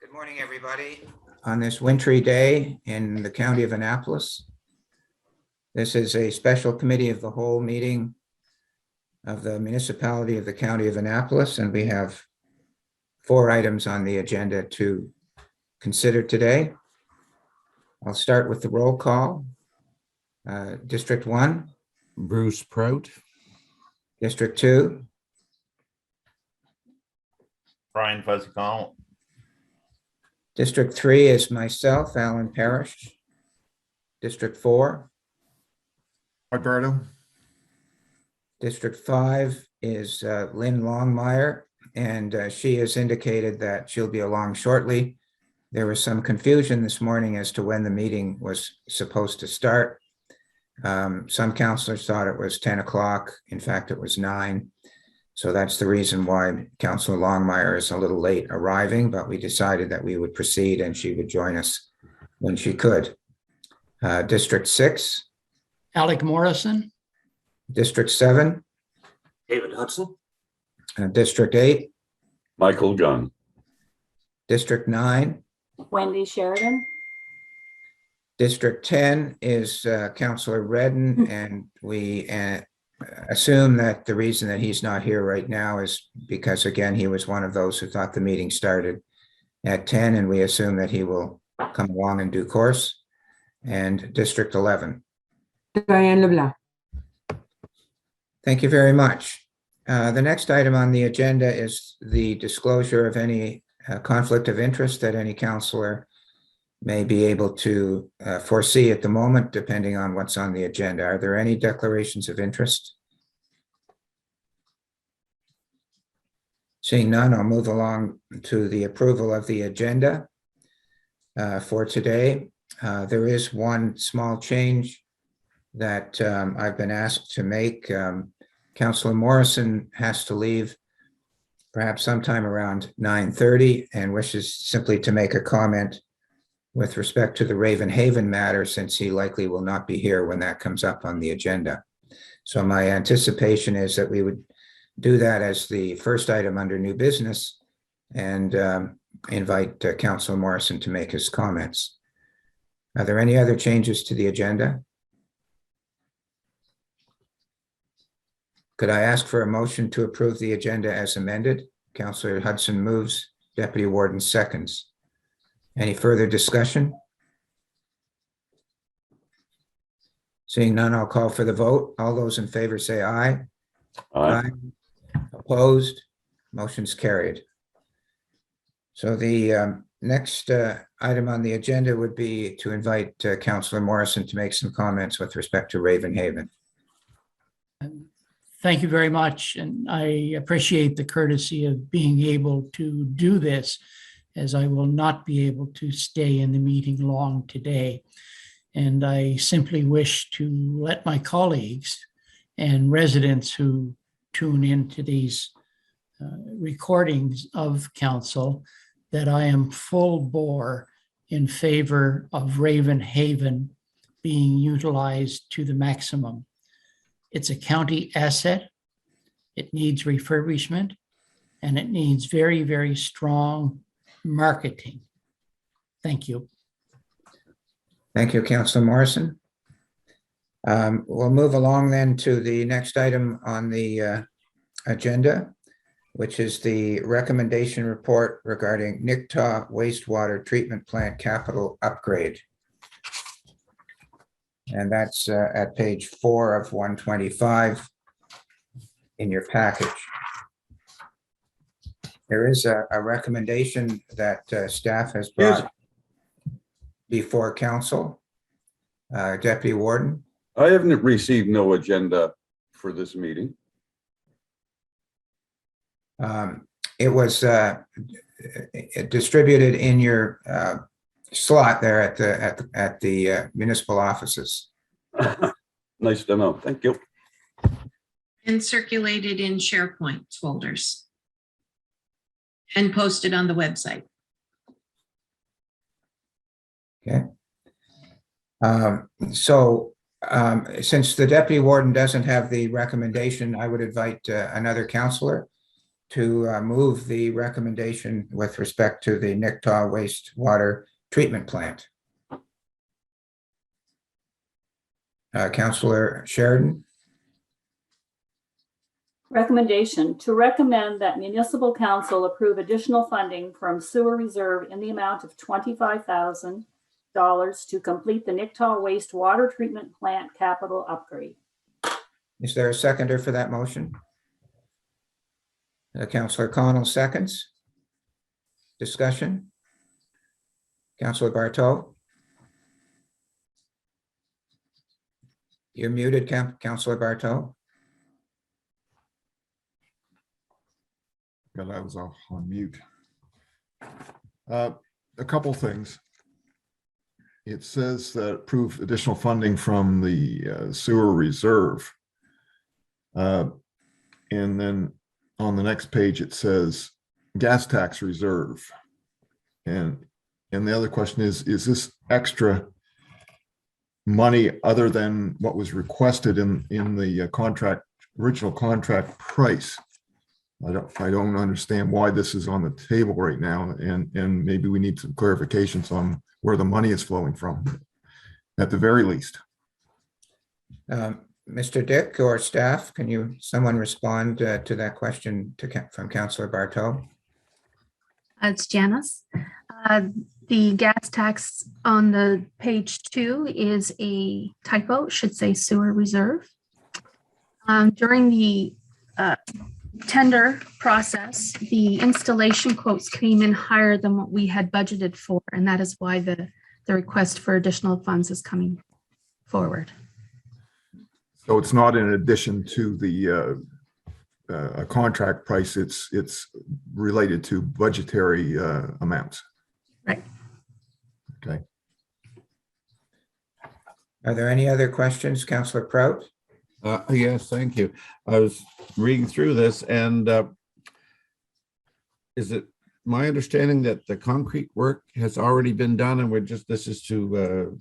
Good morning, everybody. On this wintry day in the county of Annapolis, this is a special committee of the whole meeting of the municipality of the county of Annapolis, and we have 4 items on the agenda to consider today. I'll start with the roll call. District 1. Bruce Prout. District 2. Brian Fuzzy-Connell. District 3 is myself, Alan Parrish. District 4. Alberto. District 5 is Lynn Longmire, and she has indicated that she'll be along shortly. There was some confusion this morning as to when the meeting was supposed to start. Some councilors thought it was 10 o'clock. In fact, it was 9. So that's the reason why Councilor Longmire is a little late arriving, but we decided that we would proceed and she would join us when she could. District 6. Alec Morrison. District 7. David Hudson. District 8. Michael Gunn. District 9. Wendy Sheridan. District 10 is Councilor Redden, and we assume that the reason that he's not here right now is because, again, he was one of those who thought the meeting started at 10, and we assume that he will come along in due course. And District 11. Diane LeBlanc. Thank you very much. The next item on the agenda is the disclosure of any conflict of interest that any councillor may be able to foresee at the moment, depending on what's on the agenda. Are there any declarations of interest? Seeing none, I'll move along to the approval of the agenda for today. There is one small change that I've been asked to make. Councillor Morrison has to leave perhaps sometime around 9:30 and wishes simply to make a comment with respect to the Ravenhaven matter, since he likely will not be here when that comes up on the agenda. So my anticipation is that we would do that as the first item under new business and invite Councillor Morrison to make his comments. Are there any other changes to the agenda? Could I ask for a motion to approve the agenda as amended? Councillor Hudson moves, Deputy Warden seconds. Any further discussion? Seeing none, I'll call for the vote. All those in favor say aye. Aye. Opposed? Motion's carried. So the next item on the agenda would be to invite Councillor Morrison to make some comments with respect to Ravenhaven. Thank you very much. And I appreciate the courtesy of being able to do this, as I will not be able to stay in the meeting long today. And I simply wish to let my colleagues and residents who tune into these recordings of council that I am full bore in favor of Ravenhaven being utilized to the maximum. It's a county asset. It needs refurbishment, and it needs very, very strong marketing. Thank you. Thank you, Councillor Morrison. We'll move along then to the next item on the agenda, which is the recommendation report regarding Nicktaw wastewater treatment plant capital upgrade. And that's at page 4 of 125 in your package. There is a recommendation that staff has brought before council. Deputy Warden. I haven't received no agenda for this meeting. It was distributed in your slot there at the municipal offices. Nice to know. Thank you. And circulated in SharePoint folders and posted on the website. Okay. Since the deputy warden doesn't have the recommendation, I would invite another councillor to move the recommendation with respect to the Nicktaw wastewater treatment plant. Councillor Sheridan, Recommendation to recommend that municipal council approve additional funding from sewer reserve in the amount of $25,000 to complete the Nicktaw wastewater treatment plant capital upgrade. is there a seconder for that motion? Councillor Connell seconds. Discussion? Councillor Barto? You're muted, Councillor Barto. God, I was on mute. A couple things. It says that approve additional funding from the sewer reserve. And then on the next page, it says gas tax reserve. And the other question is this extra money other than what was requested in the original contract price? I don't understand why this is on the table right now, and maybe we need some clarifications on where the money is flowing from, at the very least. Mr. Dick or staff, can someone respond to that question from Councillor Barto? It's Janice. The gas tax on the page 2 is a typo. It should say sewer reserve. During the tender process, the installation quotes came in higher than what we had budgeted for, and that is why the request for additional funds is coming forward. So it's not in addition to the contract price, it's related to budgetary amounts. Right. Okay. Are there any other questions, Councillor Prout? Yes, thank you. I was reading through this, and is it my understanding that the concrete work has already been done and this is to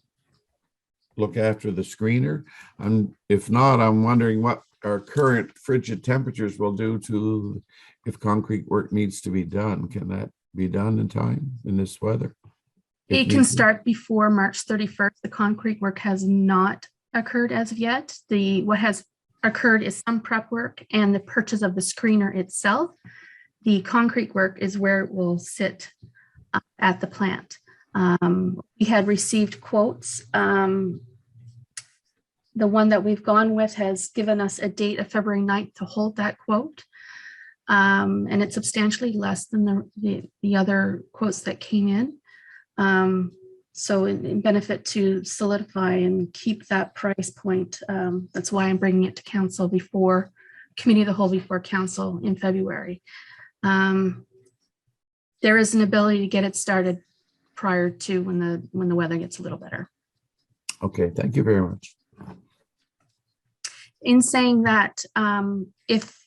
look after the screener? And if not, I'm wondering what our current frigid temperatures will do to if concrete work needs to be done. Can that be done in time in this weather? It can start before March 31st. The concrete work has not occurred as of yet. What has occurred is some prep work and the purchase of the screener itself. The concrete work is where it will sit at the plant. We had received quotes. The one that we've gone with has given us a date of February 9th to hold that quote. And it's substantially less than the other quotes that came in. So in benefit to solidify and keep that price point. That's why I'm bringing it to council before committee of the whole before council in February. There is an ability to get it started prior to when the weather gets a little better. Okay, thank you very much. In saying that, if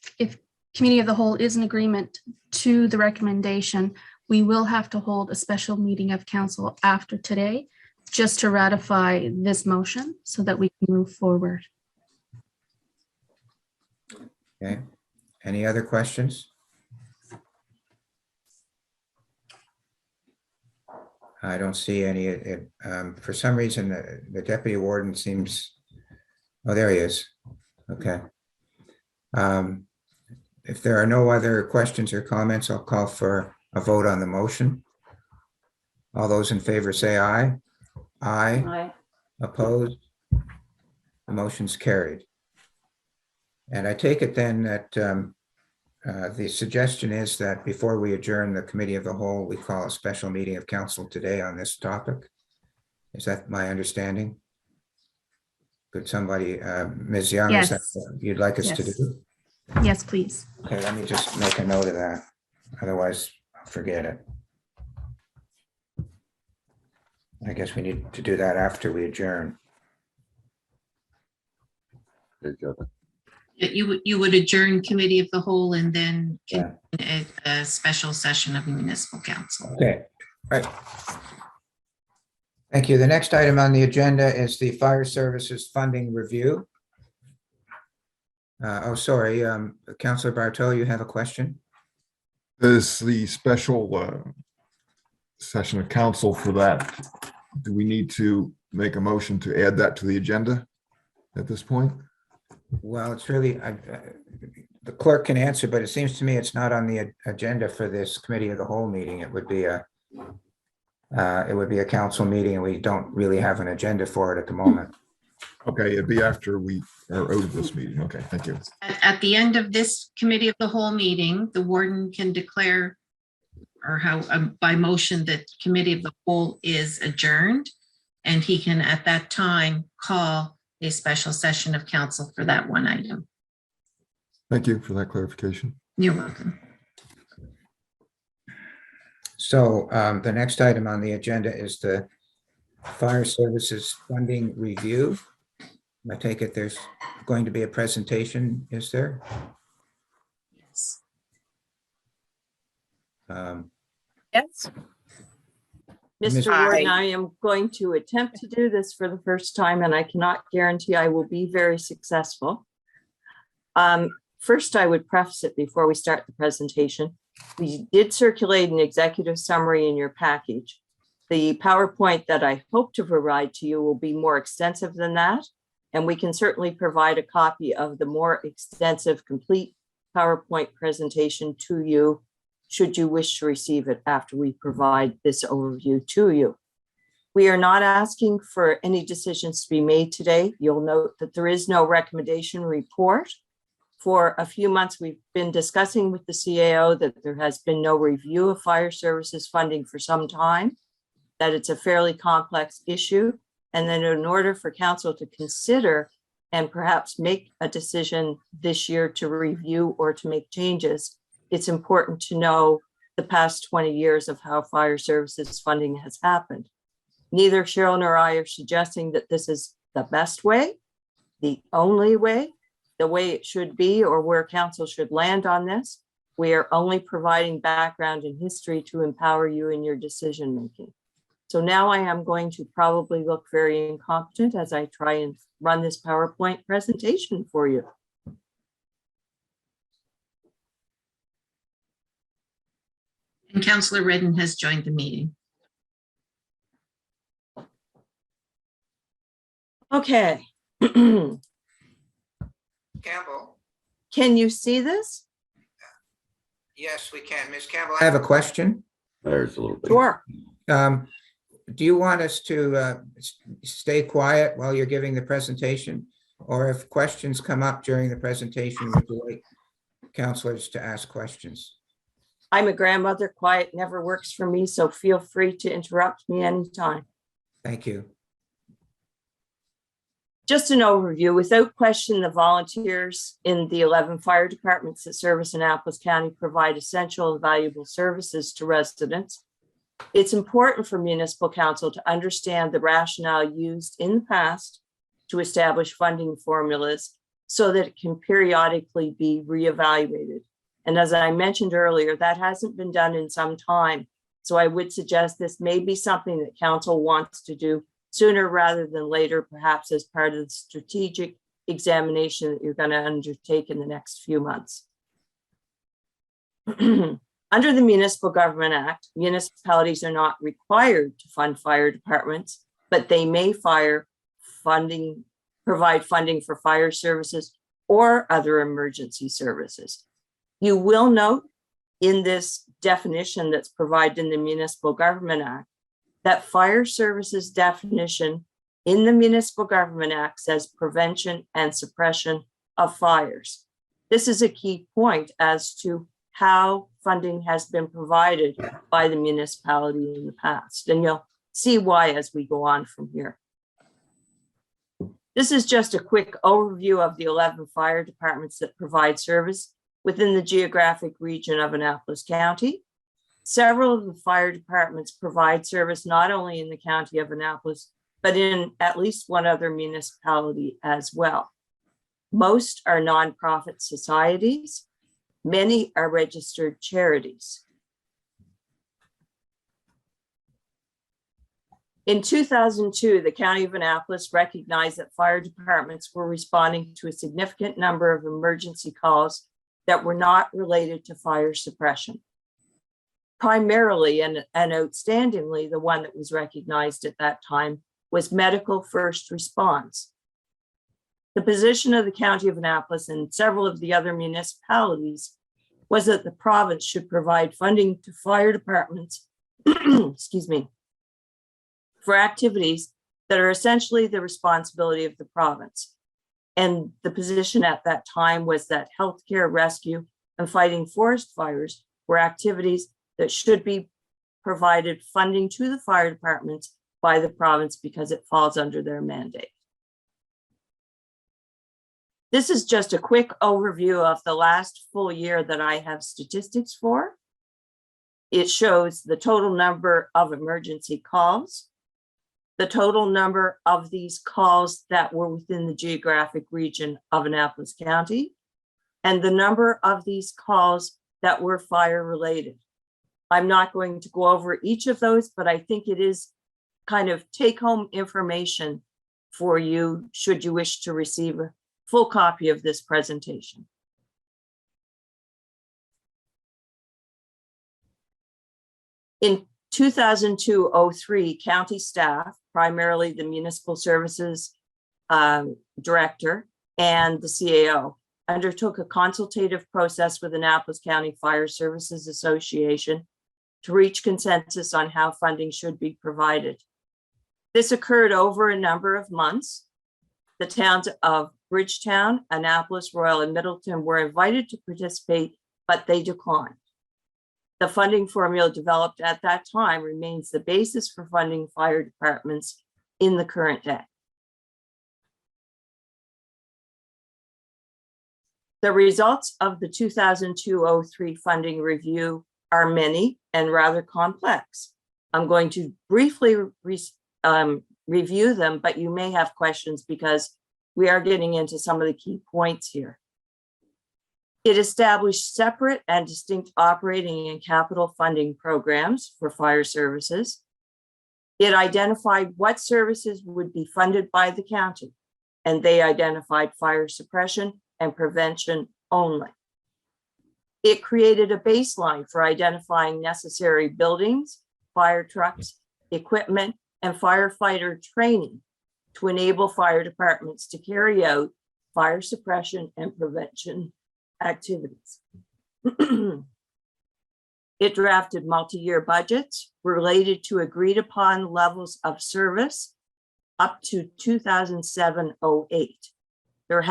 committee of the whole is in agreement to the recommendation, we will have to hold a special meeting of council after today just to ratify this motion so that we can move forward. Okay, any other questions? I don't see any. For some reason, the deputy warden seems, oh, there he is. Okay. If there are no other questions or comments, I'll call for a vote on the motion. All those in favor say aye. Aye. Aye. Opposed? The motion's carried. And I take it then that the suggestion is that before we adjourn the committee of the whole, we call a special meeting of council today on this topic. Is that my understanding? Could somebody, Ms. Young, is that Yes. what you'd like us to Yes. do? Yes, please. Okay, let me just make a note of that. Otherwise, I'll forget it. I guess we need to do that after we adjourn. Okay, got it. You would adjourn committee of the whole and then Yeah. a special session of municipal council. Okay, right. Thank you. The next item on the agenda is the fire services funding review. Oh, sorry, Councillor Barto, you have a question? Is the special session of council for that, do we need to make a motion to add that to the agenda at this point? Well, it's really, the clerk can answer, but it seems to me it's not on the agenda for this committee of the whole meeting. It would be a council meeting, and we don't really have an agenda for it at the moment. Okay, it'd be after we are out of this meeting. Okay, thank you. At the end of this committee of the whole meeting, the warden can declare or how by motion that committee of the whole is adjourned. And he can at that time call a special session of council for that one item. Thank you for that clarification. You're welcome. So the next item on the agenda is the fire services funding review. I take it there's going to be a presentation, is there? Yes. Yes. Ms. Mr. Warden, I am going to attempt to do this for the first time, and I cannot guarantee I will be very successful. First, I would preface it before we start the presentation. We did circulate an executive summary in your package. The PowerPoint that I hope to provide to you will be more extensive than that, and we can certainly provide a copy of the more extensive, complete PowerPoint presentation to you should you wish to receive it after we provide this overview to you. We are not asking for any decisions to be made today. You'll note that there is no recommendation report. For a few months, we've been discussing with the CAO that there has been no review of fire services funding for some time, that it's a fairly complex issue, and that in order for council to consider and perhaps make a decision this year to review or to make changes, it's important to know the past 20 years of how fire services funding has happened. Neither Cheryl nor I are suggesting that this is the best way, the only way, the way it should be, or where council should land on this. We are only providing background and history to empower you in your decision making. So now I am going to probably look very incompetent as I try and run this PowerPoint presentation for you. And Councillor Redden has joined the meeting. Okay. Campbell? Can you see this? Yes, we can. Ms. Campbell, I have a question. There's a little bit. Sure. Do you want us to stay quiet while you're giving the presentation? Or if questions come up during the presentation, would you like councilors to ask questions? I'm a grandmother. Quiet never works for me, so feel free to interrupt me anytime. Thank you. Just an overview. Without question, the volunteers in the 11 fire departments that service Annapolis County provide essential and valuable services to residents. It's important for municipal council to understand the rationale used in the past to establish funding formulas so that it can periodically be reevaluated. And as I mentioned earlier, that hasn't been done in some time. So I would suggest this may be something that council wants to do sooner rather than later, perhaps as part of the strategic examination that you're going to undertake in the next few months. Under the Municipal Government Act, municipalities are not required to fund fire departments, but they may provide funding for fire services or other emergency services. You will note in this definition that's provided in the Municipal Government Act that fire services definition in the Municipal Government Act says prevention and suppression of fires. This is a key point as to how funding has been provided by the municipality in the past. And you'll see why as we go on from here. This is just a quick overview of the 11 fire departments that provide service within the geographic region of Annapolis County. Several of the fire departments provide service not only in the county of Annapolis, but in at least one other municipality as well. Most are nonprofit societies. Many are registered charities. In 2002, the County of Annapolis recognized that fire departments were responding to a significant number of emergency calls that were not related to fire suppression. Primarily and outstandingly, the one that was recognized at that time was medical first response. The position of the County of Annapolis and several of the other municipalities was that the province should provide funding to fire departments, excuse me, for activities that are essentially the responsibility of the province. And the position at that time was that healthcare, rescue, and fighting forest fires were activities that should be provided funding to the fire departments by the province because it falls under their mandate. This is just a quick overview of the last full year that I have statistics for. It shows the total number of emergency calls, the total number of these calls that were within the geographic region of Annapolis County, and the number of these calls that were fire related. I'm not going to go over each of those, but I think it is kind of take home information for you should you wish to receive a full copy of this presentation. In 2002-03, county staff, primarily the municipal services director and the CAO, undertook a consultative process with Annapolis County Fire Services Association to reach consensus on how funding should be provided. This occurred over a number of months. The towns of Bridgetown, Annapolis, Royal, and Middleton were invited to participate, but they declined. The funding formula developed at that time remains the basis for funding fire departments in the current day. The results of the 2002-03 funding review are many and rather complex. I'm going to briefly review them, but you may have questions because we are getting into some of the key points here. It established separate and distinct operating and capital funding programs for fire services. It identified what services would be funded by the county, and they identified fire suppression and prevention only. It created a baseline for identifying necessary buildings, fire trucks, equipment, and firefighter training to enable fire departments to carry out fire suppression and prevention activities. It drafted multi-year budgets related to agreed upon levels of service up to 2007-08. There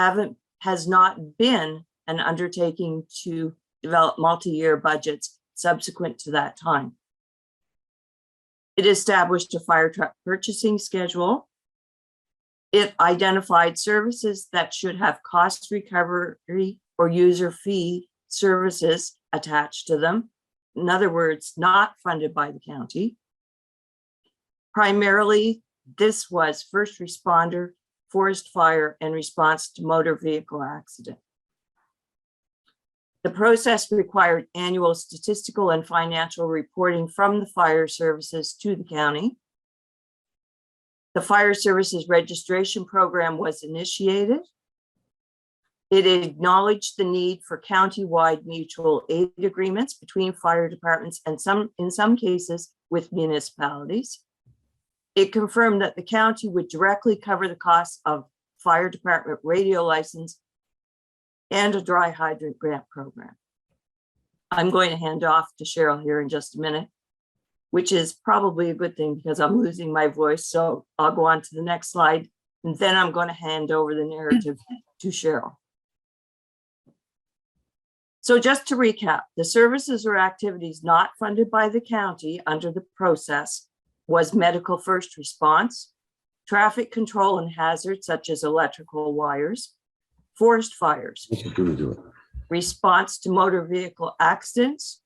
has not been an undertaking to develop multi-year budgets subsequent to that time. It established a fire truck purchasing schedule. It identified services that should have cost recovery or user fee services attached to them. In other words, not funded by the county. Primarily, this was first responder, forest fire, and response to motor vehicle accident. The process required annual statistical and financial reporting from the fire services to the county. The fire services registration program was initiated. It acknowledged the need for county-wide mutual aid agreements between fire departments and in some cases with municipalities. It confirmed that the county would directly cover the costs of fire department radio license and a dry hydrant grant program. I'm going to hand off to Cheryl here in just a minute, which is probably a good thing because I'm losing my voice. So I'll go on to the next slide, and then I'm going to hand over the narrative to Cheryl. So just to recap, the services or activities not funded by the county under the process was medical first response, traffic control and hazards such as electrical wires, forest fires, response to motor vehicle accidents,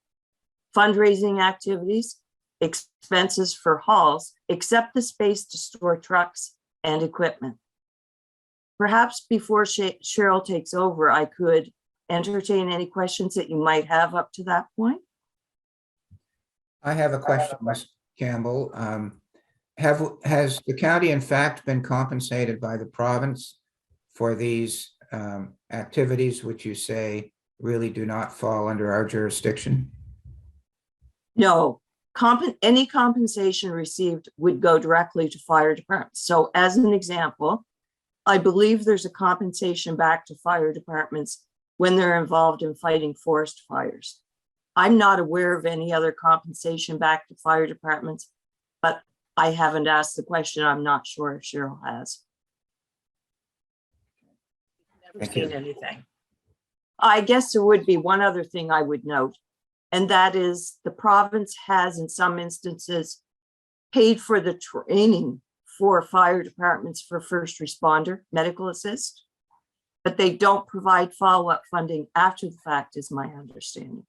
fundraising activities, expenses for hauls, except the space to store trucks and equipment. Perhaps before Cheryl takes over, I could entertain any questions that you might have up to that point. I have a question, Ms. Campbell. Has the county in fact been compensated by the province for these activities which you say really do not fall under our jurisdiction? No, any compensation received would go directly to fire departments. So as an example, I believe there's a compensation back to fire departments when they're involved in fighting forest fires. I'm not aware of any other compensation back to fire departments, but I haven't asked the question. I'm not sure if Cheryl has. Never Thank you. seen anything. I guess there would be one other thing I would note, and that is the province has in some instances paid for the training for fire departments for first responder medical assist, but they don't provide follow-up funding after the fact, is my understanding.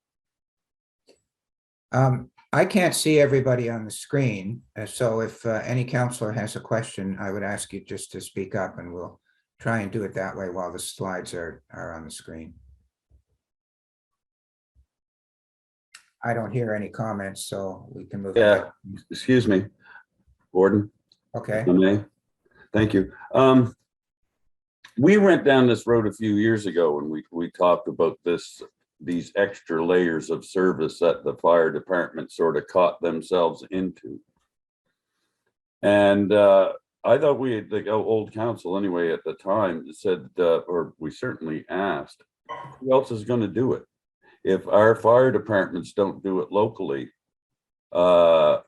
I can't see everybody on the screen, so if any counselor has a question, I would ask you just to speak up, and we'll try and do it that way while the slides are on the screen. I don't hear any comments, so we can move Yeah, ahead. excuse me, Gordon. Okay. if I may. Thank you. We went down this road a few years ago when we talked about these extra layers of service that the fire department sort of caught themselves into. And I thought we had, the old council anyway at the time said, or we certainly asked, who else is going to do it? If our fire departments don't do it locally, who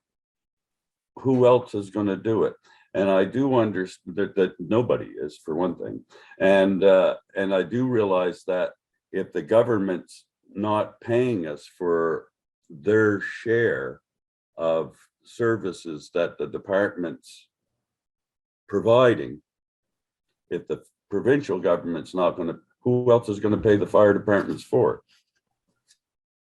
else is going to do it? And I do understand that nobody is, for one thing. And I do realize that if the government's not paying us for their share of services that the department's providing, if the provincial government's not going to, who else is going to pay the fire departments for it?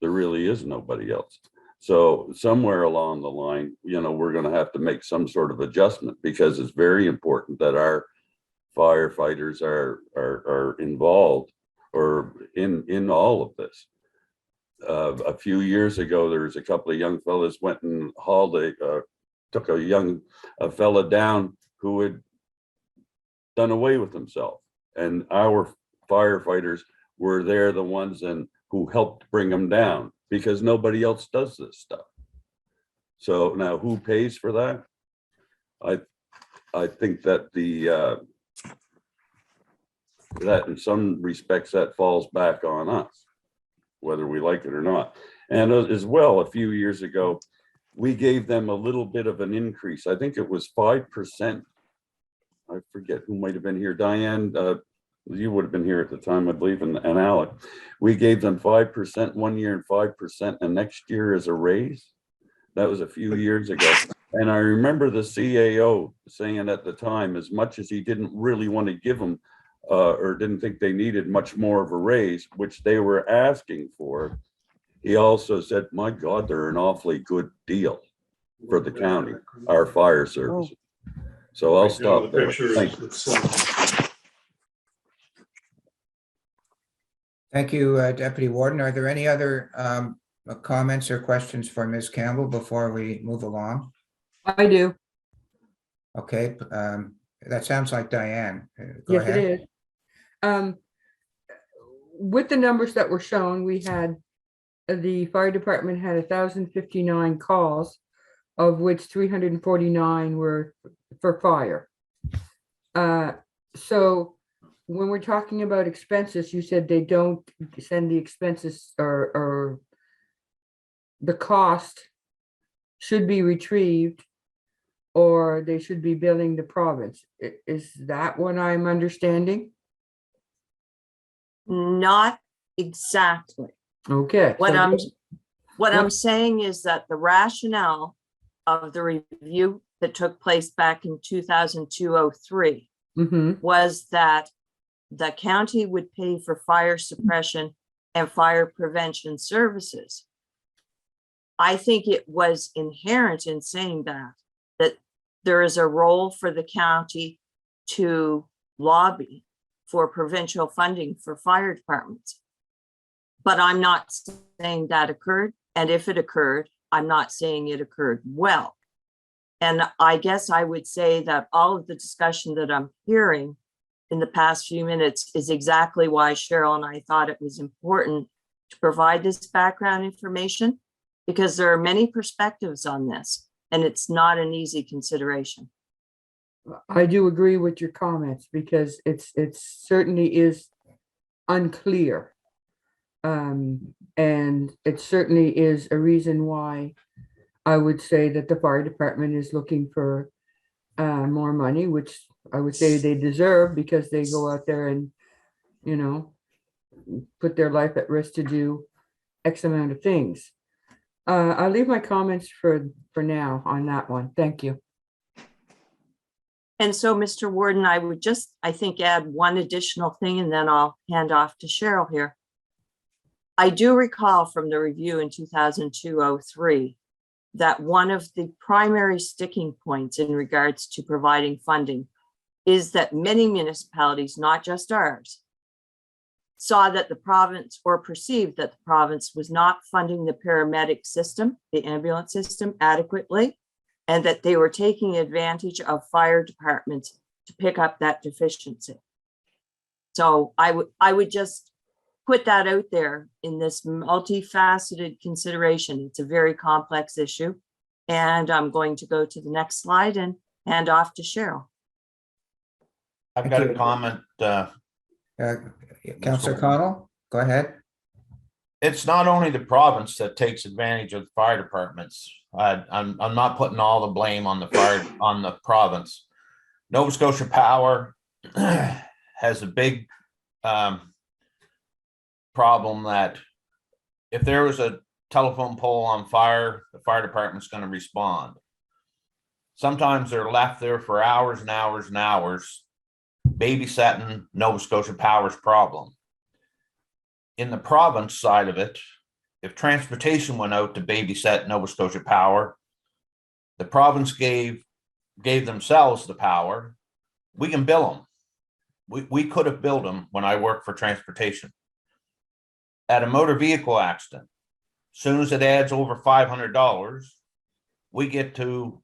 There really is nobody else. So somewhere along the line, we're going to have to make some sort of adjustment, because it's very important that our firefighters are involved or in all of this. A few years ago, there was a couple of young fellas went and took a fella down who had done away with himself, and our firefighters were there, the ones who helped bring him down, because nobody else does this stuff. So now who pays for that? I think that that in some respects that falls back on us, whether we like it or not. And as well, a few years ago, we gave them a little bit of an increase. I think it was 5%. I forget who might have been here. Diane, you would have been here at the time, I believe, and Alec. We gave them 5% one year and 5% the next year as a raise. That was a few years ago. And I remember the CAO saying at the time, as much as he didn't really want to give them or didn't think they needed much more of a raise, which they were asking for, he also said, my God, they're an awfully good deal for the county, our fire service. So I'll stop there. Thank you. Thank you, Deputy Warden. Are there any other comments or questions for Ms. Campbell before we move along? I do. Okay, that sounds like Diane. Go Yes, ahead. it is. With the numbers that were shown, we had the fire department had 1,059 calls, of which 349 were for fire. So when we're talking about expenses, you said they don't send the expenses or the cost should be retrieved, or they should be billing the province. Is that what I'm understanding? Not exactly. Okay. What so I'm saying is that the rationale of the review that took place back in 2002-03 Mhm. was that the county would pay for fire suppression and fire prevention services. I think it was inherent in saying that there is a role for the county to lobby for provincial funding for fire departments. But I'm not saying that occurred. And if it occurred, I'm not saying it occurred well. And I guess I would say that all of the discussion that I'm hearing in the past few minutes is exactly why Cheryl and I thought it was important to provide this background information. because there are many perspectives on this, and it's not an easy consideration. I do agree with your comments because it certainly is unclear. And it certainly is a reason why I would say that the fire department is looking for more money, which I would say they deserve because they go out there and, you know, put their life at risk to do X amount of things. I'll leave my comments for now on that one. Thank you. And so, Mr. Warden, I would just, I think, add one additional thing, and then I'll hand off to Cheryl here. I do recall from the review in 2002-03 that one of the primary sticking points in regards to providing funding is that many municipalities, not just ours, saw that the province, or perceived that the province, was not funding the paramedic system, the ambulance system, adequately, and that they were taking advantage of fire departments to pick up that deficiency. So I would just put that out there in this multifaceted consideration. It's a very complex issue. And I'm going to go to the next slide and hand off to Cheryl. I've Thank got a you. comment. Councillor Connell, go ahead. It's not only the province that takes advantage of the fire departments. I'm not putting all the blame on the province. Nova Scotia Power has a big problem that if there was a telephone pole on fire, the fire department's going to respond. Sometimes they're left there for hours and hours and hours, babysitting Nova Scotia Power's problem. In the province side of it, if transportation went out to babysit Nova Scotia Power, the province gave themselves the power, we can bill them. We could have billed them when I worked for transportation. At a motor vehicle accident, soon as it adds over $500, we get to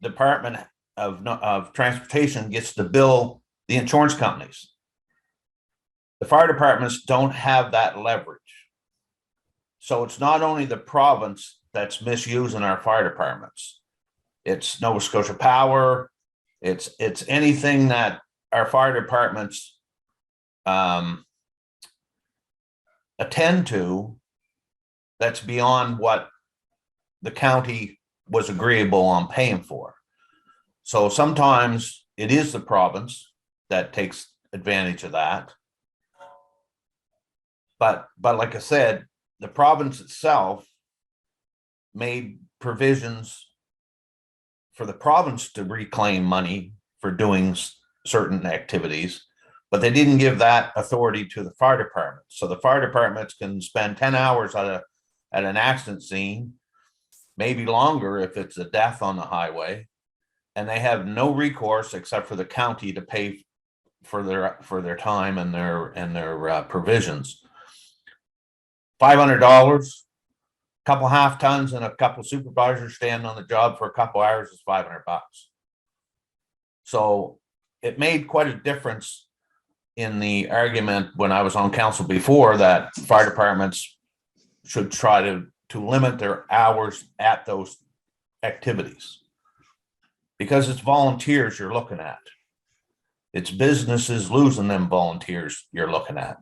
Department of Transportation gets to bill the insurance companies. The fire departments don't have that leverage. So it's not only the province that's misusing our fire departments. It's Nova Scotia Power. It's anything that our fire departments attend to that's beyond what the county was agreeable on paying for. So sometimes it is the province that takes advantage of that. But like I said, the province itself made provisions for the province to reclaim money for doing certain activities, but they didn't give that authority to the fire department. So the fire departments can spend 10 hours at an accident scene, maybe longer if it's a death on the highway, and they have no recourse except for the county to pay for their time and their provisions. $500, couple half tons and a couple supervisors standing on the job for a couple hours is $500. So it made quite a difference in the argument when I was on council before that fire departments should try to limit their hours at those activities, because it's volunteers you're looking at. It's businesses losing them volunteers you're looking at.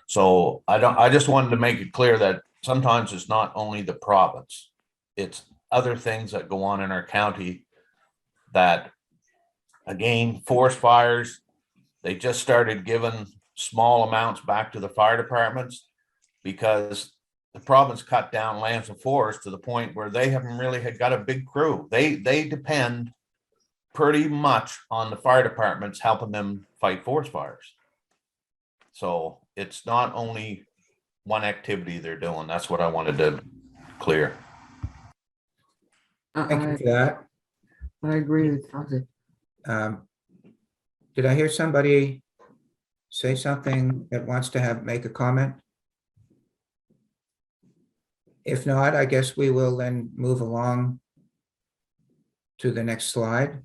So I just wanted to make it clear that sometimes it's not only the province, it's other things that go on in our county that, again, forest fires, they just started giving small amounts back to the fire departments because the province cut down lands and forests to the point where they haven't really had got a big crew. They depend pretty much on the fire departments helping them fight forest fires. So it's not only one activity they're doing. That's what I wanted to clear. Thank you for that. I agree with that. Did I hear somebody say something that wants to make a comment? If not, I guess we will then move along to the next slide.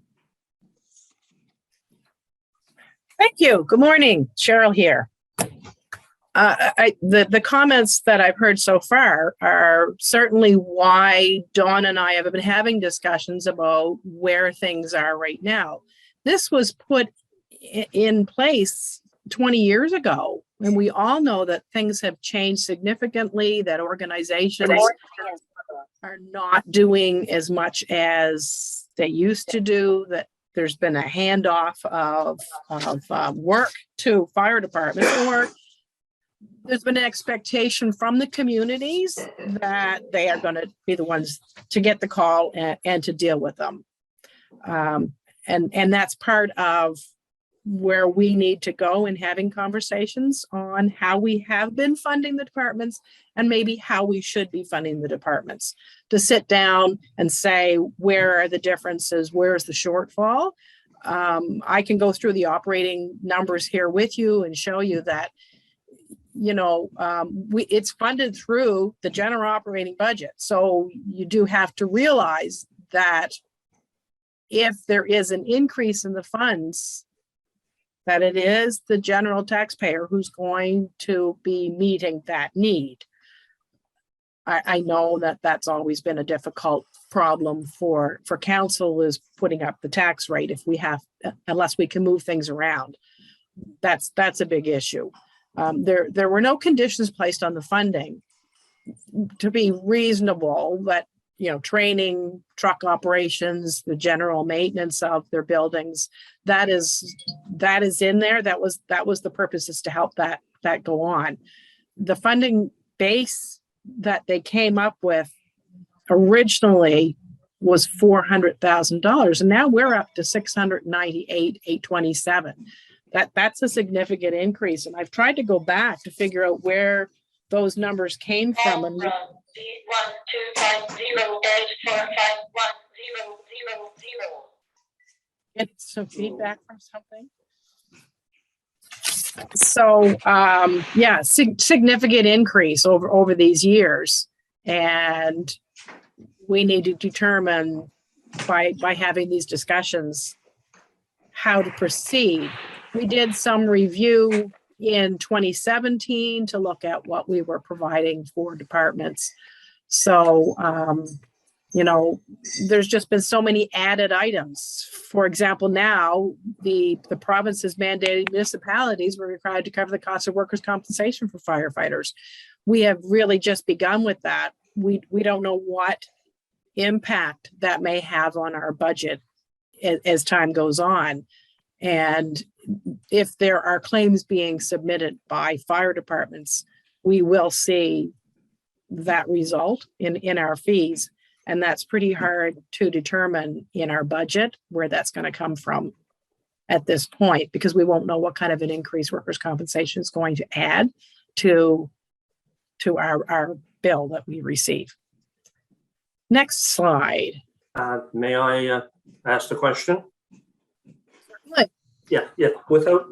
Thank you. Good morning. Cheryl here. The comments that I've heard so far are certainly why Dawn and I have been having discussions about where things are right now. This was put in place 20 years ago, and we all know that things have changed significantly, that organizations are not doing as much as they used to do, that there's been a handoff of work to fire departments, or there's been an expectation from the communities that they are going to be the ones to get the call and to deal with them. And that's part of where we need to go in having conversations on how we have been funding the departments and maybe how we should be funding the departments, to sit down and say, where are the differences? Where's the shortfall? I can go through the operating numbers here with you and show you that, it's funded through the general operating budget. So you do have to realize that if there is an increase in the funds, that it is the general taxpayer who's going to be meeting that need. I know that that's always been a difficult problem for council, is putting up the tax rate if we have, unless we can move things around. That's a big issue. There were no conditions placed on the funding to be reasonable, but training, truck operations, the general maintenance of their buildings, that is in there. That was the purpose, is to help that go on. The funding base that they came up with originally was $400,000, and now we're up to $698,827. That's a significant increase, and I've tried to go back to figure out where those numbers came from. And 125045100. Get some feedback from something. So significant increase over these years, and we need to determine by having these discussions how to proceed. We did some review in 2017 to look at what we were providing for departments. So, there's just been so many added items. For example, now the province's mandated municipalities were required to cover the cost of workers' compensation for firefighters. We have really just begun with that. We don't know what impact that may have on our budget as time goes on. And if there are claims being submitted by fire departments, we will see that result in our fees. And that's pretty hard to determine in our budget where that's going to come from at this point, because we won't know what kind of an increase workers' compensation is going to add to our bill that we receive. Next slide. May I ask the question? Certainly. Yeah. Without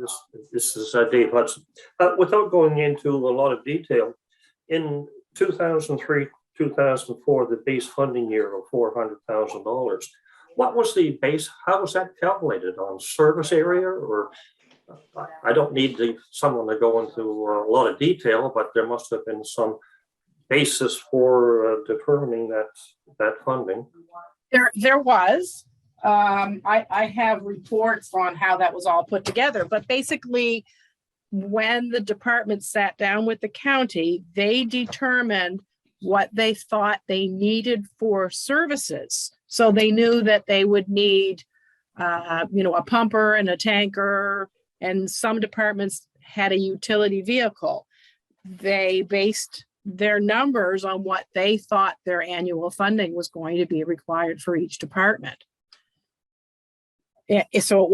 this is Dave Hudson. Without going into a lot of detail, in 2003, 2004, the base funding year of $400,000. What was the base? How was that calculated, on service area? Or I don't need someone to go into a lot of detail, but there must have been some basis for determining that funding. There was. I have reports on how that was all put together, but basically, when the department sat down with the county, they determined what they thought they needed for services. So they knew that they would need, a pumper and a tanker, and some departments had a utility vehicle. They based their numbers on what they thought their annual funding was going to be required for each department. So it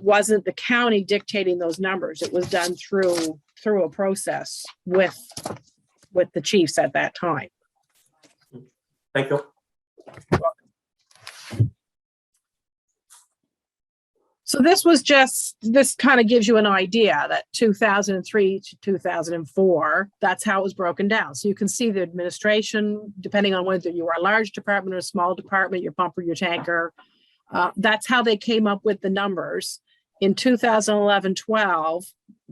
wasn't the county dictating those numbers. It was done through a process with the chiefs at that time. Thank you. So this kind of gives you an idea that 2003 to 2004, that's how it was broken down. So you can see the administration, depending on whether you are a large department or a small department, your pumper, your tanker, that's how they came up with the numbers. In 2011-12,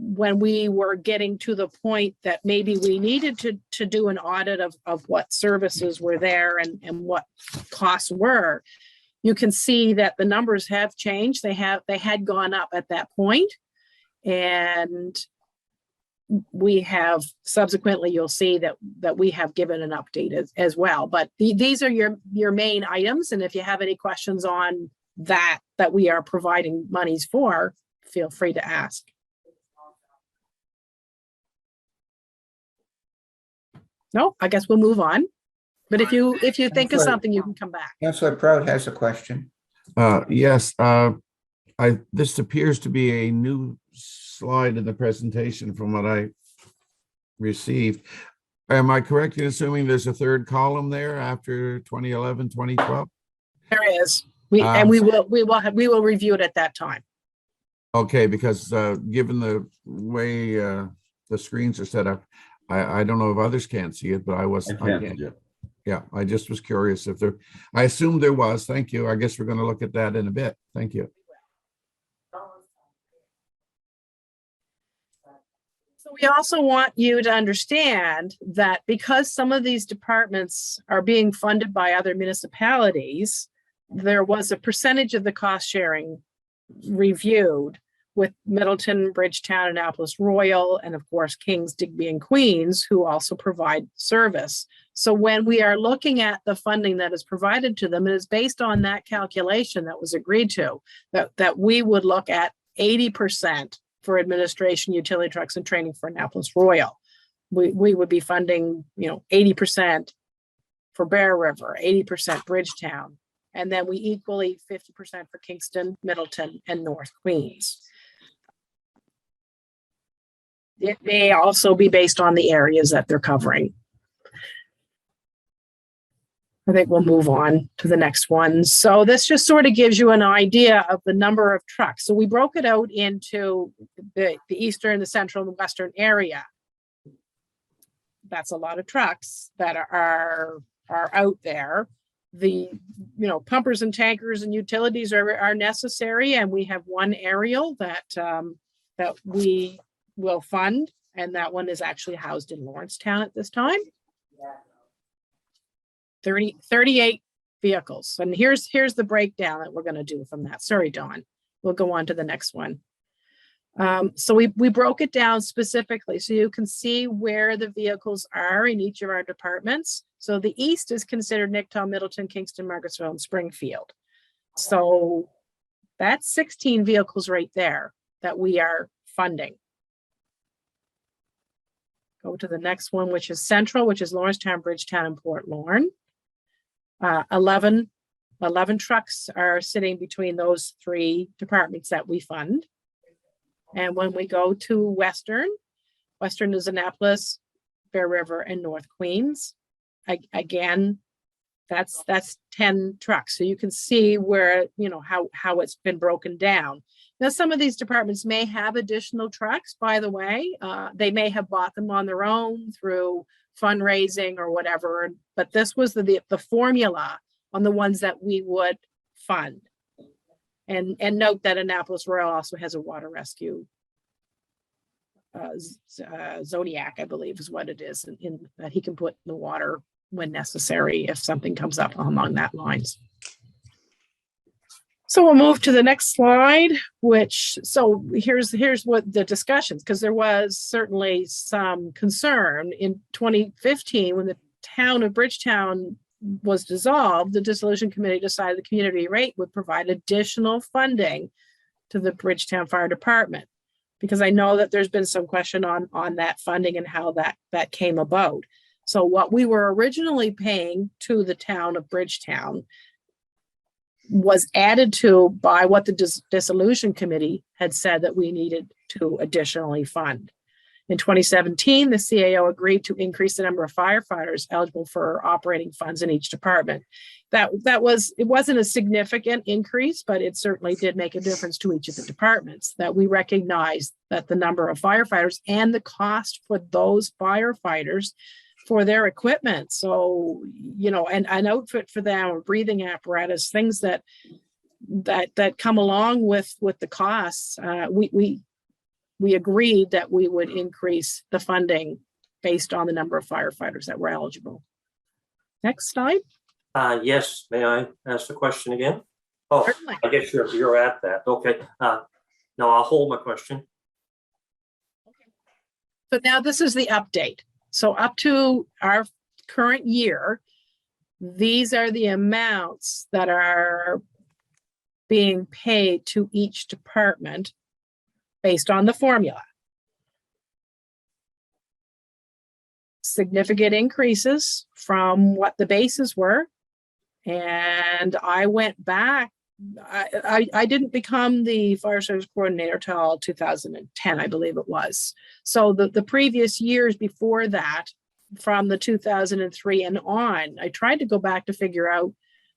when we were getting to the point that maybe we needed to do an audit of what services were there and what costs were, you can see that the numbers have changed. They had gone up at that point, and we have subsequently, you'll see that we have given an update as well. But these are your main items. And if you have any questions on that we are providing monies for, feel free to ask. No, I guess we'll move on. But if you think of something, you can come back. Councillor Prout has a question. Yes, this appears to be a new slide in the presentation from what I received. Am I correct in assuming there's a third column there after 2011, 2012? There is. We will review it at that time. Okay, because given the way the screens are set up, I don't know if others can't see it, but I can't. Yeah, I just was curious if there, I assumed there was. Thank you. I guess we're going to look at that in a bit. Thank you. So we also want you to understand that because some of these departments are being funded by other municipalities, there was a percentage of the cost sharing reviewed with Middleton, Bridgetown, Annapolis Royal, and of course, Kings, Digby, and Queens, who also provide service. So when we are looking at the funding that is provided to them, it is based on that calculation that was agreed to, that we would look at 80% for administration, utility trucks, and training for Annapolis Royal. We would be funding, 80% for Bear River, 80% Bridgetown, and then we equally 50% for Kingston, Middleton, and North Queens. It may also be based on the areas that they're covering. I think we'll move on to the next one. So this just sort of gives you an idea of the number of trucks. So we broke it out into the eastern, the central, and western area. That's a lot of trucks that are out there. The pumpers and tankers and utilities are necessary, and we have one aerial that we will fund, and that one is actually housed in Lawrencetown at this time. 38 vehicles. And here's the breakdown that we're going to do from that. Sorry, Dawn. We'll go on to the next one. So we broke it down specifically so you can see where the vehicles are in each of our departments. So the east is considered Nicktown, Middleton, Kingston, Margarettsville, and Springfield. So that's 16 vehicles right there that we are funding. Go to the next one, which is central, which is Lawrencetown, Bridgetown, and Port Lorne. 11 trucks are sitting between those three departments that we fund. And when we go to Western is Annapolis, Bear River, and North Queens. Again, that's 10 trucks. So you can see where, how it's been broken down. Now, some of these departments may have additional trucks, by the way. They may have bought them on their own through fundraising or whatever, but this was the formula on the ones that we would fund. And note that Annapolis Royal also has a water rescue. Zodiac, I believe, is what it is, in that he can put in the water when necessary if something comes up along that lines. So we'll move to the next slide, so here's what the discussions, because there was certainly some concern in 2015 when the town of Bridgetown was dissolved. The dissolution committee decided the community rate would provide additional funding to the Bridgetown Fire Department, because I know that there's been some question on that funding and how that came about. So what we were originally paying to the town of Bridgetown was added to by what the dissolution committee had said that we needed to additionally fund. In 2017, the CAO agreed to increase the number of firefighters eligible for operating funds in each department. It wasn't a significant increase, but it certainly did make a difference to each of the departments, that we recognized that the number of firefighters and the cost for those firefighters for their equipment. So, and an outfit for them, a breathing apparatus, things that come along with the costs. We we agreed that we would increase the funding based on the number of firefighters that were eligible. Next slide. Yes, may I ask the question again? Oh, Certainly. I guess you're at that. Okay. No, I'll hold my question. So now this is the update. So up to our current year, these are the amounts that are being paid to each department based on the formula. Significant increases from what the bases were. And I went back. I didn't become the fire service coordinator till 2010, I believe it was. So the previous years before that, from the 2003 and on, I tried to go back to figure out,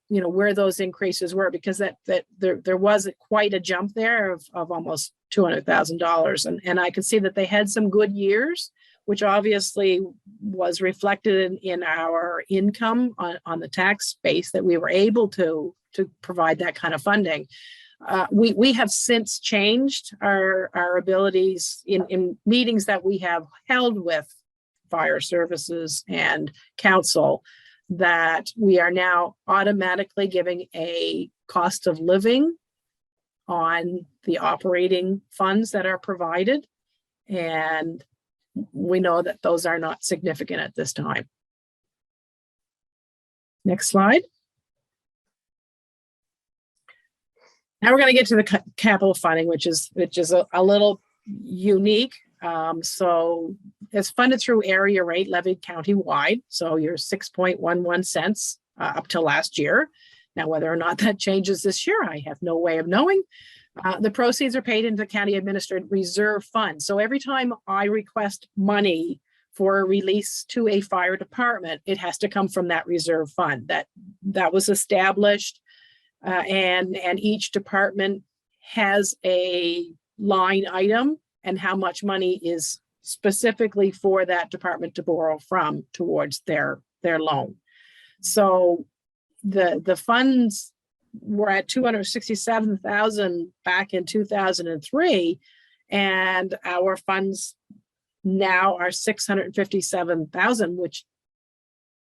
you know, where those increases were, because that there was quite a jump there of almost $200,000. And I could see that they had some good years, which obviously was reflected in our income on the tax base, that we were able to provide that kind of funding. We have since changed our abilities in meetings that we have held with fire services and council, that we are now automatically giving a cost of living on the operating funds that are provided. And we know that those are not significant at this time. Next slide. Now we're going to get to the capital funding, which is a little unique. So it's funded through area rate levied county-wide. So your 6.11 cents up to last year. Now, whether or not that changes this year, I have no way of knowing. The proceeds are paid into the county administered reserve fund. So every time I request money for a release to a fire department, it has to come from that reserve fund that was established. And each department has a line item and how much money is specifically for that department to borrow from towards their loan. So the funds were at 267,000 back in 2003, and our funds now are 657,000, which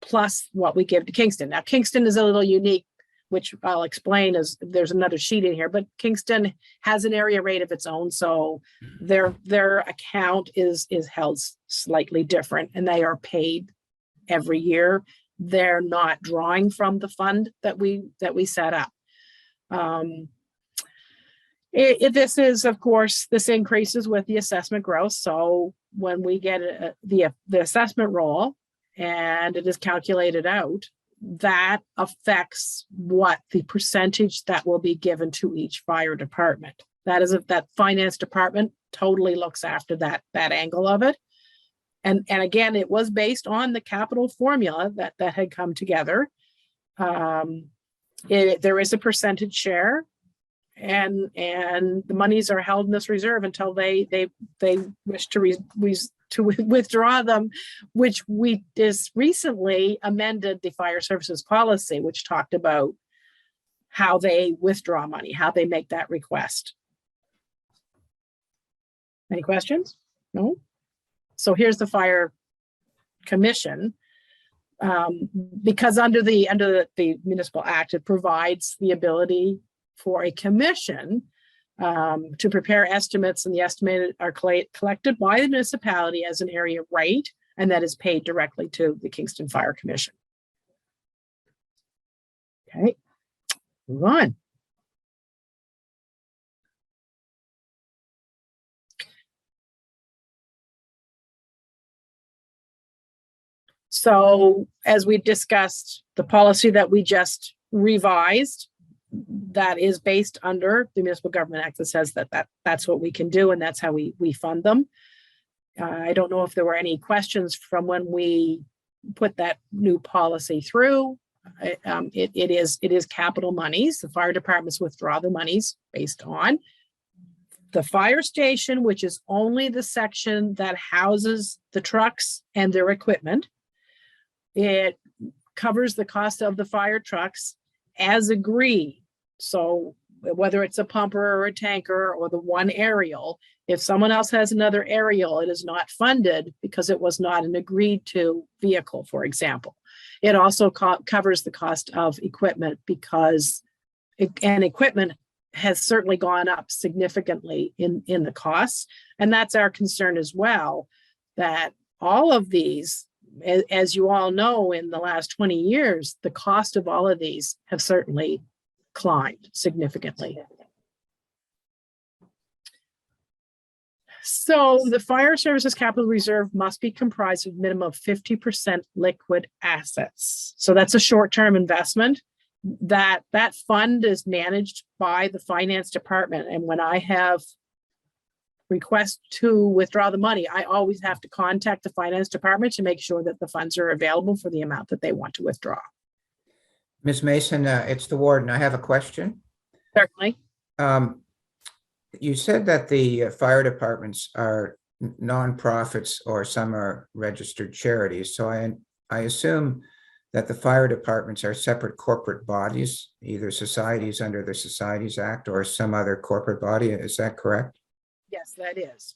plus what we give to Kingston. Now, Kingston is a little unique, which I'll explain as there's another sheet in here, but Kingston has an area rate of its own. So their account is held slightly different, and they are paid every year. They're not drawing from the fund that we set up. This increases with the assessment growth. So when we get the assessment roll and it is calculated out, that affects what the percentage that will be given to each fire department. That finance department totally looks after that angle of it. And again, it was based on the capital formula that had come together. There is a percentage share, and the monies are held in this reserve until they wish to withdraw them, which we just recently amended the fire services policy, which talked about how they withdraw money, how they make that request. Any questions? No? So here's the fire commission. Because under the municipal act, it provides the ability for a commission to prepare estimates, and the estimated are collected by the municipality as an area rate, and that is paid directly to the Kingston Fire Commission. Okay, move on. So as we discussed, the policy that we just revised, that is based under the Municipal Government Act, that says that's what we can do, and that's how we fund them. I don't know if there were any questions from when we put that new policy through. It is capital monies. The fire departments withdraw the monies based on the fire station, which is only the section that houses the trucks and their equipment. It covers the cost of the fire trucks as agreed. So whether it's a pumper or a tanker or the one aerial, If someone else has another aerial, it is not funded because it was not an agreed to vehicle, for example. It also covers the cost of equipment because equipment has certainly gone up significantly in the costs. And that's our concern as well, that all of these, as you all know, in the last 20 years, the cost of all of these have certainly climbed significantly. So the fire services capital reserve must be comprised of minimum of 50% liquid assets. So that's a short-term investment. That fund is managed by the finance department. And when I have requests to withdraw the money, I always have to contact the finance department to make sure that the funds are available for the amount that they want to withdraw. Ms. Mason, it's the warden. I have a question. Certainly. You said that the fire departments are nonprofits or some are registered charities. So I assume that the fire departments are separate corporate bodies, either societies under the Societies Act or some other corporate body. Is that correct? Yes, that is.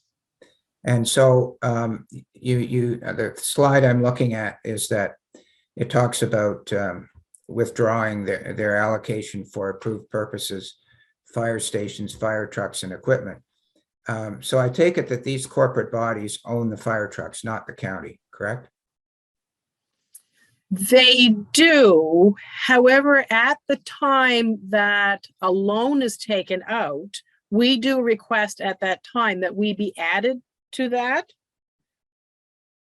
And so the slide I'm looking at is that it talks about withdrawing their allocation for approved purposes, fire stations, fire trucks, and equipment. So I take it that these corporate bodies own the fire trucks, not the county, correct? They do. However, at the time that a loan is taken out, we do request at that time that we be added to that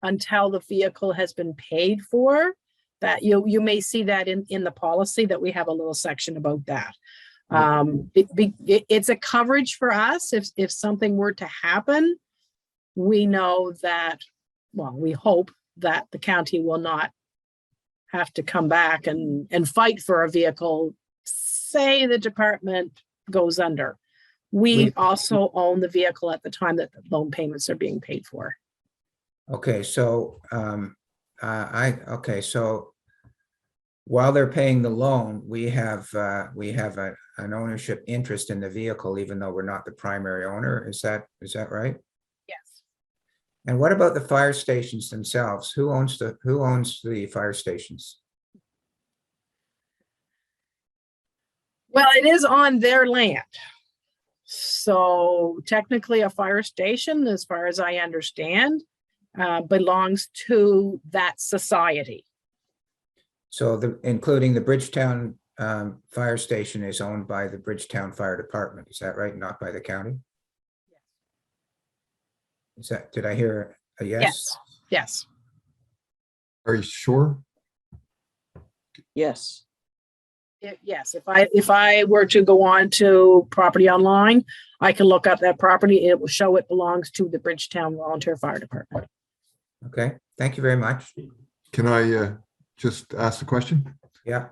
until the vehicle has been paid for. That you may see that in the policy that we have a little section about that. It's a coverage for us. If something were to happen, we know that, well, we hope that the county will not have to come back and fight for a vehicle. Say the department goes under. We also own the vehicle at the time that the loan payments are being paid for. Okay, so so while they're paying the loan, we have an ownership interest in the vehicle, even though we're not the primary owner. Is that right? Yes. And what about the fire stations themselves? Who owns the fire stations? Well, it is on their land. So technically a fire station, as far as I understand, belongs to that society. So including the Bridgetown fire station is owned by the Bridgetown Fire Department. Is that right? Not by the county? Did I hear a yes? Yes. Yes. Are you sure? Yes. Yes, if I were to go on to property online, I can look up that property. It will show it belongs to the Bridgetown Volunteer Fire Department. Okay, thank you very much. Can I just ask a question? Yeah.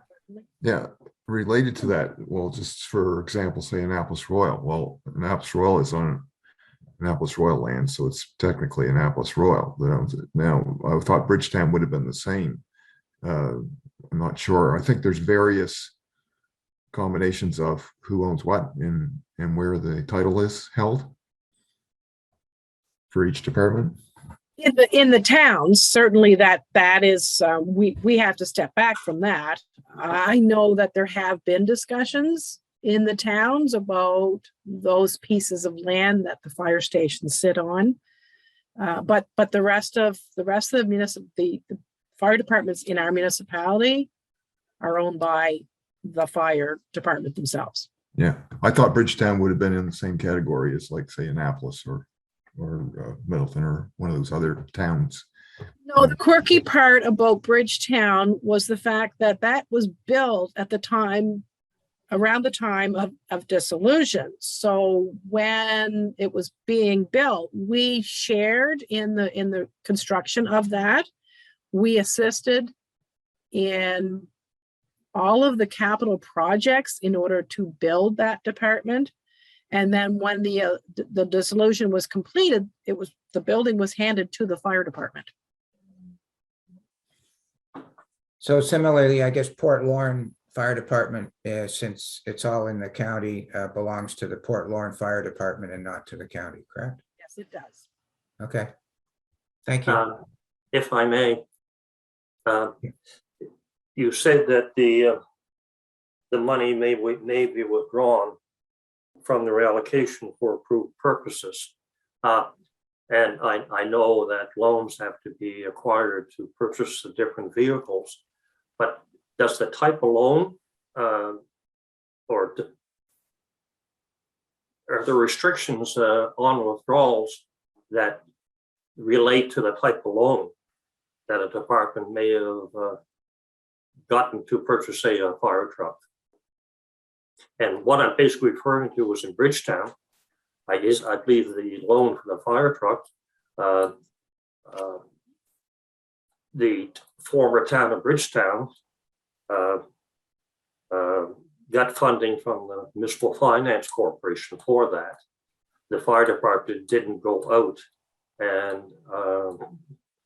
Yeah, related to that, well, just for example, say Annapolis Royal. Well, Annapolis Royal is on Annapolis Royal land, so it's technically Annapolis Royal that owns it. Now, I thought Bridgetown would have been the same. I'm not sure. I think there's various combinations of who owns what and where the title is held for each department. In the towns, certainly that is we have to step back from that. I know that there have been discussions in the towns about those pieces of land that the fire stations sit on, but the rest of the fire departments in our municipality are owned by the fire department themselves. Yeah, I thought Bridgetown would have been in the same category as, like, say, Annapolis or Middleton or one of those other towns. No, the quirky part about Bridgetown was the fact that that was built at the time, around the time of dissolution. So when it was being built, we shared in the construction of that. We assisted in all of the capital projects in order to build that department. And then when the dissolution was completed, the building was handed to the fire department. So similarly, I guess Port Lorne fire department, since it's all in the county, belongs to the Port Lorne Fire Department and not to the county, correct? Yes, it does. Okay. Thank you. If I may, you said that the money may be withdrawn from the reallocation for approved purposes. And I know that loans have to be acquired to purchase the different vehicles, but does the type of loan or are there restrictions on withdrawals that relate to the type of loan that a department may have gotten to purchase a fire truck? And what I'm basically referring to was in Bridgetown. I believe the loan for the fire truck, the former town of Bridgetown got funding from the Municipal Finance Corporation for that. The fire department didn't go out and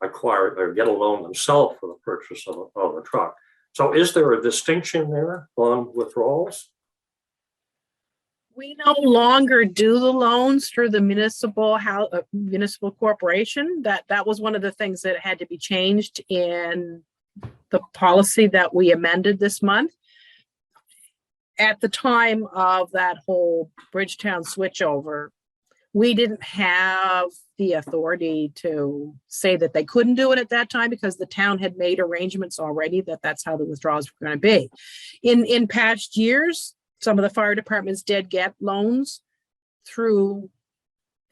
acquire or get a loan themselves for the purchase of a truck. So is there a distinction there on withdrawals? We no longer do the loans through the municipal corporation. That was one of the things that had to be changed in the policy that we amended this month. At the time of that whole Bridgetown switchover, we didn't have the authority to say that they couldn't do it at that time because the town had made arrangements already that that's how the withdrawals were going to be. In past years, some of the fire departments did get loans through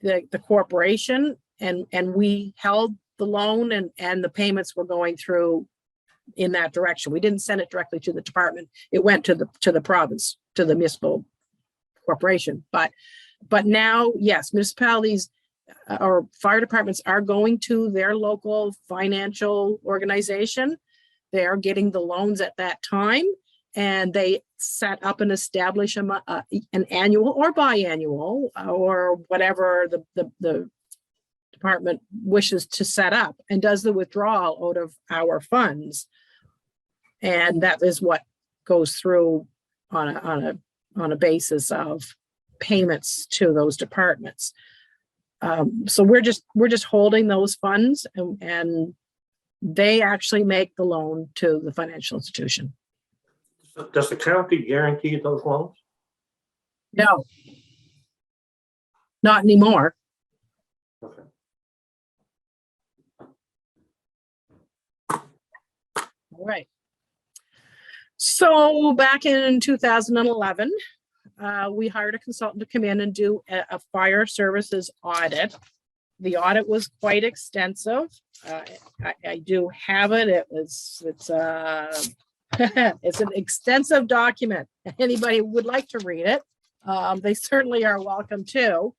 the corporation, and we held the loan and the payments were going through in that direction. We didn't send it directly to the department. It went to the province, to the municipal corporation. But now, yes, municipalities or fire departments are going to their local financial organization. They are getting the loans at that time, and they set up and establish an annual or biannual or whatever the department wishes to set up, and does the withdrawal out of our funds. And that is what goes through on a basis of payments to those departments. So we're just holding those funds, and they actually make the loan to the financial institution. Does the county guarantee those loans? No, not anymore. Okay. All right. So back in 2011, we hired a consultant to come in and do a fire services audit. The audit was quite extensive. I do have it. It's it's an extensive document. Anybody would like to read it, they certainly are welcome to.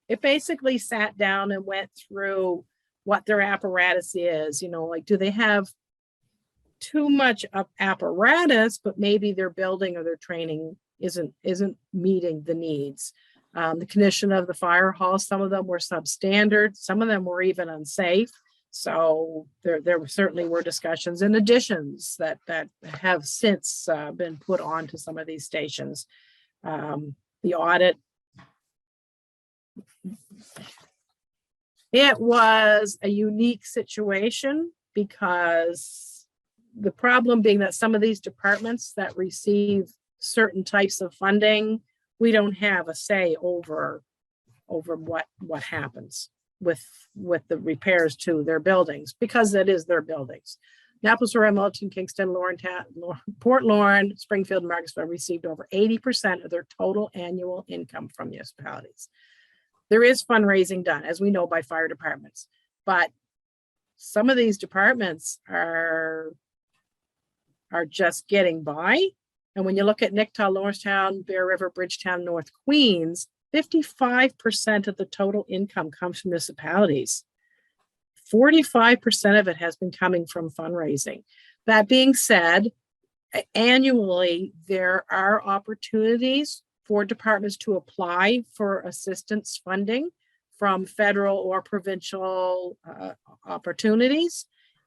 It basically sat down and went through what their apparatus is. You know, like, do they have too much of apparatus, but maybe their building or their training isn't meeting the needs. The condition of the fire hall, some of them were substandard, some of them were even unsafe. So there certainly were discussions and additions that have since been put onto some of these stations. The audit, it was a unique situation because the problem being that some of these departments that receive certain types of funding, we don't have a say over what happens with the repairs to their buildings, because it is their buildings. Annapolis, Royal, Milton, Kingston, Port Lorne, Springfield, and Margarettsville received over 80% of their total annual income from municipalities. There is fundraising done, as we know, by fire departments, but some of these departments are just getting by. And when you look at Nicktown, Lawrencetown, Bear River, Bridgetown, North Queens, 55% of the total income comes from municipalities. 45% of it has been coming from fundraising. That being said, annually, there are opportunities for departments to apply for assistance funding from federal or provincial opportunities.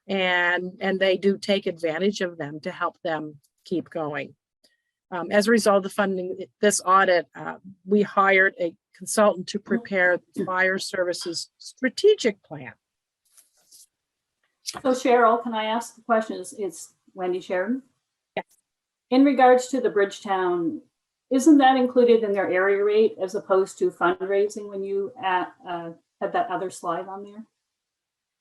And they do take advantage of them to help them keep going. As a result of the funding, this audit, we hired a consultant to prepare the fire services strategic plan. So Cheryl, can I ask the question? It's Wendy Sheridan. Yes. In regards to the Bridgetown, isn't that included in their area rate as opposed to fundraising when you had that other slide on there?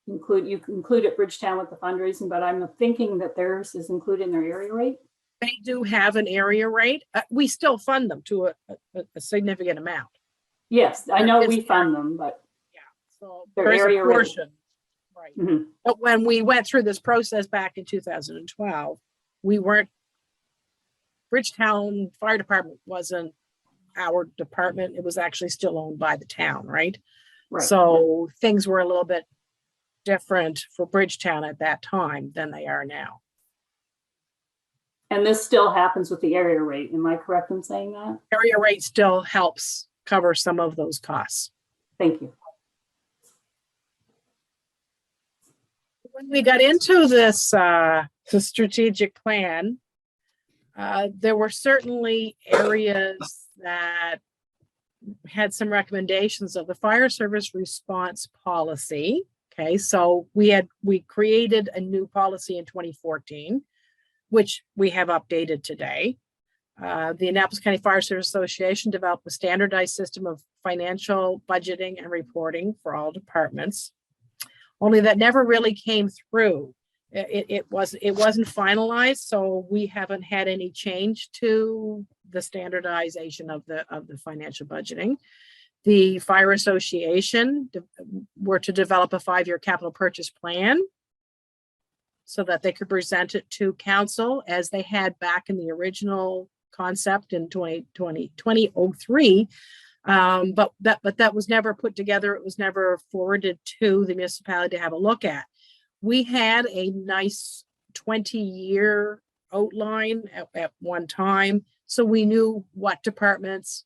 You included Bridgetown with the fundraising, but I'm thinking that theirs is included in their area rate. They do have an area rate. We still fund them to a significant amount. Yes, I know There we is- fund them, but Yeah, so Their there is area a rate. portion. Right. mhm. But when we went through this process back in 2012, we weren't, Bridgetown Fire Department wasn't our department. It was actually still owned by the town, right? Right. So things were a little bit different for Bridgetown at that time than they are now. And this still happens with the area rate. Am I correct in saying that? Area rate still helps cover some of those costs. Thank you. When we got into this the strategic plan, there were certainly areas that had some recommendations of the fire service response policy. Okay, so we created a new policy in 2014, which we have updated today. The Annapolis County Fire Service Association developed a standardized system of financial budgeting and reporting for all departments. Only that never really came through. It wasn't finalized, so we haven't had any change to the standardization of the financial budgeting. The Fire Association were to develop a 5-year capital purchase plan so that they could present it to council as they had back in the original concept in 2003. But that was never put together. It was never forwarded to the municipality to have a look at. We had a nice 20-year outline at one time, so we knew what departments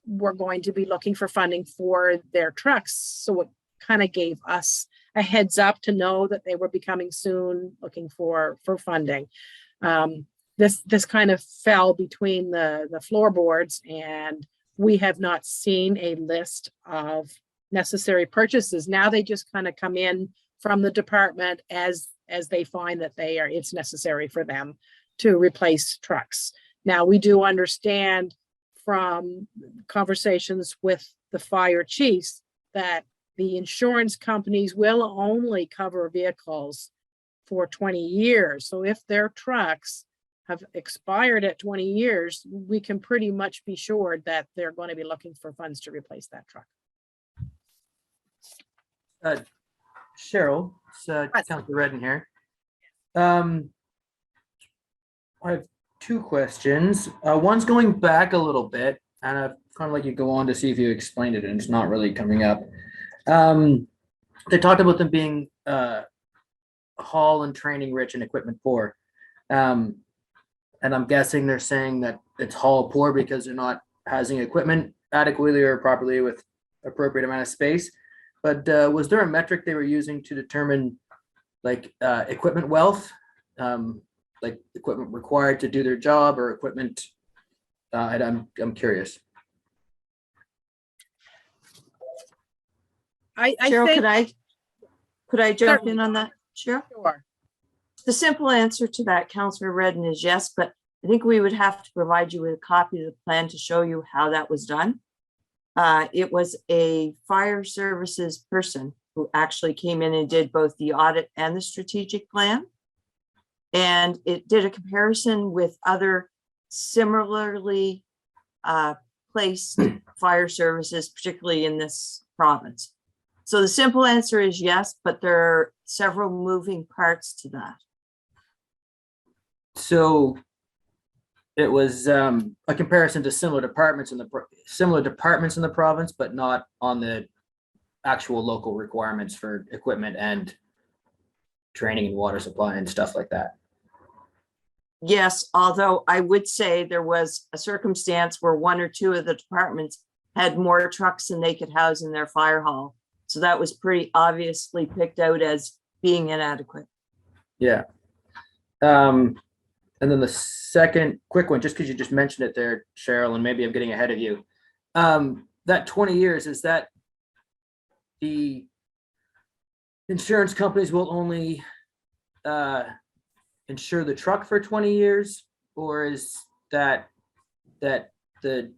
were going to be looking for funding for their trucks. So it kind of gave us a heads up to know that they were becoming soon looking for funding. This kind of fell between the floorboards, and we have not seen a list of necessary purchases. Now they just kind of come in from the department as they find that it's necessary for them to replace trucks. Now, we do understand from conversations with the fire chiefs that the insurance companies will only cover vehicles for 20 years. So if their trucks have expired at 20 years, we can pretty much be sure that they're going to be looking for funds to replace that truck. Cheryl, it's Councilor Redden here. I have two questions. One's going back a little bit, and I've kind of like you go on to see if you explained it, and it's not really coming up. They talked about them being haul and training rich and equipment poor. And I'm guessing they're saying that it's haul poor because they're not housing equipment adequately or properly with appropriate amount of space. But was there a metric they were using to determine like equipment wealth, like equipment required to do their job or equipment? I'm curious. Cheryl, think, could I jump Certainly. in on that? Cheryl? Sure. The simple answer to that, Councillor Redden, is yes, but I think we would have to provide you with a copy of the plan to show you how that was done. It was a fire services person who actually came in and did both the audit and the strategic plan. And it did a comparison with other similarly placed fire services, particularly in this province. So the simple answer is yes, but there are several moving parts to that. So it was a comparison to similar departments in the province, but not on the actual local requirements for equipment and training and water supply and stuff like that. Yes, although I would say there was a circumstance where one or two of the departments had more trucks than they could house in their fire hall. So that was pretty obviously picked out as being inadequate. Yeah. And then the second quick one, just because you just mentioned it there, Cheryl, and maybe I'm getting ahead of you. That 20 years, is that the insurance companies will only insure the truck for 20 years? Or is that the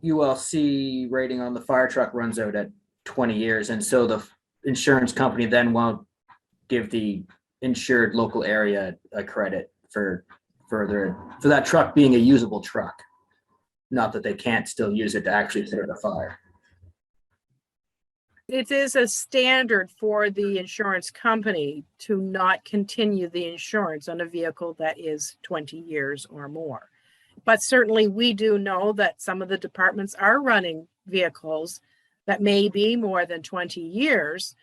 ULC rating on the fire truck runs out at 20 years, and so the insurance company then won't give the insured local area a credit for that truck being a usable truck? Not that they can't still use it to actually put out a fire. It is a standard for the insurance company to not continue the insurance on a vehicle that is 20 years or more. But certainly we do know that some of the departments are running vehicles that may be more than 20 years,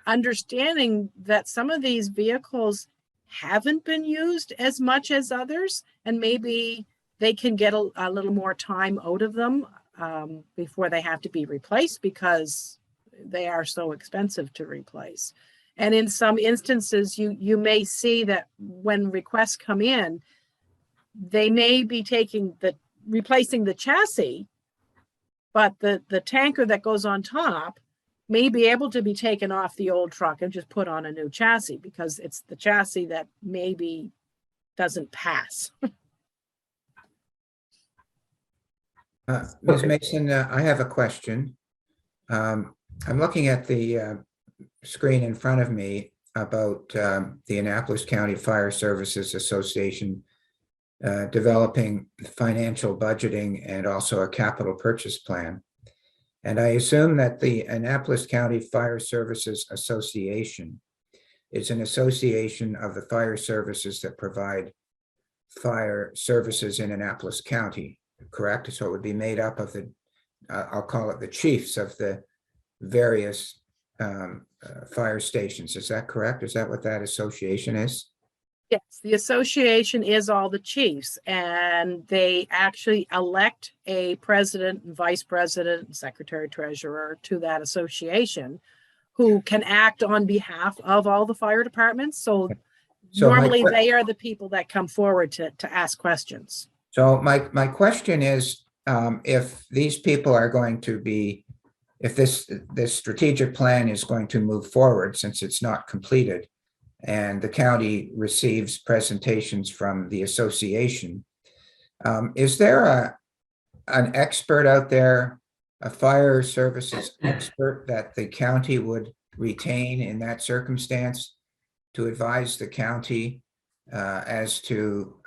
understanding that some of these vehicles haven't been used as much as others, and maybe they can get a little more time out of them before they have to be replaced, because they are so expensive to replace. And in some instances, you may see that when requests come in, they may be replacing the chassis, but the tanker that goes on top may be able to be taken off the old truck and just put on a new chassis, because it's the chassis that maybe doesn't pass. Ms. Mason, I have a question. I'm looking at the screen in front of me about the Annapolis County Fire Services Association developing financial budgeting and also a capital purchase plan. And I assume that the Annapolis County Fire Services Association is an association of the fire services that provide fire services in Annapolis County, correct? So it would be made up of the, I'll call it the chiefs of the various fire stations. Is that correct? Is that what that association is? Yes, the association is all the chiefs, and they actually elect a president and vice president and secretary treasurer to that association, who can act on behalf of all the fire departments. So normally they are the people that come forward to ask questions. So my question is, if these people are going to be, if this strategic plan is going to move forward, since it's not completed, and the county receives presentations from the association, is there an expert out there, a fire services expert that the county would retain in that circumstance to advise the county as to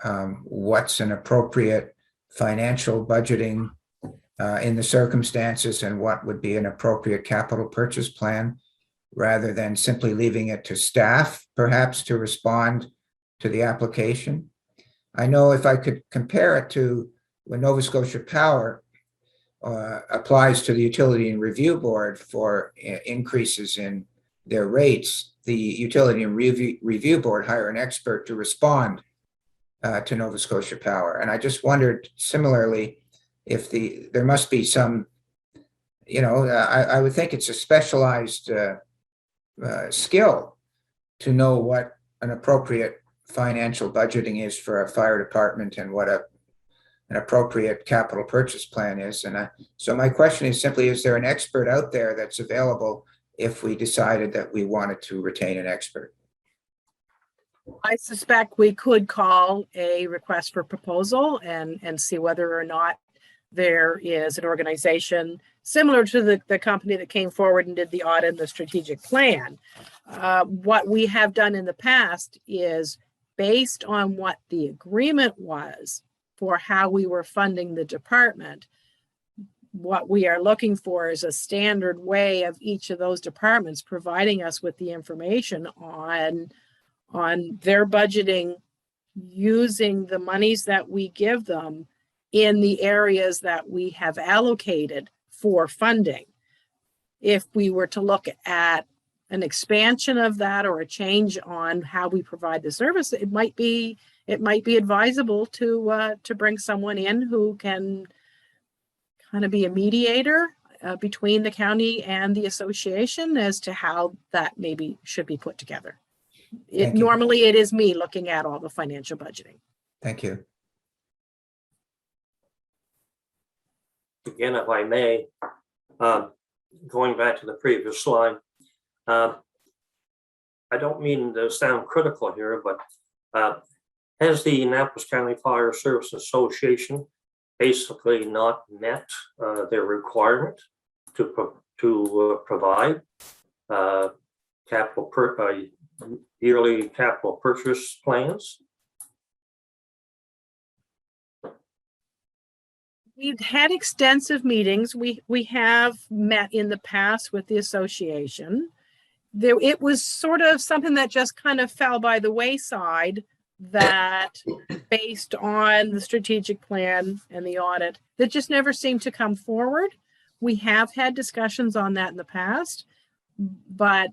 what's an appropriate financial budgeting in the circumstances and what would be an appropriate capital purchase plan, rather than simply leaving it to staff, perhaps, to respond to the application? I know if I could compare it to when Nova Scotia Power applies to the Utility and Review Board for increases in their rates, the Utility and Review Board hire an expert to respond to Nova Scotia Power. And I just wondered, similarly, if there must be some, I would think it's a specialized skill to know what an appropriate financial budgeting is for a fire department and what an appropriate capital purchase plan is. And so my question is simply, is there an expert out there that's available if we decided that we wanted to retain an expert? I suspect we could call a request for proposal and see whether or not there is an organization similar to the company that came forward and did the audit and the strategic plan. What we have done in the past is, based on what the agreement was for how we were funding the department, what we are looking for is a standard way of each of those departments providing us with the information on their budgeting, using the monies that we give them in the areas that we have allocated for funding. If we were to look at an expansion of that or a change on how we provide the service, it might be advisable to bring someone in who can kind of be a mediator between the county and the association as to how that maybe should be put together. Thank you. Normally it is me looking at all the financial budgeting. Thank you. Again, if I may, going back to the previous slide, I don't mean to sound critical here, but has the Annapolis County Fire Service Association basically not met their requirement to provide yearly capital purchase plans? We've had extensive meetings. We have met in the past with the association. It was sort of something that just kind of fell by the wayside, that based on the strategic plan and the audit, that just never seemed to come forward. We have had discussions on that in the past, but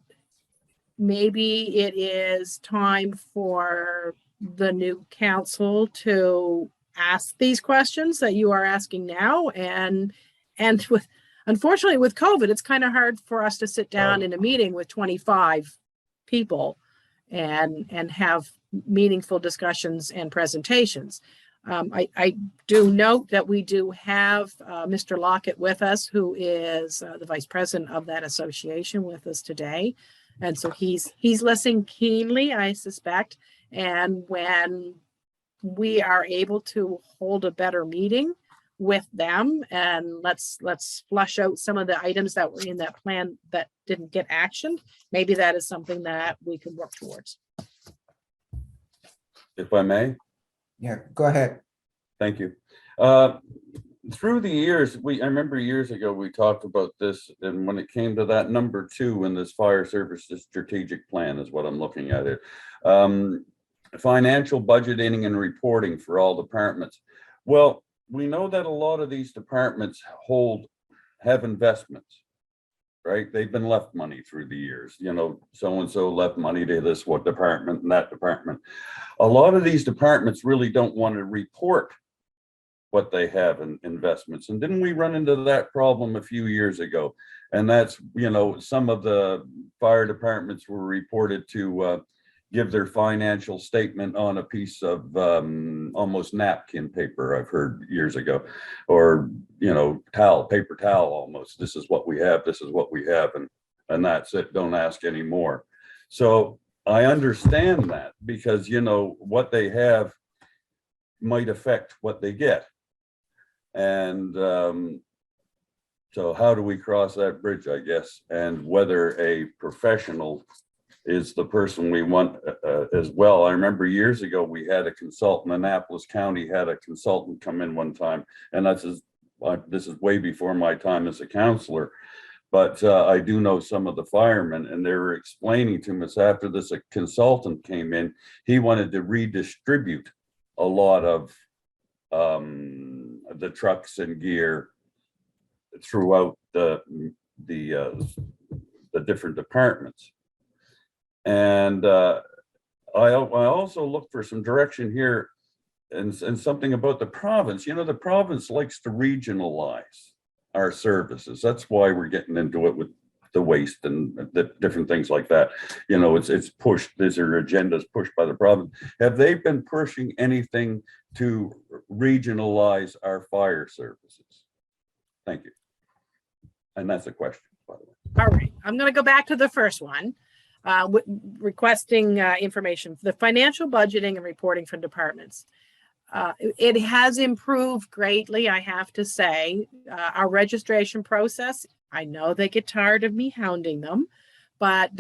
maybe it is time for the new council to ask these questions that you are asking now. And with, unfortunately, with COVID, it's kind of hard for us to sit down in a meeting with 25 people and have meaningful discussions and presentations. I do note that we do have Mr. Lockett with us, who is the vice president of that association, with us today. And so he's listening keenly, I suspect. And when we are able to hold a better meeting with them, and let's flush out some of the items that were in that plan that didn't get actioned, maybe that is something that we could work towards. If I may. Yeah, go ahead. Thank you. Through the years, I remember years ago, we talked about this, and when it came to that number 2 in this fire services strategic plan is what I'm looking at it. Financial budgeting and reporting for all departments. Well, we know that a lot of these departments have investments, right? They've been left money through the years. You know, so-and-so left money to this what department and that department. A lot of these departments really don't want to report what they have in investments. And didn't we run into that problem a few years ago? And that's, you know, some of the fire departments were reported to give their financial statement on a piece of almost napkin paper, I've heard years ago, or, you know, paper towel almost. This is what we have, this is what we have, and that's it, don't ask anymore. So I understand that, because, you know, what they have might affect what they get. And so how do we cross that bridge, I guess, and whether a professional is the person we want as well. I remember years ago, we had a consultant, Annapolis County had a consultant come in one time, and this is way before my time as a counselor, but I do know some of the firemen, and they were explaining to us after this a consultant came in, he wanted to redistribute a lot of the trucks and gear throughout the different departments. And I also look for some direction here and something about the province. You know, the province likes to regionalize our services. That's why we're getting into it with the waste and the different things like that. You know, it's pushed, these are agendas pushed by the province. Have they been pushing anything to regionalize our fire services? Thank you. And that's a question, by the way. All right, I'm going to go back to the first one. Requesting information, the financial budgeting and reporting from departments. It has improved greatly, I have to say. Our registration process, I know they get tired of me hounding them, but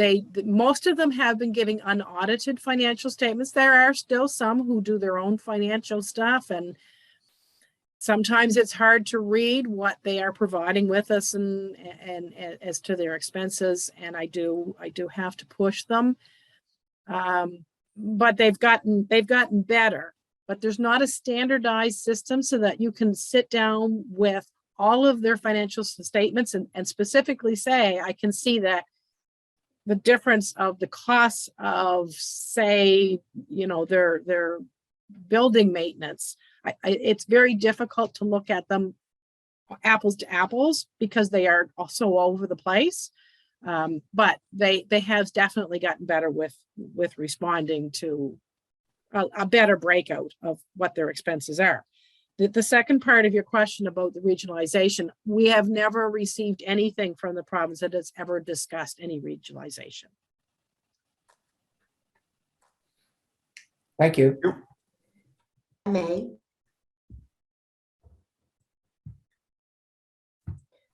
most of them have been giving unaudited financial statements. There are still some who do their own financial stuff, and sometimes it's hard to read what they are providing with us and as to their expenses. And I do have to push them. But they've gotten better, but there's not a standardized system so that you can sit down with all of their financial statements and specifically say, I can see that the difference of the costs of, say, you know, their building maintenance. It's very difficult to look at them apples to apples because they are so all over the place. But they have definitely gotten better with responding to a better breakout of what their expenses are. The second part of your question about the regionalization, we have never received anything from the province that has ever discussed any regionalization. Thank you. May.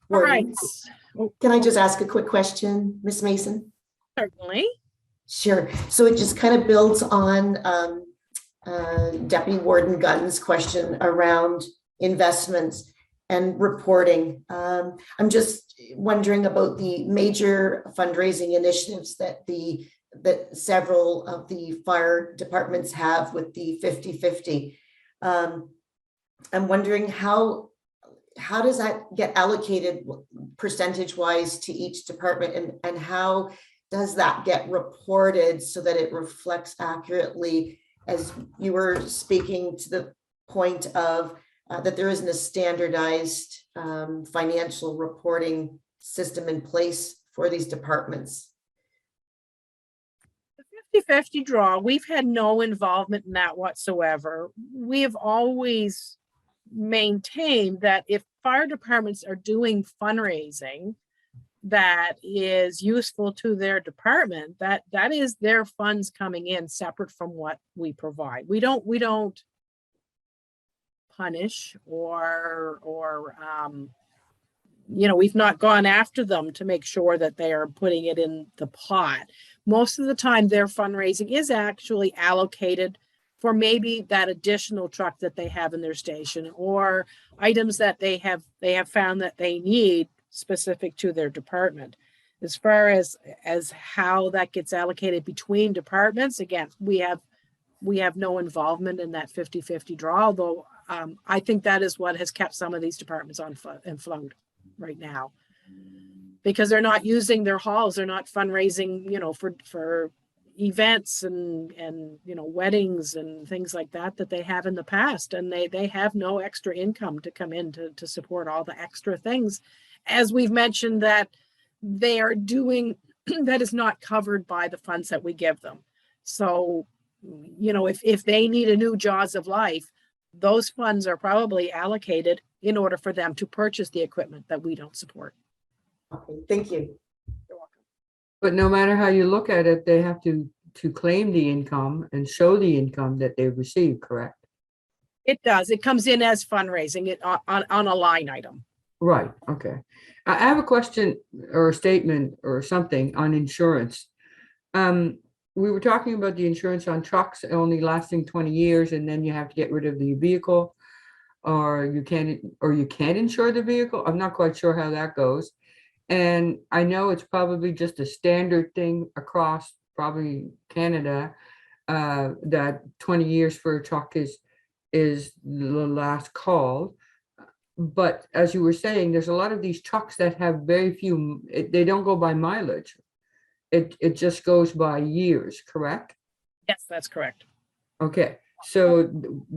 All right. Can I just ask a quick question, Ms. Mason? Certainly. Sure. So it just kind of builds on Deputy Warden Gunn's question around investments and reporting. I'm just wondering about the major fundraising initiatives that several of the fire departments have with the 50-50. I'm wondering how does that get allocated percentage wise to each department, and how does that get reported so that it reflects accurately, as you were speaking to the point of that there isn't a standardized financial reporting system in place for these departments? The 50-50 draw, we've had no involvement in that whatsoever. We have always maintained that if fire departments are doing fundraising that is useful to their department, that is their funds coming in separate from what we provide. We don't punish or we've not gone after them to make sure that they are putting it in the pot. Most of the time their fundraising is actually allocated for maybe that additional truck that they have in their station, or items that they have found that they need specific to their department. As far as how that gets allocated between departments, again, we have no involvement in that 50-50 draw, although I think that is what has kept some of these departments afloat right now, because they're not using their halls, they're not fundraising, for events and weddings and things like that they have in the past, and they have no extra income to come in to support all the extra things, as we've mentioned, that they are doing that is not covered by the funds that we give them. So if they need a new Jaws of Life, those funds are probably allocated in order for them to purchase the equipment that we don't support. Okay, thank you. But no matter how you look at it, they have to claim the income and show the income that they've received, correct? It does. It comes in as fundraising on a line item. Right, okay. I have a question or a statement or something on insurance. We were talking about the insurance on trucks only lasting 20 years, and then you have to get rid of the vehicle, or you can't insure the vehicle. I'm not quite sure how that goes. And I know it's probably just a standard thing across probably Canada, that 20 years for a truck is the last call. But as you were saying, there's a lot of these trucks that have very few, they don't go by mileage. It just goes by years, correct? Yes, that's correct. Okay, so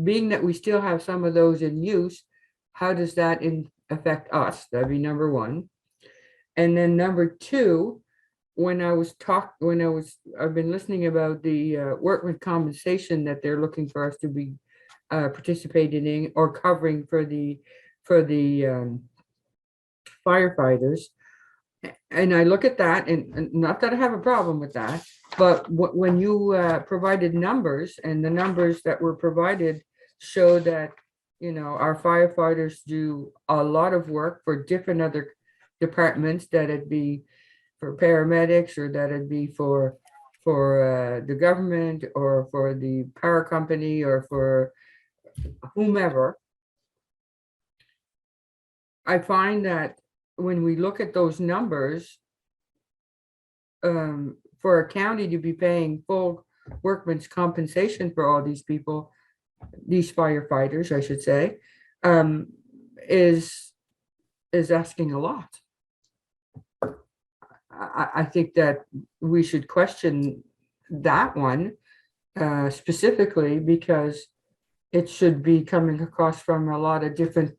being that we still have some of those in use, how does that affect us? That'd be number one. And then number two, I've been listening about the workman compensation that they're looking for us to be participating in or covering for the firefighters. And I look at that, and not that I have a problem with that, but when you provided numbers, and the numbers that were provided show that, our firefighters do a lot of work for different other departments, that it be for paramedics, or that it be for the government, or for the power company, or for whomever. I find that when we look at those numbers, for a county to be paying full workman's compensation for all these people, these firefighters, I should say, is asking a lot. I think that we should question that one specifically, because it should be coming across from a lot of different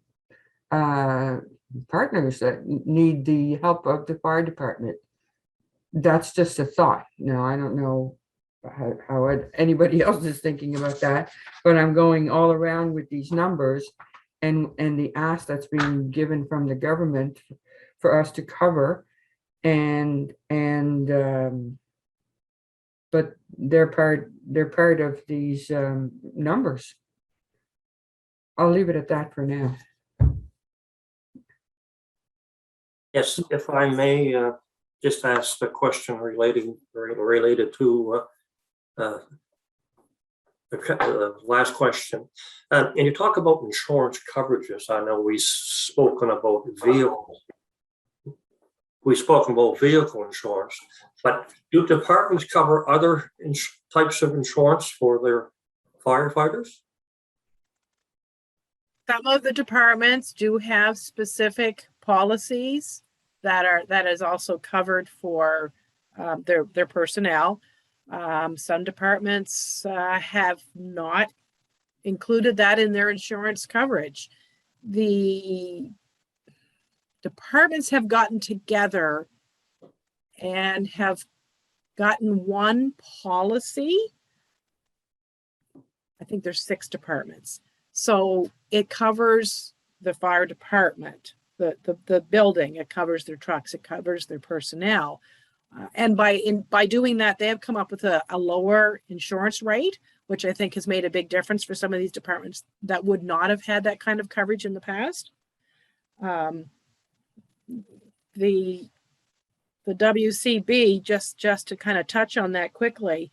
partners that need the help of the fire department. that's just a thought. Now, I don't know how anybody else is thinking about that, but I'm going all around with these numbers and the ask that's being given from the government for us to cover, but they're part of these numbers. I'll leave it at that for now. Yes, if I may just ask a question related to the last question. And you talk about insurance coverages. I know we've spoken about vehicles. We've spoken about vehicle insurance, but do departments cover other types of insurance for their firefighters? Some of the departments do have specific policies that is also covered for their personnel. Some departments have not included that in their insurance coverage. The departments have gotten together and have gotten one policy. I think there's 6 departments. So it covers the fire department, the building, it covers their trucks, it covers their personnel. And by doing that, they have come up with a lower insurance rate, which I think has made a big difference for some of these departments that would not have had that kind of coverage in the past. The WCB, just to kind of touch on that quickly,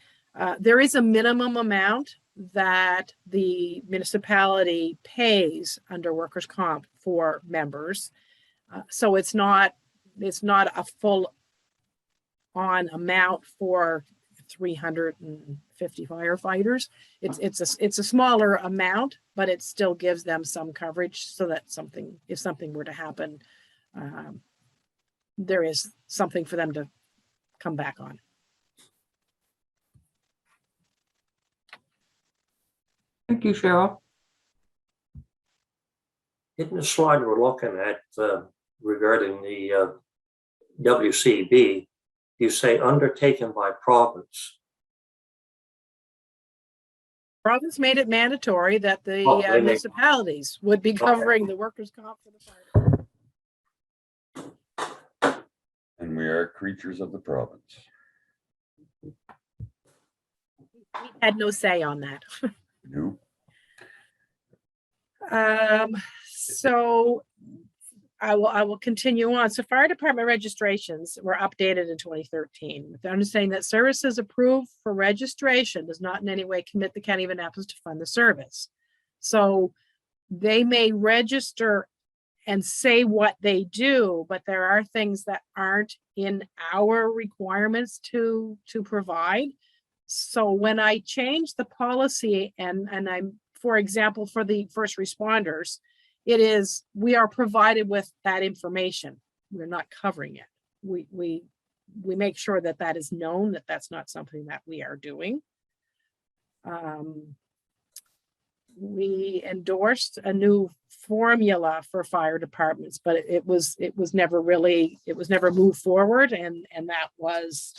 there is a minimum amount that the municipality pays under workers' comp for members. So it's not a full on amount for 350 firefighters. It's a smaller amount, but it still gives them some coverage so that if something were to happen, there is something for them to come back on. Thank you, Cheryl. In the slide we're looking at regarding the WCB, you say undertaken by province. Province made it mandatory that the municipalities would be covering the workers' comp for the fire. And we are creatures of the province. We had no say on that. No. So I will continue on. So fire department registrations were updated in 2013 with the understanding that services approved for registration does not in any way commit the county of Annapolis to fund the service. So they may register and say what they do, but there are things that aren't in our requirements to provide. So when I changed the policy and I'm, for example, for the first responders, it is, we are provided with that information. We're not covering it. We make sure that that is known, that that's not something that we are doing. We endorsed a new formula for fire departments, but it was never moved forward, and that was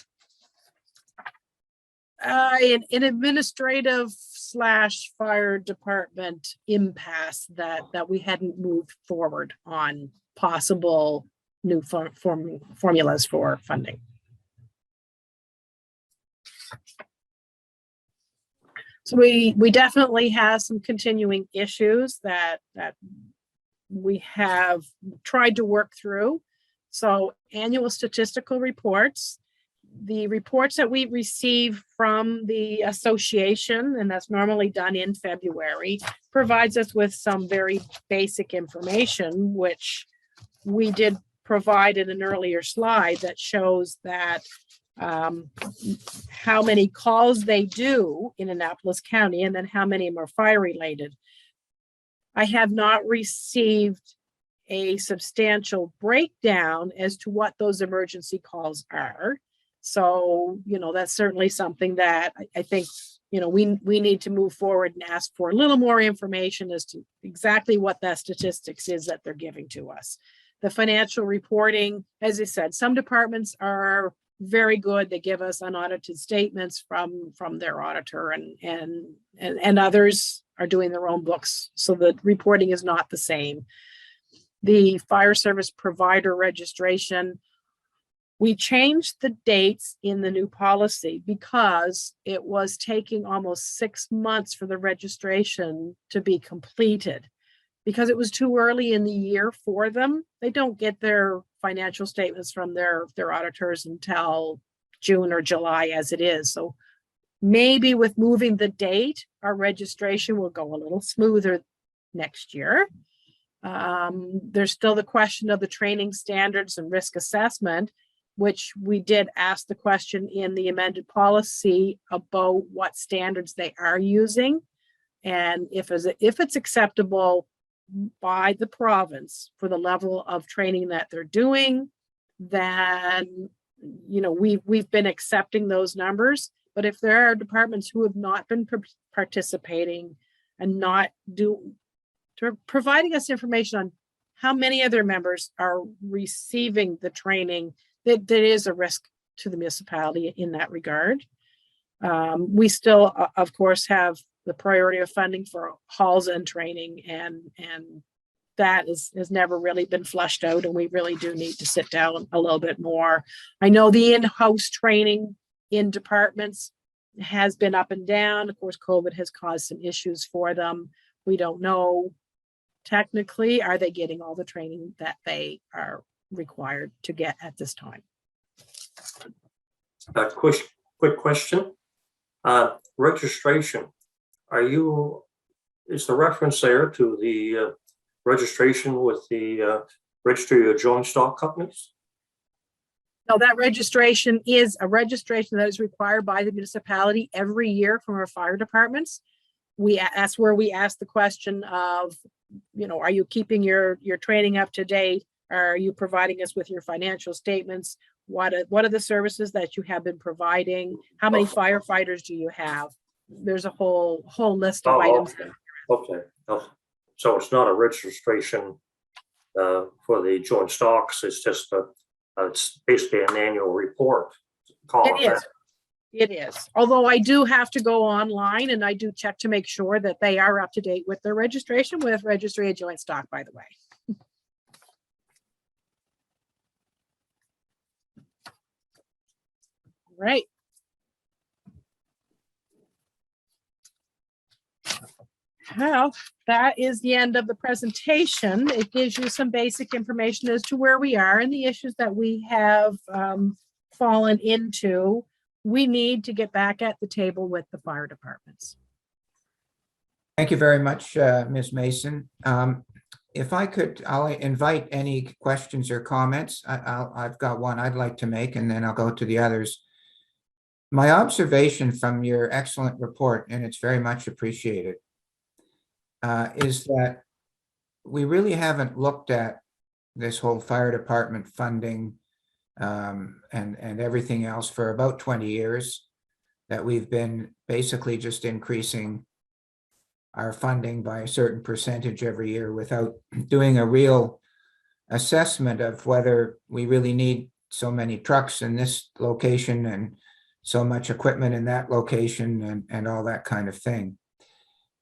an administrative / fire department impasse that we hadn't moved forward on possible new formulas for funding. So we definitely have some continuing issues that we have tried to work through. So annual statistical reports, the reports that we receive from the association, and that's normally done in February, provides us with some very basic information, which we did provide in an earlier slide that shows that how many calls they do in Annapolis County, and then how many are fire related. I have not received a substantial breakdown as to what those emergency calls are. So, that's certainly something that I think, we need to move forward and ask for a little more information as to exactly what that statistics is that they're giving to us. The financial reporting, as I said, some departments are very good. They give us unaudited statements from their auditor, and others are doing their own books. So the reporting is not the same. The fire service provider registration, we changed the dates in the new policy because it was taking almost 6 months for the registration to be completed. Because it was too early in the year for them. They don't get their financial statements from their auditors until June or July as it is. So maybe with moving the date, our registration will go a little smoother next year. There's still the question of the training standards and risk assessment, which we did ask the question in the amended policy about what standards they are using. And if it's acceptable by the province for the level of training that they're doing, then, you know, we've been accepting those numbers. But if there are departments who have not been participating and not providing us information on how many of their members are receiving the training, that there is a risk to the municipality in that regard. We still, of course, have the priority of funding for halls and training, and that has never really been flushed out, and we really do need to sit down a little bit more. I know the in-house training in departments has been up and down. Of course, COVID has caused some issues for them. We don't know technically, are they getting all the training that they are required to get at this time? A quick question. Registration. Is the reference there to the registration with the registry of joint stock companies? No, that registration is a registration that is required by the municipality every year from our fire departments. That's where we ask the question of, you know, are you keeping your training up to date? Are you providing us with your financial statements? What are the services that you have been providing? How many firefighters do you have? There's a whole list of items there. Okay. So it's not a registration for the joint stocks. It's just it's basically an annual report. It is. Although I do have to go online and I do check to make sure that they are up to date with their registration with Registry of Joint Stock, by the way. Right. Well, that is the end of the presentation. It gives you some basic information as to where we are and the issues that we have fallen into. We need to get back at the table with the fire departments. Thank you very much, Ms. Mason. If I could, I'll invite any questions or comments. I've got one I'd like to make, and then I'll go to the others. My observation from your excellent report, and it's very much appreciated, is that we really haven't looked at this whole fire department funding and everything else for about 20 years, that we've been basically just increasing our funding by a certain percentage every year without doing a real assessment of whether we really need so many trucks in this location and so much equipment in that location and all that kind of thing.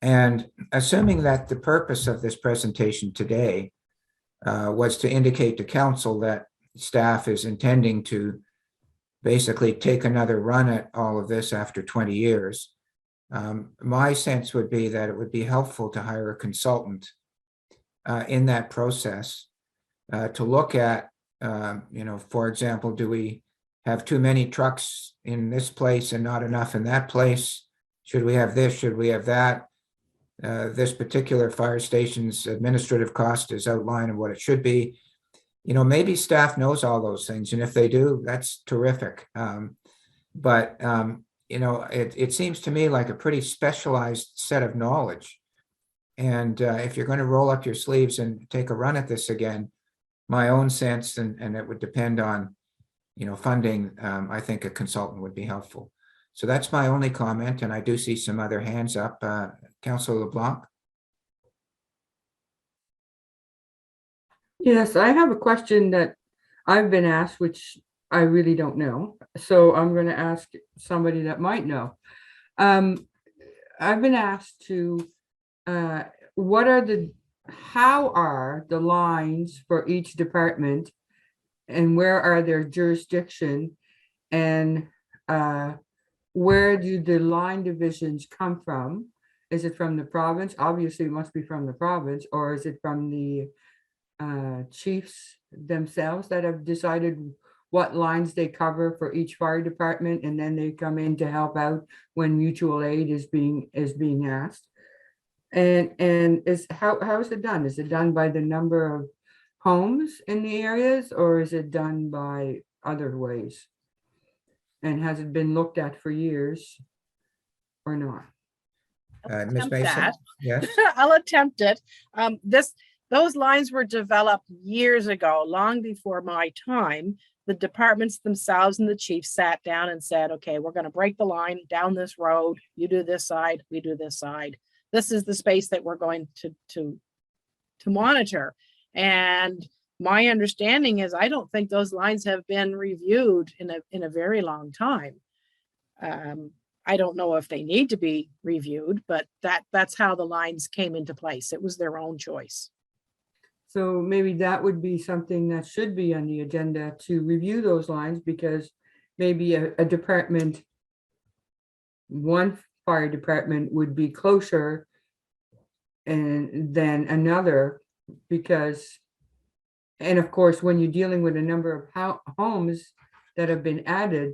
And assuming that the purpose of this presentation today was to indicate to council that staff is intending to basically take another run at all of this after 20 years, my sense would be that it would be helpful to hire a consultant in that process to look at, you know, for example, do we have too many trucks in this place and not enough in that place? Should we have this? Should we have that? This particular fire station's administrative cost is outlined of what it should be. You know, maybe staff knows all those things, and if they do, that's terrific. But you know, it seems to me like a pretty specialized set of knowledge. And if you're going to roll up your sleeves and take a run at this again, my own sense, and it would depend on, you know, funding, I think a consultant would be helpful. So that's my only comment, and I do see some other hands up. Councillor LeBlanc. Yes, I have a question that I've been asked, which I really don't know. So I'm going to ask somebody that might know. I've been asked to, how are the lines for each department and where are their jurisdiction, and where do the line divisions come from? Is it from the province? Obviously, it must be from the province, or is it from the chiefs themselves that have decided what lines they cover for each fire department, and then they come in to help out when mutual aid is being asked? And how is it done? Is it done by the number of homes in the areas, or is it done by other ways? And has it been looked at for years or not? Ms. Attempt Mason? that. Yes, I'll attempt it. Those lines were developed years ago, long before my time. The departments themselves and the chief sat down and said, okay, we're going to break the line down this road. You do this side, we do this side. This is the space that we're going to monitor. And my understanding is I don't think those lines have been reviewed in a very long time. I don't know if they need to be reviewed, but that's how the lines came into place. It was their own choice. So maybe that would be something that should be on the agenda, to review those lines, because maybe a department, one fire department would be closer and then another, because, and of course, when you're dealing with a number of homes that have been added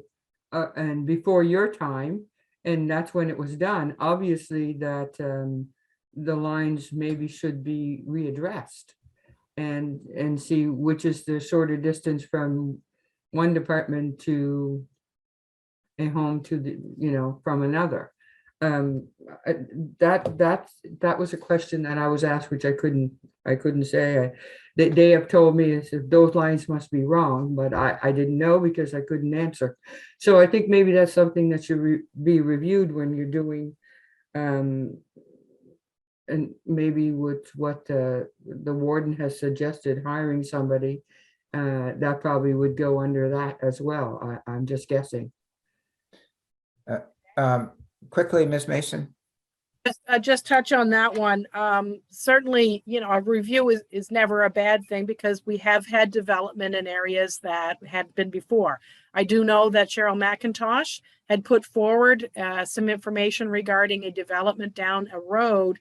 and before your time, and that's when it was done, obviously that the lines maybe should be readdressed and see which is the shorter distance from one department to a home to from another. That was a question that I was asked, which I couldn't say. They have told me if those lines must be wrong, but I didn't know because I couldn't answer. So I think maybe that's something that should be reviewed when you're doing, and maybe with what the warden has suggested, hiring somebody, that probably would go under that as well. I'm just guessing. quickly, Ms. Mason? Just touch on that one. Certainly, a review is never a bad thing, because we have had development in areas that had been before. I do know that Cheryl McIntosh had put forward some information regarding a development down a road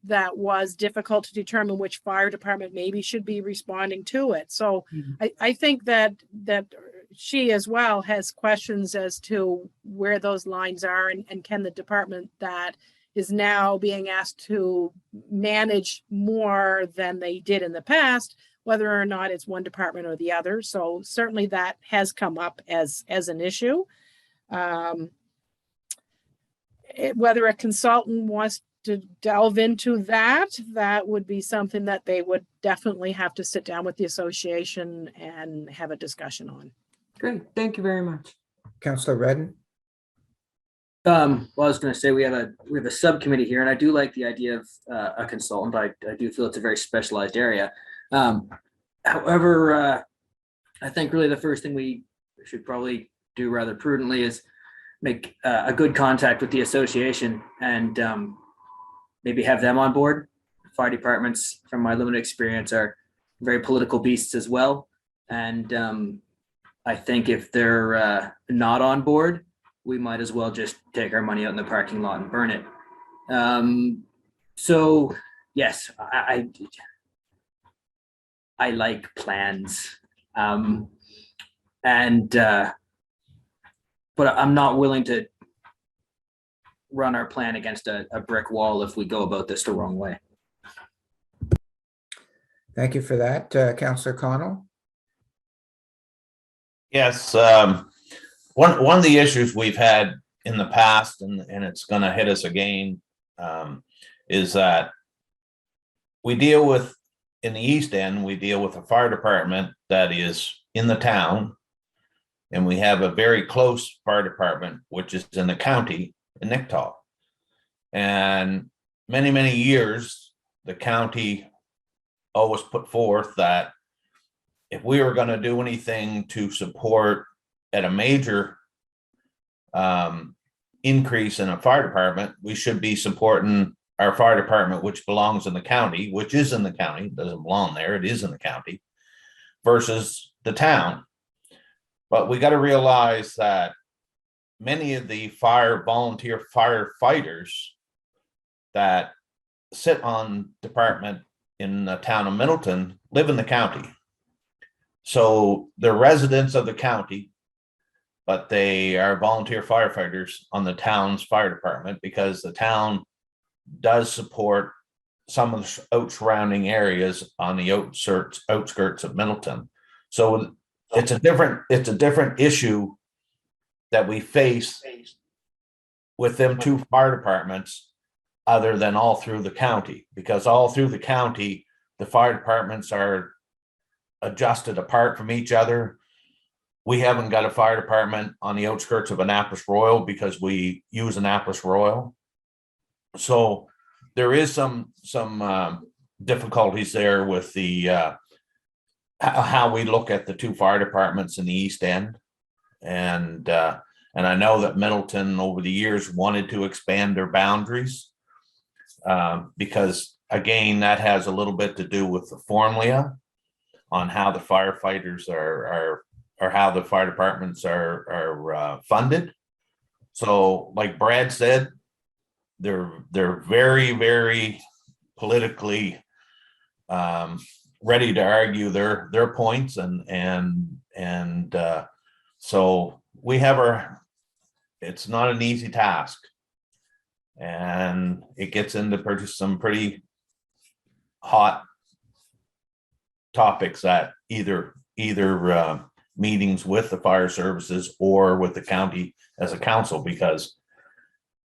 that was difficult to determine which fire department maybe should be responding to it. So I think that she as well has questions as to where those lines are, and can the department that is now being asked to manage more than they did in the past, whether or not it's one department or the other. So certainly that has come up as an issue. Whether a consultant wants to delve into that would be something that they would definitely have to sit down with the association and have a discussion on. Great, thank you very much. Councillor Redden? Well, I was going to say we have a subcommittee here, and I do like the idea of a consultant. I do feel it's a very specialized area. However, I think really the first thing we should probably do rather prudently is make a good contact with the association and maybe have them on board. Fire departments, from my limited experience, are very political beasts as well. And I think if they're not on board, we might as well just take our money out in the parking lot and burn it. So yes, I like plans. But I'm not willing to run our plan against a brick wall if we go about this the wrong way. Thank you for that. Councillor Connell? Yes, one of the issues we've had in the past, and it's going to hit us again, is that we deal with, in the East End, we deal with a fire department that is in the town, and we have a very close fire department, which is in the county, in Nicktoll. And many, many years, the county always put forth that if we were going to do anything to support at a major increase in a fire department, we should be supporting our fire department, which belongs in the county, which is in the county, doesn't belong there, it is in the county, versus the town. But we got to realize that many of the volunteer firefighters that sit on department in the town of Middleton live in the county. So they're residents of the county, but they are volunteer firefighters on the town's fire department because the town does support some of the surrounding areas on the outskirts of Middleton. So it's a different issue that we face with them two fire departments other than all through the county, because all through the county, the fire departments are adjusted apart from each other. We haven't got a fire department on the outskirts of Annapolis Royal because we use Annapolis Royal. So there is some difficulties there with the how we look at the two fire departments in the East End. And I know that Middleton over the years wanted to expand their boundaries because again, that has a little bit to do with the formula on how the firefighters are or how the fire departments are funded. So like Brad said, they're very, very politically ready to argue their points and so we have it's not an easy task, and it gets into some pretty hot topics at either meetings with the fire services or with the county as a council, because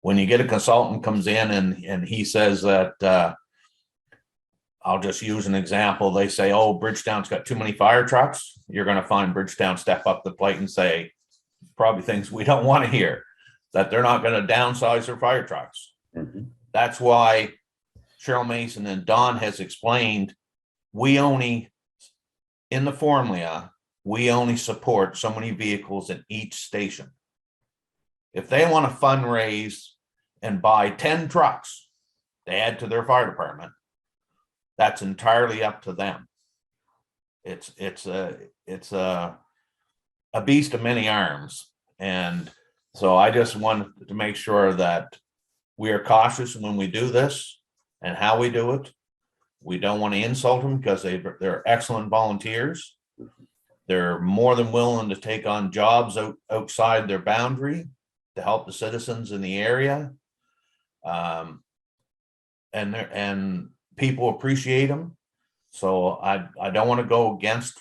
when you get a consultant comes in and he says that I'll just use an example. They say, oh, Bridgetown's got too many fire trucks. You're going to find Bridgetown step up the plate and say probably things we don't want to hear, that they're not going to downsize their fire trucks. Mhm. That's why Cheryl Mason and Don has explained we only, in the formula, we only support so many vehicles in each station. If they want to fundraise and buy 10 trucks to add to their fire department, that's entirely up to them. It's a beast of many arms. And so I just wanted to make sure that we are cautious when we do this and how we do it. We don't want to insult them because they're excellent volunteers. They're more than willing to take on jobs outside their boundary to help the citizens in the area. And people appreciate them. So I don't want to go against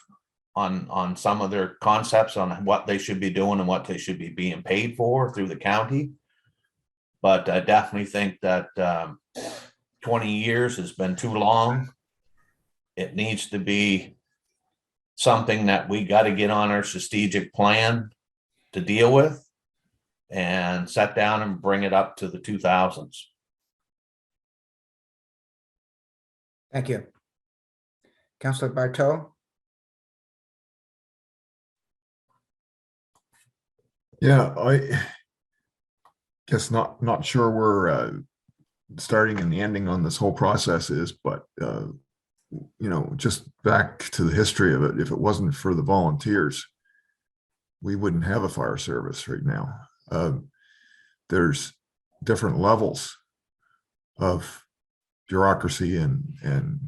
on some of their concepts on what they should be doing and what they should be being paid for through the county. But I definitely think that 20 years has been too long. It needs to be something that we got to get on our strategic plan to deal with and sit down and bring it up to the 2000s. Thank you. Councillor Bartow? Yeah, I guess not sure where starting and the ending on this whole process is, but just back to the history of it, if it wasn't for the volunteers, we wouldn't have a fire service right now. There's different levels of bureaucracy and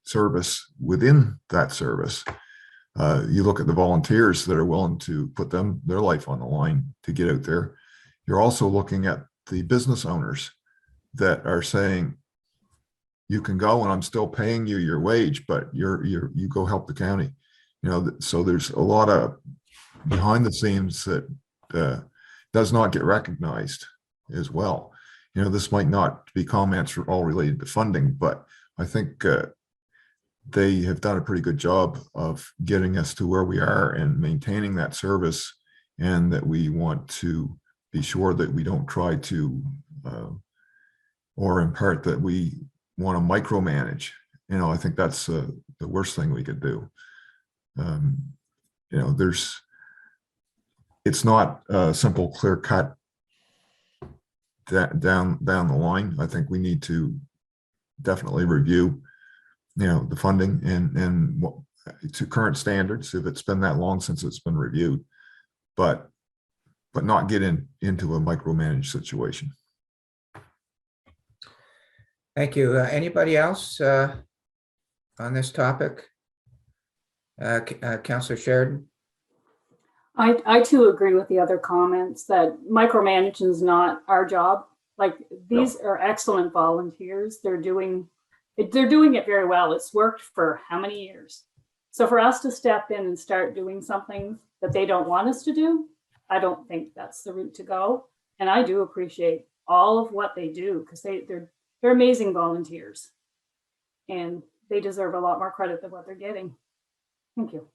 service within that service. You look at the volunteers that are willing to put their life on the line to get out there. You're also looking at the business owners that are saying, you can go and I'm still paying you your wage, but you go help the county. So there's a lot of behind the scenes that does not get recognized as well. This might not be comments all related to funding, but I think they have done a pretty good job of getting us to where we are and maintaining that service, and that we want to be sure that we don't try to, or in part that we want to micromanage. I think that's the worst thing we could do. There's it's not a simple, clear cut down the line. I think we need to definitely review, the funding and what to current standards, if it's been that long since it's been reviewed, but not get into a micromanaged situation. Thank you. Anybody else on this topic? Councillor Sheridan? I too agree with the other comments that micromanaging is not our job. Like, these are excellent volunteers. They're doing it very well. It's worked for how many years? So for us to step in and start doing something that they don't want us to do, I don't think that's the route to go. And I do appreciate all of what they do, because they're amazing volunteers, and they deserve a lot more credit than what they're getting. Thank you.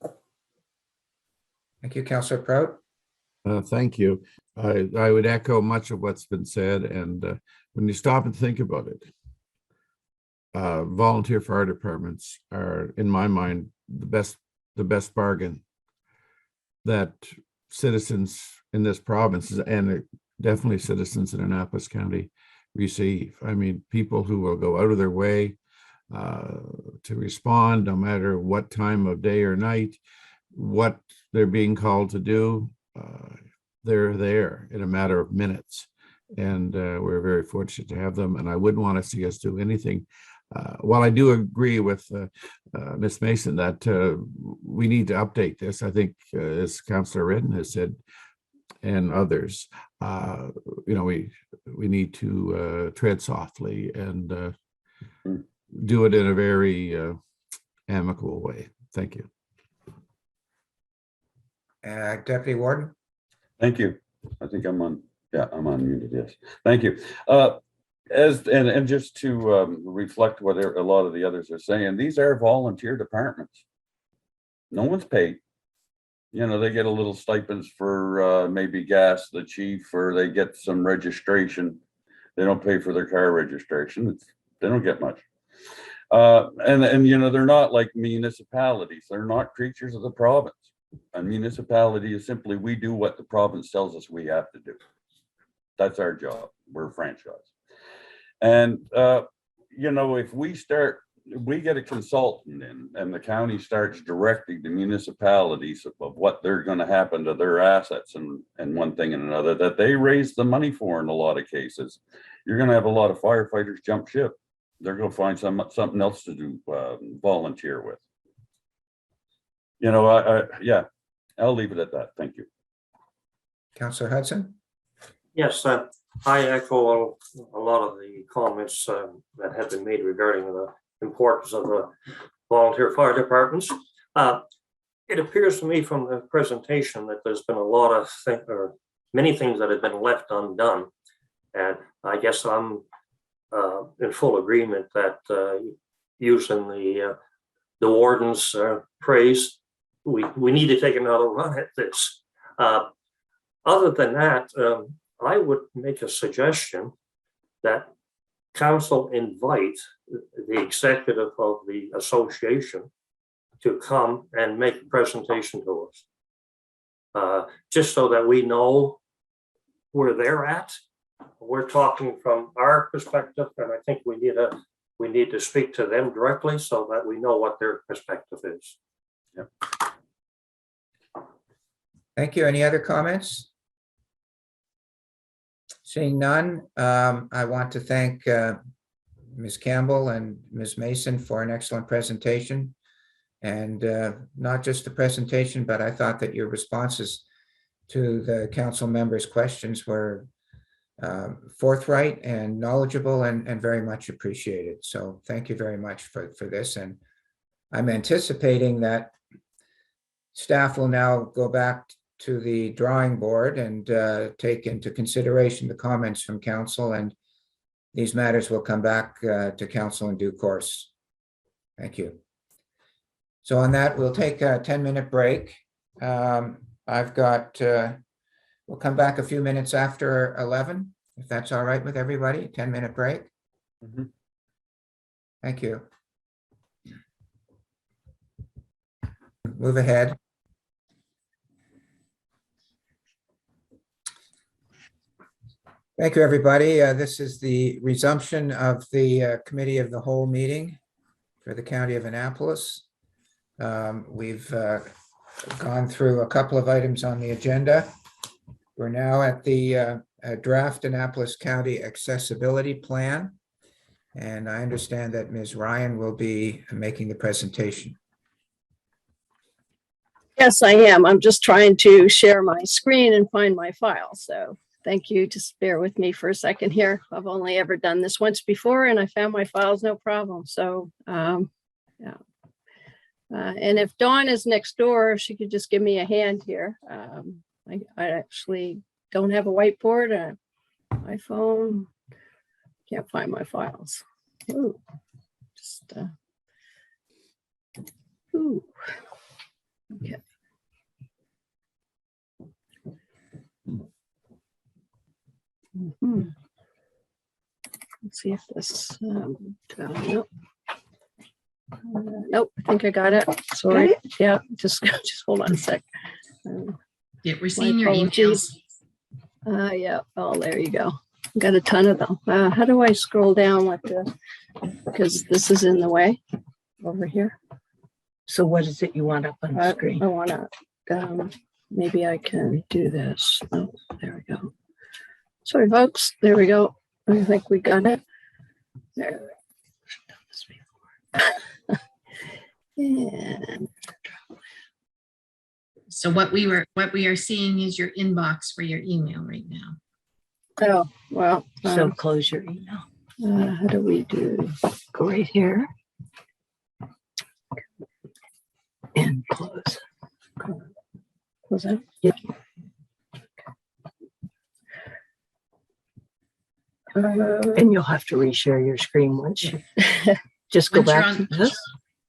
Thank you, Councillor Prout. Thank you. I would echo much of what's been said. And when you stop and think about it, volunteer fire departments are, in my mind, the best bargain that citizens in this province, and definitely citizens in Annapolis County, receive. I mean, people who will go out of their way to respond, no matter what time of day or night, what they're being called to do. They're there in a matter of minutes, and we're very fortunate to have them. And I wouldn't want to see us do anything. While I do agree with Ms. Mason that we need to update this, I think, as Councillor Redden has said, and others, we need to tread softly and do it in a very amicable way. Thank you. Deputy Warden? Thank you. I think I'm on, I'm unmuted, yes. Thank you. And just to reflect what a lot of the others are saying, these are volunteer departments. No one's paid. They get a little stipends for maybe gas, the chief, or they get some registration. They don't pay for their car registration. They don't get much. And they're not like municipalities. They're not creatures of the province. A municipality is simply, we do what the province tells us we have to do. That's our job. We're a franchise. And, if we get a consultant in and the county starts directing the municipalities of what they're going to happen to their assets and one thing and another that they raise the money for in a lot of cases, you're going to have a lot of firefighters jump ship. They're going to find something else to do, volunteer with. I'll leave it at that. Thank you. Councillor Hudson? Yes, I echo a lot of the comments that have been made regarding the importance of the volunteer fire departments. It appears to me from the presentation that there's been a lot of many things that have been left undone, and I guess I'm in full agreement that using the warden's praise, we need to take another run at this. Other than that, I would make a suggestion that council invite the executive of the association to come and make a presentation to us, just so that we know where they're at. We're talking from our perspective, and I think we need to speak to them directly so that we know what their perspective is. Yep. Thank you. Any other comments? Seeing none, I want to thank Ms. Campbell and Ms. Mason for an excellent presentation. And not just the presentation, but I thought that your responses to the council members' questions were forthright and knowledgeable and very much appreciated. So thank you very much for this. And I'm anticipating that staff will now go back to the drawing board and take into consideration the comments from council, and these matters will come back to council in due course. Thank you. So on that, we'll take a 10-minute break. We'll come back a few minutes after 11, if that's all right with everybody. 10-minute break. Mm-hmm. Thank you. Move ahead. Thank you, everybody. This is the resumption of the Committee of the Whole meeting for the County of Annapolis. We've gone through a couple of items on the agenda. We're now at the draft Annapolis County Accessibility Plan. And I understand that Ms. Ryan will be making the presentation. Yes, I am. I'm just trying to share my screen and find my file. So thank you. Just bear with me for a second here. I've only ever done this once before and I found my files no problem. So yeah. And if Dawn is next door, she could just give me a hand here. I actually don't have a whiteboard, iPhone. Can't find my files. Ooh, just ooh. Okay. Let's see if this. Nope. Nope. I think I got it. Sorry. Yeah. Just hold on a sec. Yeah, we're seeing your emails. Yeah. Oh, there you go. Got a ton of them. How do I scroll down with the? Because this is in the way over here. So what is it you want up on the screen? I want to, maybe I can do this. Oh, there we go. Sorry, folks. There we go. I think we got it. There. And So what we are seeing is your inbox for your email right now. oh, well. So close your email. How do we do? Go right here. And close. Was that? Yep. And you'll have to reshare your screen once you just go back to this.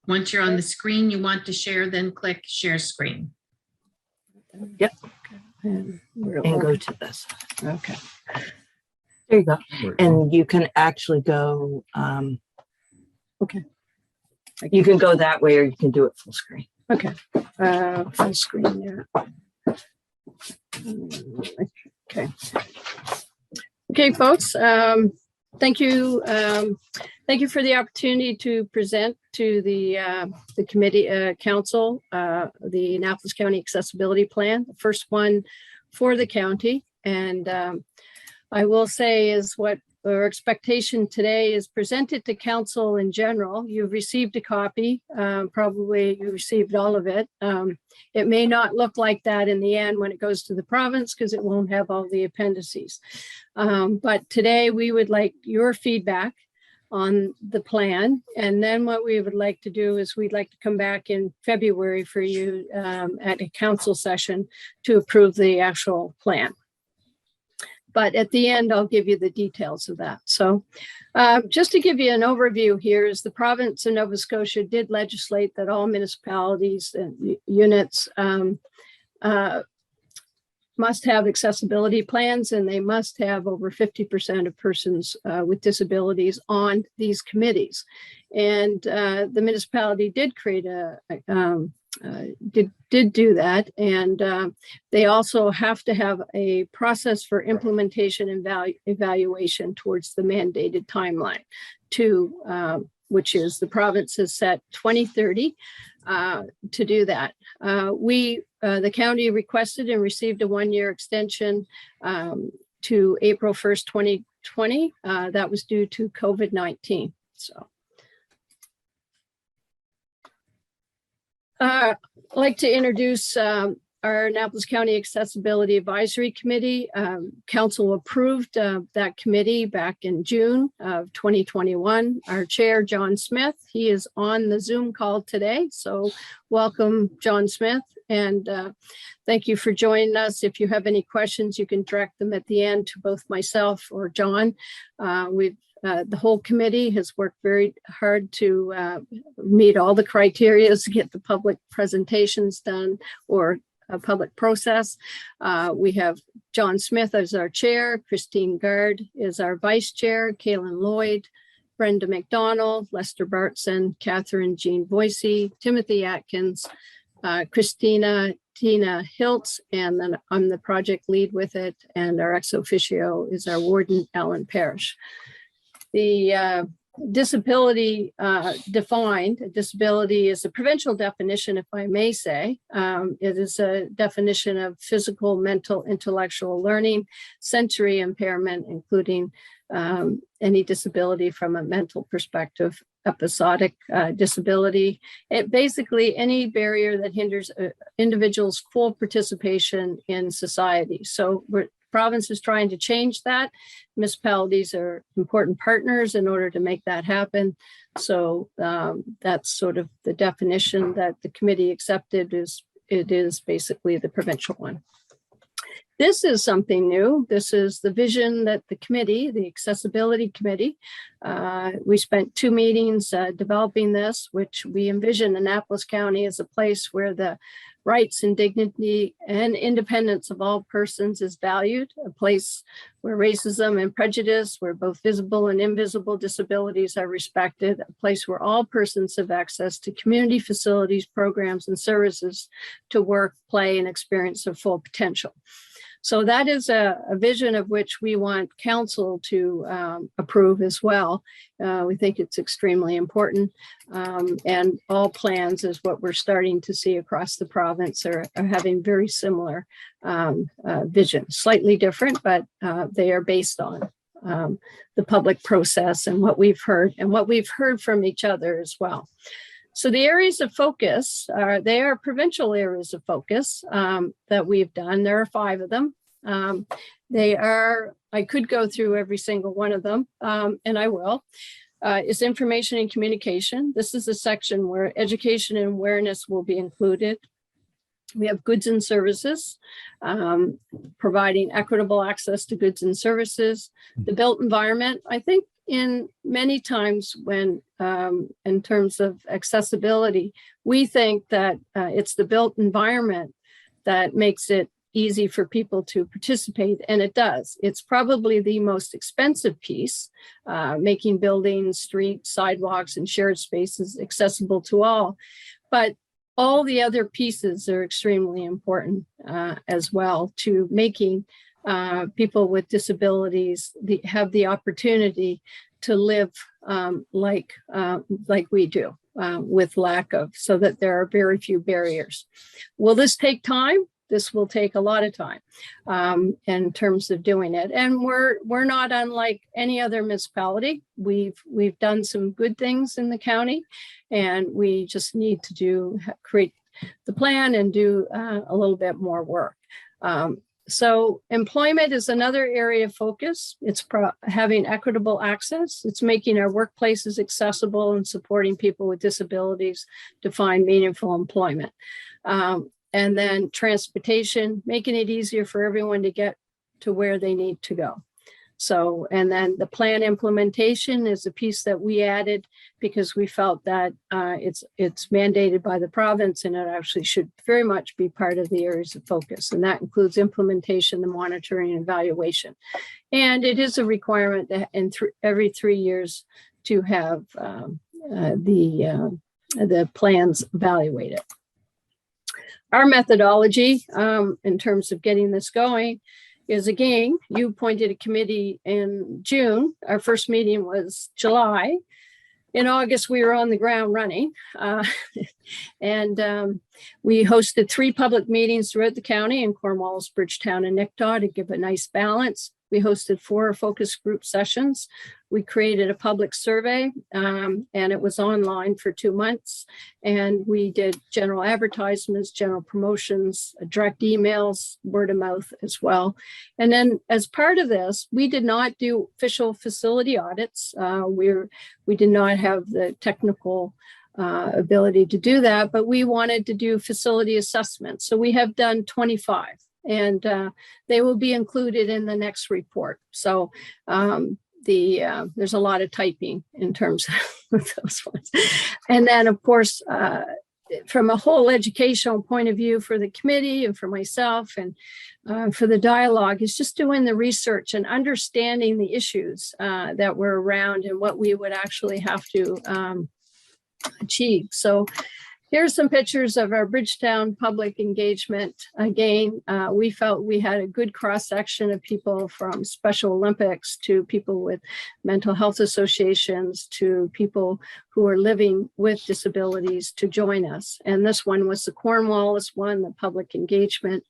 Once you're on the screen you want to share, then click share screen. Yep. And go to this. Okay. There you go. And you can actually go. Okay. You can go that way or you can do it full screen. Okay. Full screen there. Okay. Okay, folks. Thank you. Thank you for the opportunity to present to the committee council the Annapolis County Accessibility Plan, the first one for the county. And I will say is what our expectation today is presented to council in general. You've received a copy, probably you received all of it. It may not look like that in the end when it goes to the province because it won't have all the appendices. But today we would like your feedback on the plan. And then what we would like to do is we'd like to come back in February for you at a council session to approve the actual plan. But at the end, I'll give you the details of that. So just to give you an overview here is the province of Nova Scotia did legislate that all municipalities and units must have accessibility plans, and they must have over 50% of persons with disabilities on these committees. And the municipality did create did do that, and they also have to have a process for implementation and evaluation towards the mandated timeline to which is the province has set 2030 to do that. The county requested and received a one-year extension to April 1st, 2020. That was due to COVID-19. So. I'd like to introduce our Annapolis County Accessibility Advisory Committee. Council approved that committee back in June of 2021. Our chair, John Smith, he is on the Zoom call today. So welcome, John Smith. And thank you for joining us. If you have any questions, you can direct them at the end to both myself or John. The whole committee has worked very hard to meet all the criteria to get the public presentations done or a public process. We have John Smith as our chair, Christine Gard is our vice chair, Kaylin Lloyd, Brenda McDonald, Lester Bartson, Catherine Jean Boise, Timothy Atkins, Christina Tina Hiltz, and then I'm the project lead with it, and our ex officio is our warden, Alan Parrish. The disability defined, disability is a provincial definition, if I may say. It is a definition of physical, mental, intellectual learning, sensory impairment, including any disability from a mental perspective, episodic disability. It basically any barrier that hinders individuals' full participation in society. So province is trying to change that. Municipalities are important partners in order to make that happen. So that's sort of the definition that the committee accepted. It is basically the provincial one. This is something new. This is the vision that the committee, the accessibility committee, we spent 2 meetings developing this, which we envision Annapolis County as a place where the rights and dignity and independence of all persons is valued, a place where racism and prejudice, where both visible and invisible disabilities are respected, a place where all persons have access to community facilities, programs, and services to work, play, and experience their full potential. So that is a vision of which we want council to approve as well. We think it's extremely important, and all plans is what we're starting to see across the province are having very similar vision, slightly different, but they are based on the public process and what we've heard from each other as well. So the areas of focus they are provincial areas of focus that we've done. There are 5 of them. They are, I could go through every single one of them, and I will. Is information and communication. This is a section where education and awareness will be included. We have goods and services, providing equitable access to goods and services. The built environment, I think in many times when, in terms of accessibility, we think that it's the built environment that makes it easy for people to participate, and it does. It's probably the most expensive piece, making buildings, streets, sidewalks, and shared spaces accessible to all. But all the other pieces are extremely important as well to making people with disabilities have the opportunity to live like we do, with lack of, so that there are very few barriers. Will this take time? This will take a lot of time in terms of doing it. And we're not unlike any other municipality. We've done some good things in the county, and we just need to create the plan and do a little bit more work. So employment is another area of focus. It's having equitable access. It's making our workplaces accessible and supporting people with disabilities to find meaningful employment. And then transportation, making it easier for everyone to get to where they need to go. So, and then the plan implementation is a piece that we added because we felt that it's mandated by the province, and it actually should very much be part of the areas of focus. And that includes implementation, the monitoring and evaluation. And it is a requirement that every 3 years to have the plans evaluated. Our methodology in terms of getting this going is, again, you appointed a committee in June. Our first meeting was July. In August, we were on the ground running. And we hosted 3 public meetings throughout the county in Cornwallis, Bridgetown, and Nicktaw to give a nice balance. We hosted 4 focus group sessions. We created a public survey, and it was online for 2 months. And we did general advertisements, general promotions, direct emails, word of mouth as well. And then as part of this, we did not do official facility audits. We did not have the technical ability to do that, but we wanted to do facility assessments. So we have done 25. And they will be included in the next report. So there's a lot of typing in terms of those ones. And then, of course, from a whole educational point of view for the committee and for myself and for the dialogue, is just doing the research and understanding the issues that were around and what we would actually have to achieve. So Here's some pictures of our Bridgetown public engagement. Again, we felt we had a good cross-section of people, from Special Olympics to people with mental health associations to people who are living with disabilities to join us. And this one was the Cornwallis one, the public engagement.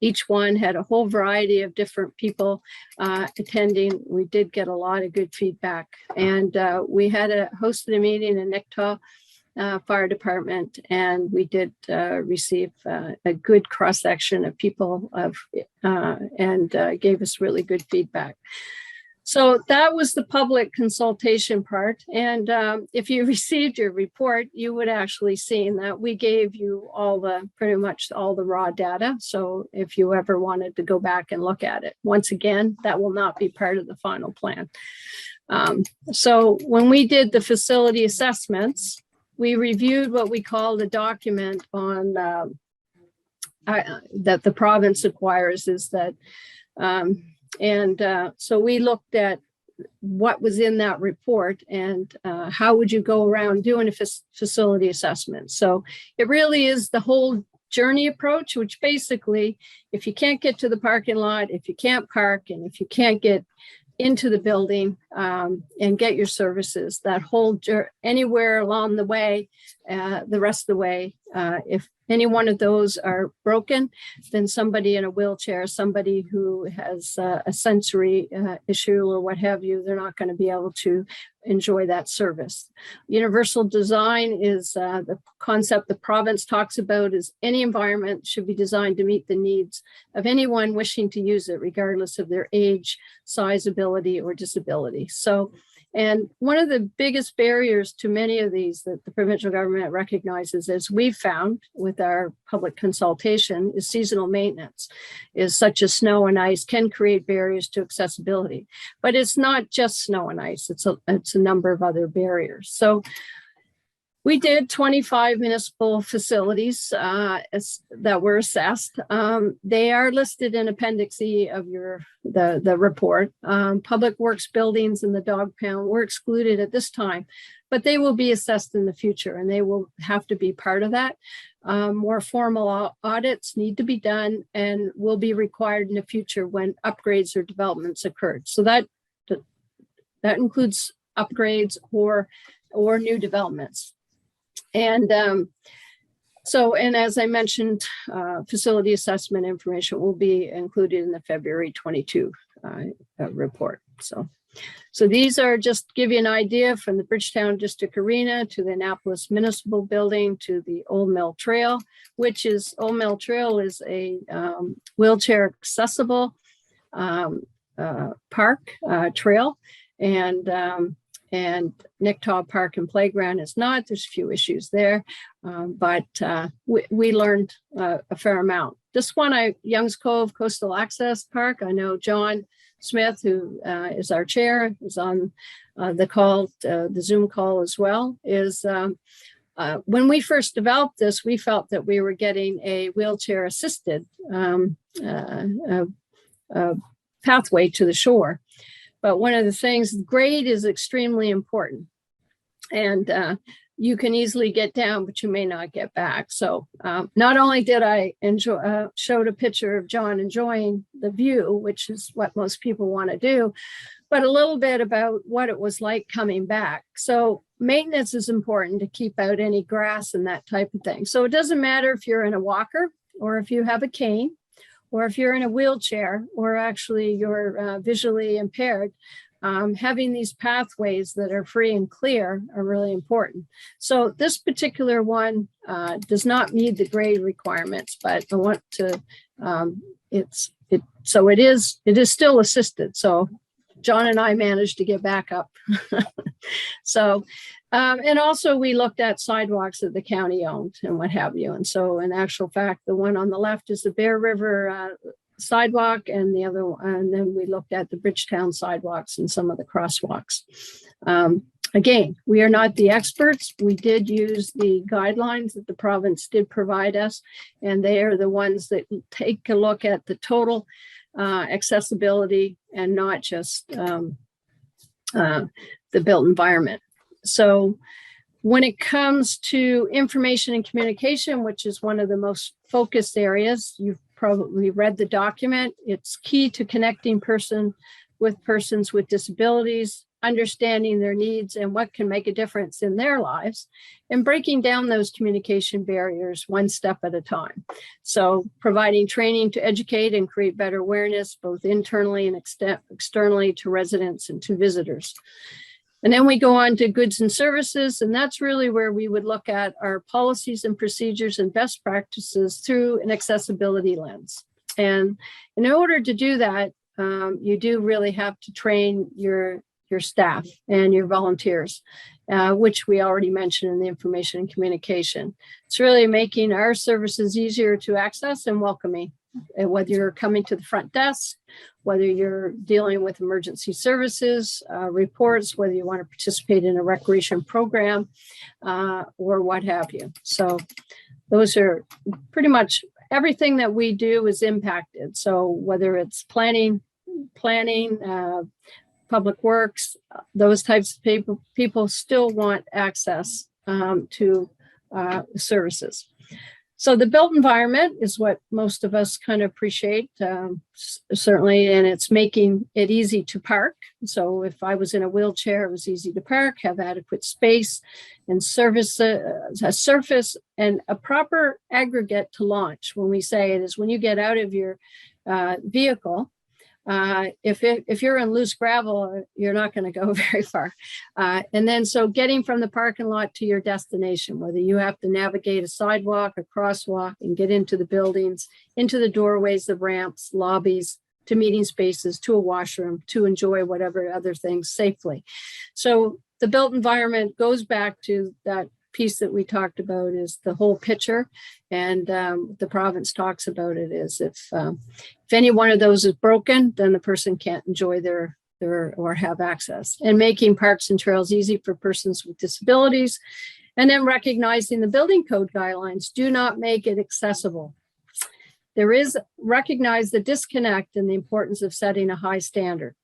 Each one had a whole variety of different people attending. We did get a lot of good feedback. And we had hosted a meeting in Nicktaw Fire Department, and we did receive a good cross-section of people and gave us really good feedback. So that was the public consultation part. And if you received your report, you would actually seen that we gave you pretty much all the raw data. So if you ever wanted to go back and look at it, once again, that will not be part of the final plan. So when we did the facility assessments, we reviewed what we call the document on that the province acquires, is that, so we looked at what was in that report and how would you go around doing a facility assessment. So it really is the whole journey approach, which basically, if you can't get to the parking lot, if you can't park, and if you can't get into the building and get your services, that whole anywhere along the way, the rest of the way, if any one of those are broken, then somebody in a wheelchair, somebody who has a sensory issue or what have you, they're not going to be able to enjoy that service. Universal design is the concept the province talks about, is any environment should be designed to meet the needs of anyone wishing to use it, regardless of their age, size, ability, or disability. So, and one of the biggest barriers to many of these that the provincial government recognizes, as we've found with our public consultation, is seasonal maintenance, is such as snow and ice can create barriers to accessibility. But it's not just snow and ice, it's a number of other barriers. So we did 25 municipal facilities that were assessed. They are listed in Appendix E of the report. Public works buildings and the dog pound were excluded at this time, but they will be assessed in the future and they will have to be part of that. More formal audits need to be done and will be required in the future when upgrades or developments occurred. So that includes upgrades or new developments. And and as I mentioned, facility assessment information will be included in the February 22 report. So these are just to give you an idea, from the Bridgetown District Arena to the Annapolis Municipal Building to the Old Mill Trail, which is, Old Mill Trail is a wheelchair accessible park trail. And Nicktaw Park and Playground is not. There's a few issues there, but we learned a fair amount. This one, Youngs Cove Coastal Access Park, I know John Smith, who is our chair, is on the call, the Zoom call as well, is when we first developed this, we felt that we were getting a wheelchair assisted pathway to the shore. But one of the things, grade is extremely important, and you can easily get down, but you may not get back. So not only did I showed a picture of John enjoying the view, which is what most people want to do, but a little bit about what it was like coming back. So maintenance is important to keep out any grass and that type of thing. So it doesn't matter if you're in a walker or if you have a cane, or if you're in a wheelchair, or actually you're visually impaired, having these pathways that are free and clear are really important. So this particular one does not meet the grade requirements, but I want to, so it is still assisted. So John and I managed to get back up. So, and also we looked at sidewalks that the county owned and what have you. And so in actual fact, the one on the left is the Bear River sidewalk, and the other one, and then we looked at the Bridgetown sidewalks and some of the crosswalks. Again, we are not the experts. We did use the guidelines that the province did provide us, and they are the ones that take a look at the total accessibility and not just the built environment. So When it comes to information and communication, which is one of the most focused areas, you've probably read the document. It's key to connecting persons with disabilities, understanding their needs and what can make a difference in their lives, and breaking down those communication barriers one step at a time. So providing training to educate and create better awareness, both internally and externally to residents and to visitors. And then we go on to goods and services, and that's really where we would look at our policies and procedures and best practices through an accessibility lens. And in order to do that, you do really have to train your staff and your volunteers, which we already mentioned in the information and communication. It's really making our services easier to access and welcoming, whether you're coming to the front desk, whether you're dealing with emergency services, reports, whether you want to participate in a recreation program, or what have you. So those are pretty much everything that we do is impacted. So whether it's planning, public works, those types of people still want access to services. So the built environment is what most of us kind of appreciate, certainly, and it's making it easy to park. So if I was in a wheelchair, it was easy to park, have adequate space and service, a surface and a proper aggregate to launch. When we say it is when you get out of your vehicle, if you're in loose gravel, you're not going to go very far. And then so getting from the parking lot to your destination, whether you have to navigate a sidewalk, a crosswalk, and get into the buildings, into the doorways, the ramps, lobbies, to meeting spaces, to a washroom, to enjoy whatever other things safely. So the built environment goes back to that piece that we talked about, is the whole picture. And the province talks about it is if any one of those is broken, then the person can't enjoy their or have access. And making parks and trails easy for persons with disabilities, and then recognizing the building code guidelines do not make it accessible. There is recognize the disconnect and the importance of setting a high standard.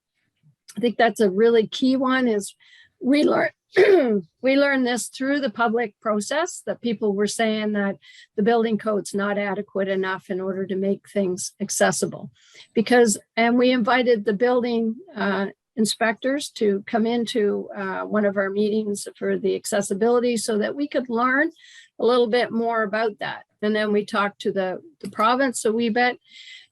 I think that's a really key one. Is we learned this through the public process, that people were saying that the building code's not adequate enough in order to make things accessible. And we invited the building inspectors to come into one of our meetings for the accessibility so that we could learn a little bit more about that. And then we talked to the province a wee bit.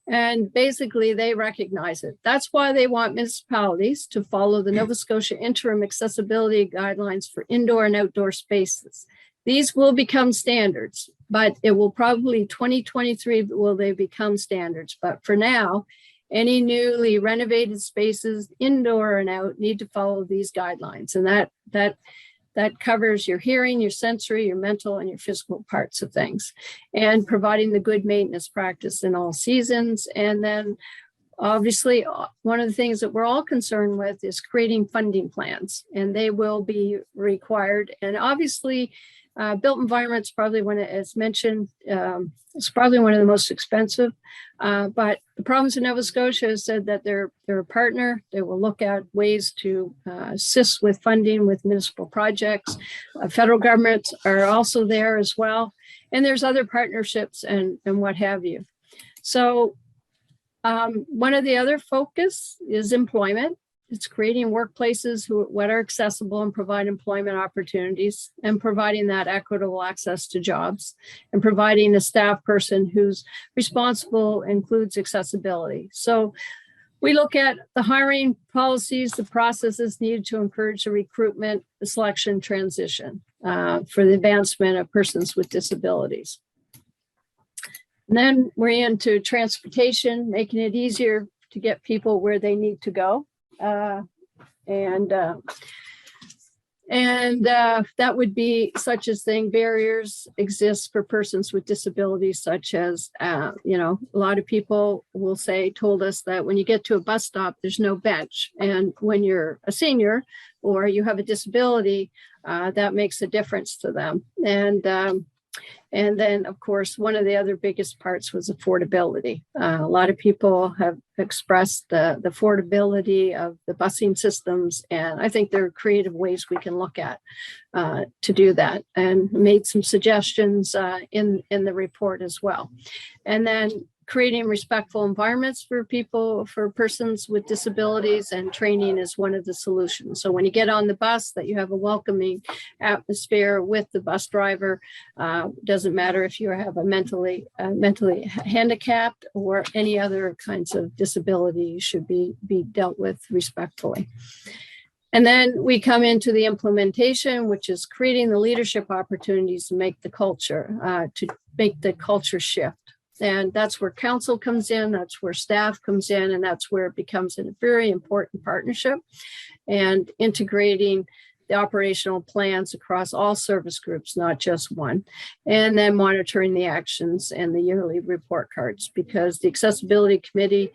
And basically they recognize it. That's why they want municipalities to follow the Nova Scotia interim accessibility guidelines for indoor and outdoor spaces. These will become standards, but it will probably 2023 will they become standards. But for now, any newly renovated spaces, indoor and out, need to follow these guidelines. And that covers your hearing, your sensory, your mental, and your physical parts of things, and providing the good maintenance practice in all seasons. And then obviously, one of the things that we're all concerned with is creating funding plans, and they will be required. And obviously, built environment's probably one, as mentioned, it's probably one of the most expensive, but the province of Nova Scotia has said that they're a partner. They will look at ways to assist with funding with municipal projects. Federal governments are also there as well. And there's other partnerships and what have you. So one of the other focus is employment. It's creating workplaces what are accessible and provide employment opportunities, and providing that equitable access to jobs, and providing a staff person who's responsible includes accessibility. So we look at the hiring policies, the processes needed to encourage the recruitment, the selection, transition for the advancement of persons with disabilities. And then we're into transportation, making it easier to get people where they need to go. That would be such as thing. Barriers exist for persons with disabilities, such as, a lot of people told us that when you get to a bus stop, there's no bench. And when you're a senior or you have a disability, that makes a difference to them. And And then, of course, one of the other biggest parts was affordability. A lot of people have expressed the affordability of the busing systems, and I think there are creative ways we can look at to do that, and made some suggestions in the report as well. And then creating respectful environments for people, for persons with disabilities, and training is one of the solutions. So when you get on the bus, that you have a welcoming atmosphere with the bus driver. Doesn't matter if you have a mentally handicapped or any other kinds of disability, should be dealt with respectfully. And then we come into the implementation, which is creating the leadership opportunities to make the culture shift. And that's where council comes in, that's where staff comes in, and that's where it becomes a very important partnership, and integrating the operational plans across all service groups, not just one, and then monitoring the actions and the yearly report cards, because the accessibility committee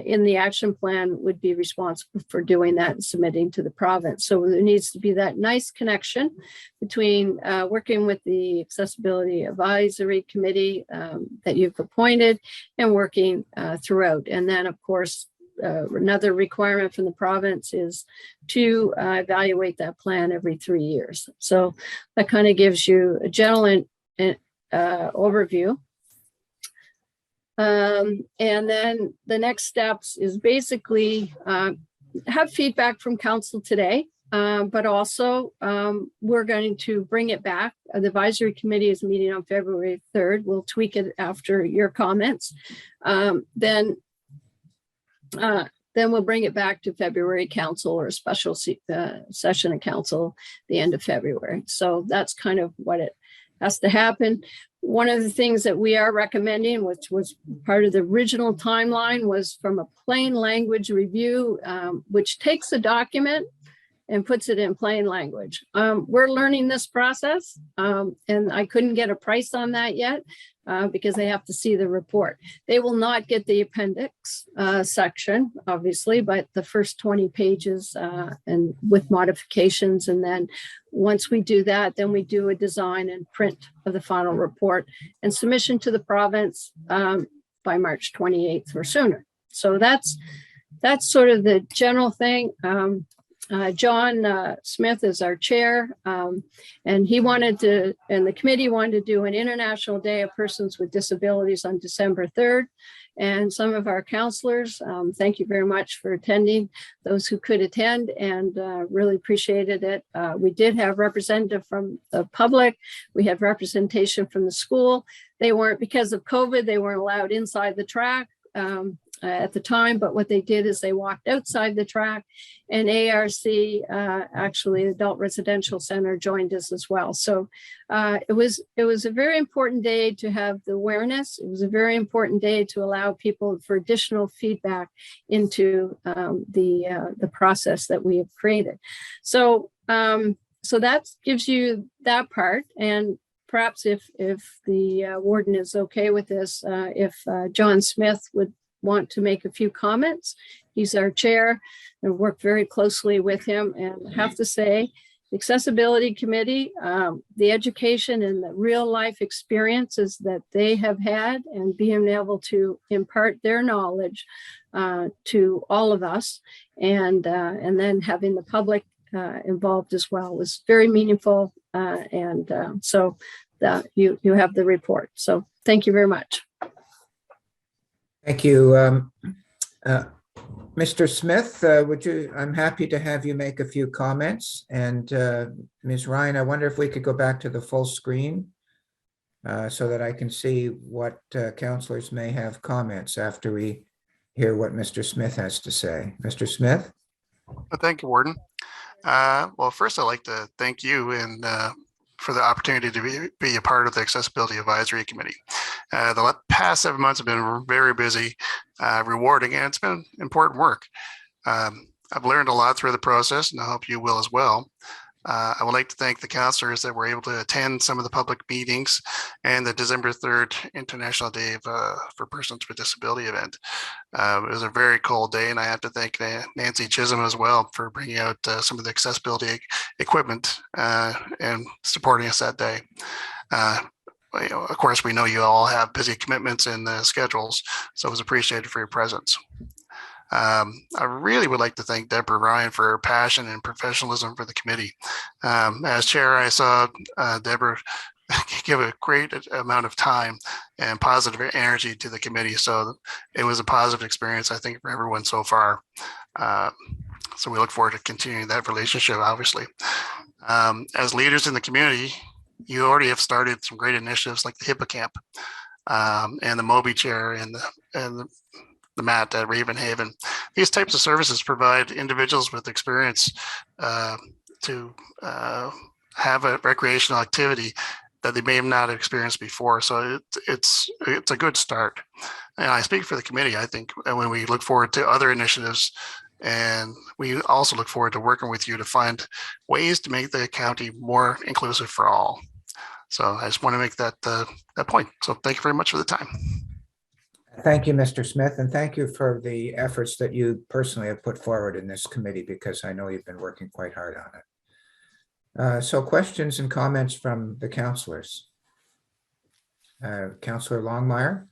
in the action plan would be responsible for doing that and submitting to the province. So there needs to be that nice connection between working with the accessibility advisory committee that you've appointed and working throughout. And then, of course, another requirement from the province is to evaluate that plan every 3 years. So that kind of gives you a general overview. And then the next steps is basically have feedback from council today, but also we're going to bring it back. The advisory committee is meeting on February 3rd. We'll tweak it after your comments. Then we'll bring it back to February council, or a special session of council the end of February. So that's kind of what it has to happen. One of the things that we are recommending, which was part of the original timeline, was from a plain language review, which takes a document and puts it in plain language. We're learning this process, and I couldn't get a price on that yet because they have to see the report. They will not get the appendix section, obviously, but the first 20 pages and with modifications. And then once we do that, then we do a design and print of the final report and submission to the province by March 28th or sooner. So that's sort of the general thing. John Smith is our chair, and he wanted to, and the committee wanted to do an International Day of Persons with Disabilities on December 3rd. And some of our counselors, thank you very much for attending, those who could attend, and really appreciated it. We did have representative from the public. We had representation from the school. They weren't, because of COVID, they weren't allowed inside the track at the time, but what they did is they walked outside the track, and ARC, actually Adult Residential Center, joined us as well. So it was a very important day to have the awareness. It was a very important day to allow people for additional feedback into the process that we have created. So so that gives you that part. And perhaps if the warden is okay with this, if John Smith would want to make a few comments. He's our chair, and worked very closely with him. And I have to say, the Accessibility Committee, the education and the real life experiences that they have had, and being able to impart their knowledge to all of us, and then having the public involved as well, was very meaningful. So you have the report. So thank you very much. Thank you. Mr. Smith, I'm happy to have you make a few comments. And Ms. Ryan, I wonder if we could go back to the full screen so that I can see what councillors may have comments after we hear what Mr. Smith has to say. Mr. Smith? Thank you, Warden. Well, first, I'd like to thank you and for the opportunity to be a part of the Accessibility Advisory Committee. The past 7 months have been very busy, rewarding, and it's been important work. I've learned a lot through the process, and I hope you will as well. I would like to thank the counselors that were able to attend some of the public meetings and the December 3rd International Day for Persons with Disability event. It was a very cold day, and I have to thank Nancy Chisholm as well for bringing out some of the accessibility equipment and supporting us that day. Of course, we know you all have busy commitments and schedules, so it was appreciated for your presence. I really would like to thank Deborah Ryan for her passion and professionalism for the committee. As chair, I saw Deborah give a great amount of time and positive energy to the committee. So it was a positive experience, I think, for everyone so far. So we look forward to continuing that relationship, obviously. As leaders in the community, you already have started some great initiatives like the Hippocamp and the Moby Chair and the mat at Ravenhaven. These types of services provide individuals with experience to have a recreational activity that they may have not experienced before. So it's a good start. And I speak for the committee. I think when we look forward to other initiatives, and we also look forward to working with you to find ways to make the county more inclusive for all. So I just want to make that point. So thank you very much for the time. Thank you, Mr. Smith, and thank you for the efforts that you personally have put forward in this committee, because I know you've been working quite hard on it. So questions and comments from the councillors. Councillor Longmire.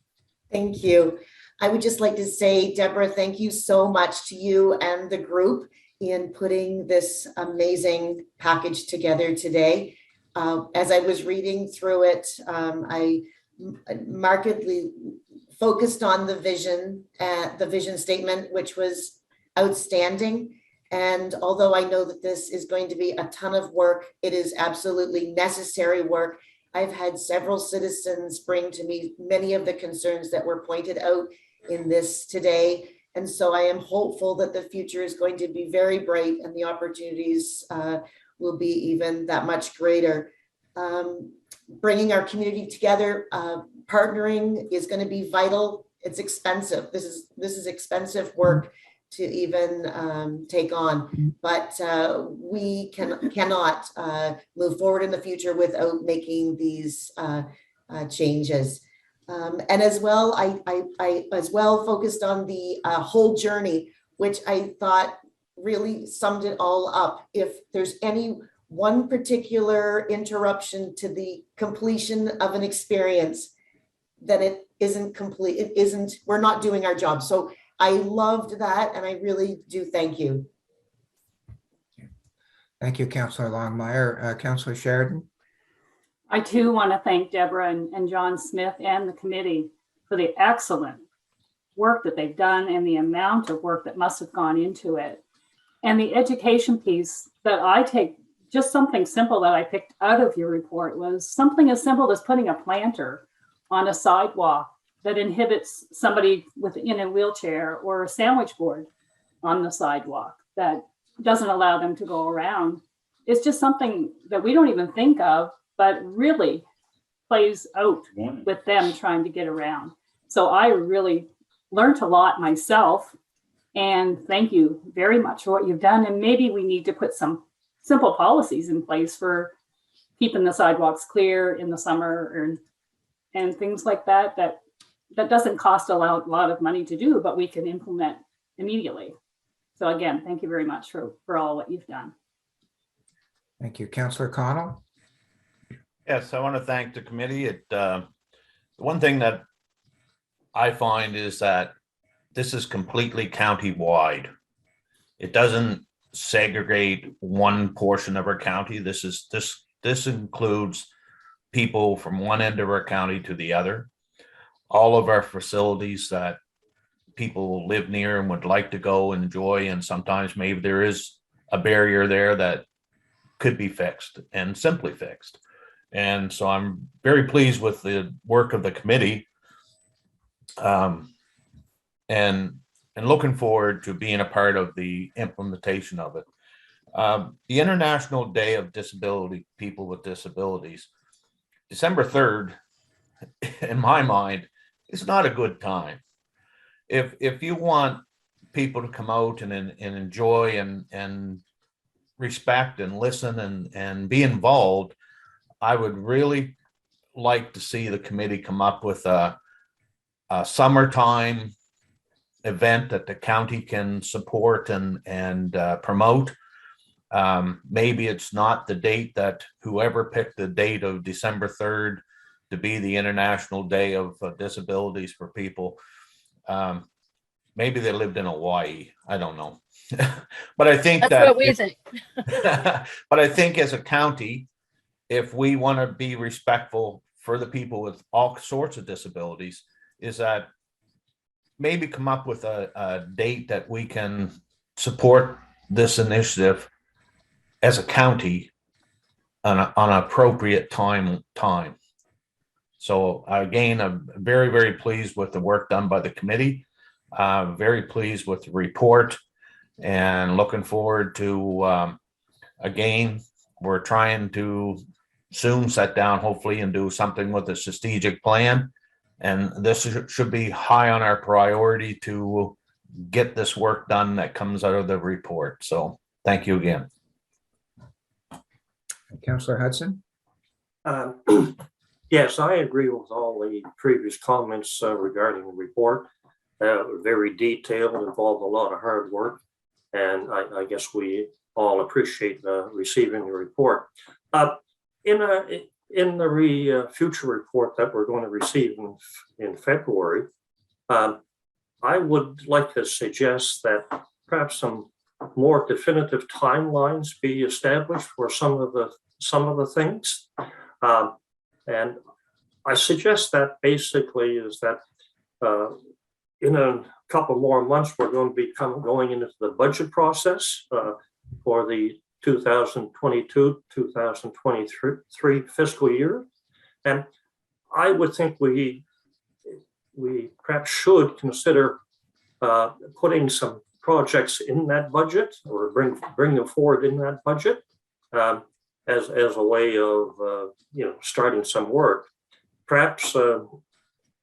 Thank you. I would just like to say, Deborah, thank you so much to you and the group in putting this amazing package together today. As I was reading through it, I markedly focused on the vision statement, which was outstanding. And although I know that this is going to be a ton of work, it is absolutely necessary work. I've had several citizens bring to me many of the concerns that were pointed out in this today. And so I am hopeful that the future is going to be very bright and the opportunities will be even that much greater. Bringing our community together, partnering is going to be vital. It's expensive. This is expensive work to even take on, but we cannot move forward in the future without making these changes. And as well, I as well focused on the whole journey, which I thought really summed it all up. If there's any one particular interruption to the completion of an experience, then it isn't complete. We're not doing our job. So I loved that, and I really do thank you. Thank you, Councillor Longmire. Councillor Sheridan. I too want to thank Deborah and John Smith and the committee for the excellent work that they've done and the amount of work that must have gone into it. And the education piece that I take, just something simple that I picked out of your report, was something as simple as putting a planter on a sidewalk that inhibits somebody in a wheelchair, or a sandwich board on the sidewalk that doesn't allow them to go around. It's just something that we don't even think of, but really plays out with them trying to get around. So I really learned a lot myself, and thank you very much for what you've done. And maybe we need to put some simple policies in place for keeping the sidewalks clear in the summer, and things like that, that doesn't cost a lot of money to do, but we can implement immediately. So again, thank you very much for all what you've done. Thank you. Councillor Connell. Yes, I want to thank the committee. One thing that I find is that this is completely county-wide. It doesn't segregate one portion of our county. This includes people from one end of our county to the other. All of our facilities that people live near and would like to go and enjoy, and sometimes maybe there is a barrier there that could be fixed and simply fixed. And so I'm very pleased with the work of the committee, and looking forward to being a part of the implementation of it. The International Day of Disability, People with Disabilities, December 3rd, in my mind, is not a good time. If you want people to come out and enjoy and respect and listen and be involved, I would really like to see the committee come up with a summertime event that the county can support and promote. Maybe it's not the date that whoever picked the date of December 3rd to be the International Day of Disabilities for people. Maybe they lived in Hawaii. I don't know. But I think That's that what we think. but I think as a county, if we want to be respectful for the people with all sorts of disabilities, is that maybe come up with a date that we can support this initiative as a county on an appropriate time. So again, I'm very, very pleased with the work done by the committee. Very pleased with the report and looking forward to, again, we're trying to soon sit down, hopefully, and do something with a strategic plan. And this should be high on our priority to get this work done that comes out of the report. So thank you again. Councillor Hudson? Yes, I agree with all the previous comments regarding the report. Very detailed, involved a lot of hard work, and I guess we all appreciate receiving the report. In the future report that we're going to receive in February, I would like to suggest that perhaps some more definitive timelines be established for some of the things. And I suggest that basically is that in a couple more months, we're going to be going into the budget process for the 2022-2023 fiscal year. And I would think we perhaps should consider putting some projects in that budget or bring them forward in that budget as a way of starting some work. Perhaps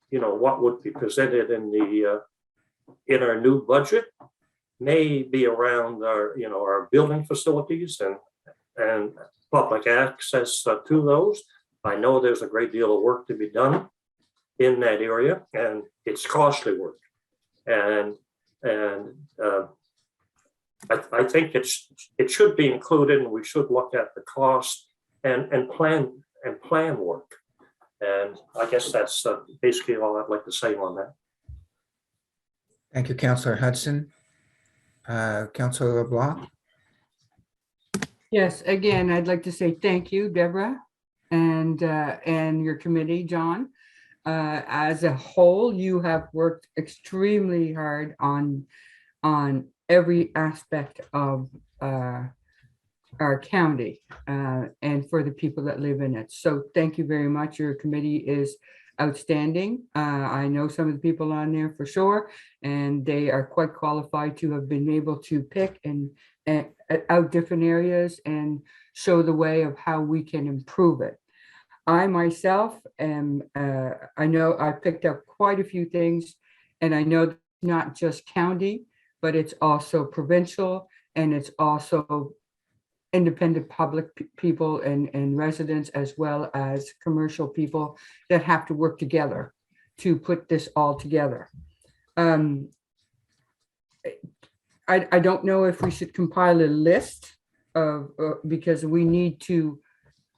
what would be presented in our new budget may be around our building facilities and public access to those. I know there's a great deal of work to be done in that area, and it's costly work. And I think it should be included, and we should look at the cost and plan work. And I guess that's basically all I'd like to say on that. Thank you, Councillor Hudson. Councillor LeBlanc? Yes, again, I'd like to say thank you, Deborah, and your committee, John. As a whole, you have worked extremely hard on every aspect of our county and for the people that live in it. So thank you very much. Your committee is outstanding. I know some of the people on there for sure, and they are quite qualified to have been able to pick and out different areas and show the way of how we can improve it. I myself am, I know I picked up quite a few things, and I know not just county, but it's also provincial, and it's also independent public people and residents, as well as commercial people that have to work together to put this all together. I don't know if we should compile a list of, because we need to,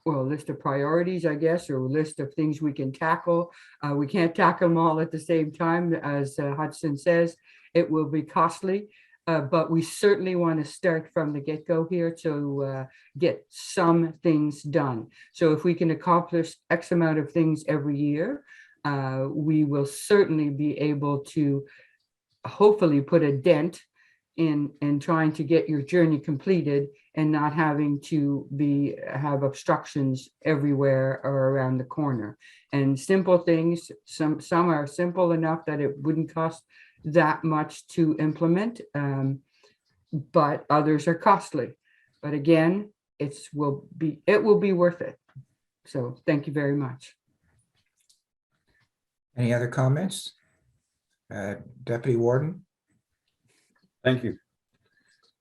well, a list of priorities, I guess, or a list of things we can tackle. We can't tackle them all at the same time. As Hudson says, it will be costly. But we certainly want to start from the get-go here to get some things done. So if we can accomplish X amount of things every year, we will certainly be able to hopefully put a dent in trying to get your journey completed and not having to have obstructions everywhere or around the corner. And simple things, some are simple enough that it wouldn't cost that much to implement, but others are costly. But again, it will be worth it. So thank you very much. Any other comments? Deputy Warden? Thank you.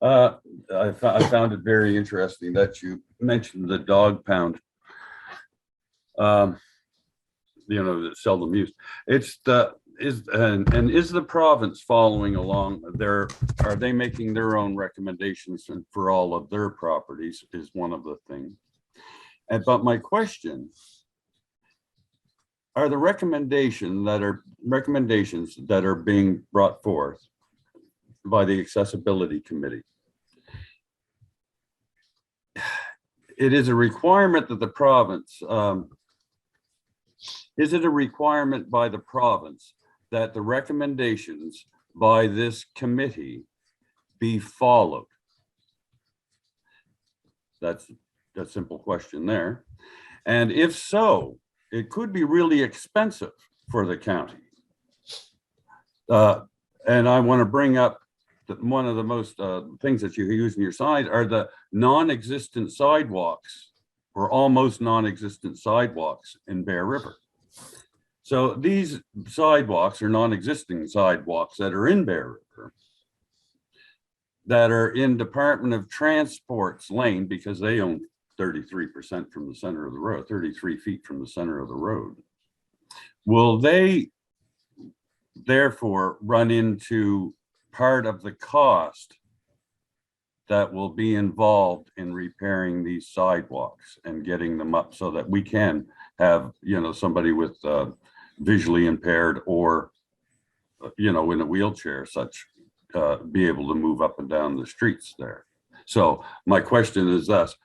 I found it very interesting that you mentioned the dog pound. That's seldom used. It's is the province following along there? Are they making their own recommendations for all of their properties is one of the things. But my question, are the recommendations that are being brought forth by the Accessibility Committee, it is a requirement that the province, is it a requirement by the province that the recommendations by this committee be followed? That's a simple question there. And if so, it could be really expensive for the county. And I want to bring up that one of the most things that you use in your side are the non-existent sidewalks or almost non-existent sidewalks in Bear River. So these sidewalks are non-existing sidewalks that are in Bear River that are in Department of Transport's lane because they own 33% from the center of the road, 33 feet from the center of the road. Will they therefore run into part of the cost that will be involved in repairing these sidewalks and getting them up so that we can have, somebody with visually impaired or, in a wheelchair such, be able to move up and down the streets there? So my question is thus,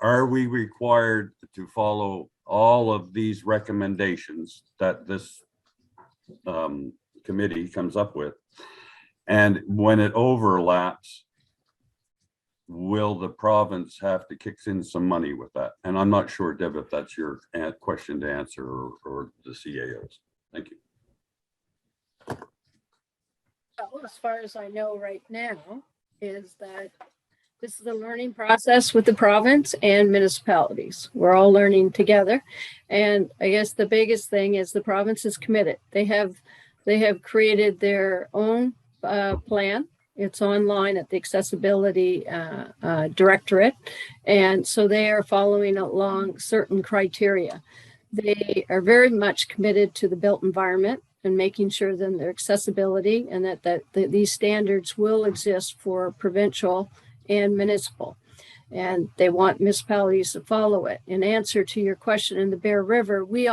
are we required to follow all of these recommendations that this committee comes up with? And when it overlaps, will the province have to kick in some money with that? And I'm not sure, Deb, if that's your question to answer or the CAOs. Thank you. Well, as far as I know right now, is that this is a learning process with the province and municipalities. We're all learning together. And I guess the biggest thing is the province is committed. They have created their own plan. It's online at the Accessibility Directorate. And so they are following along certain criteria. They are very much committed to the built environment and making sure that their accessibility and that these standards will exist for provincial and municipal. And they want municipalities to follow it. In answer to your question, in the Bear River, we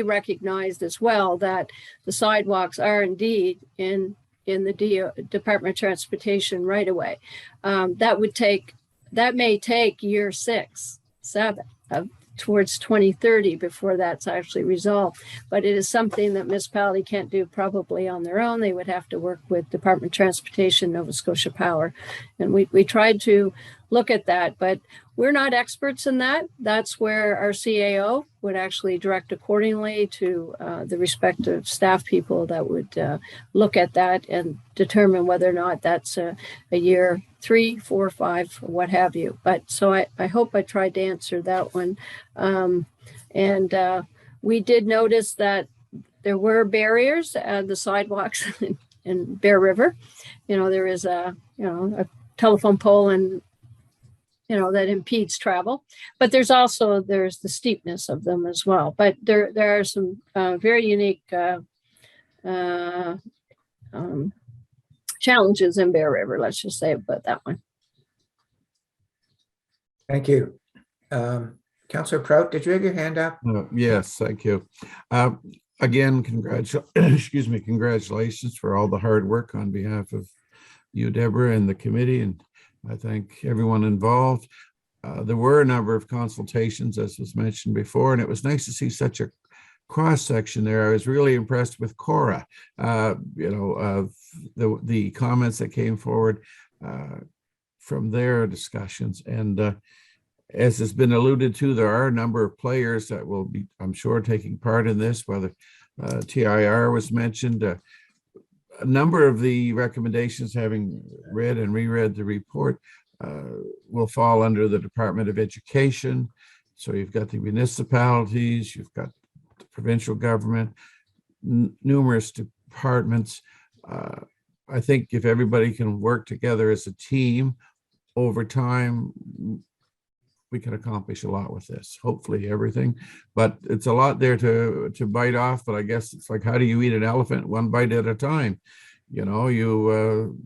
recognized as well that the sidewalks are indeed in the Department of Transportation right away. That may take year 6, 7 towards 2030 before that's actually resolved. But it is something that municipality can't do probably on their own. They would have to work with Department of Transportation, Nova Scotia Power. And we tried to look at that, but we're not experts in that. That's where our CAO would actually direct accordingly to the respective staff people that would look at that and determine whether or not that's a year 3, 4, 5, or what have you. But so I hope I tried to answer that one. We did notice that there were barriers at the sidewalks in Bear River. There is a telephone pole and that impedes travel, but there's the steepness of them as well. But there are some very unique challenges in Bear River. Let's just say about that one. Thank you. Councillor Prout, did you have your hand up? Yes, thank you. Again, congratulations for all the hard work on behalf of you, Deborah, and the committee, and I thank everyone involved. There were a number of consultations, as was mentioned before, and it was nice to see such a cross section there. I was really impressed with Cora, the comments that came forward from their discussions. And as has been alluded to, there are a number of players that will be, I'm sure, taking part in this, whether TIR was mentioned. A number of the recommendations, having read and reread the report, will fall under the Department of Education. So you've got the municipalities, you've got the provincial government, numerous departments. I think if everybody can work together as a team over time, we can accomplish a lot with this, hopefully everything. But it's a lot there to bite off. But I guess it's like, how do you eat an elephant? One bite at a time. You know, you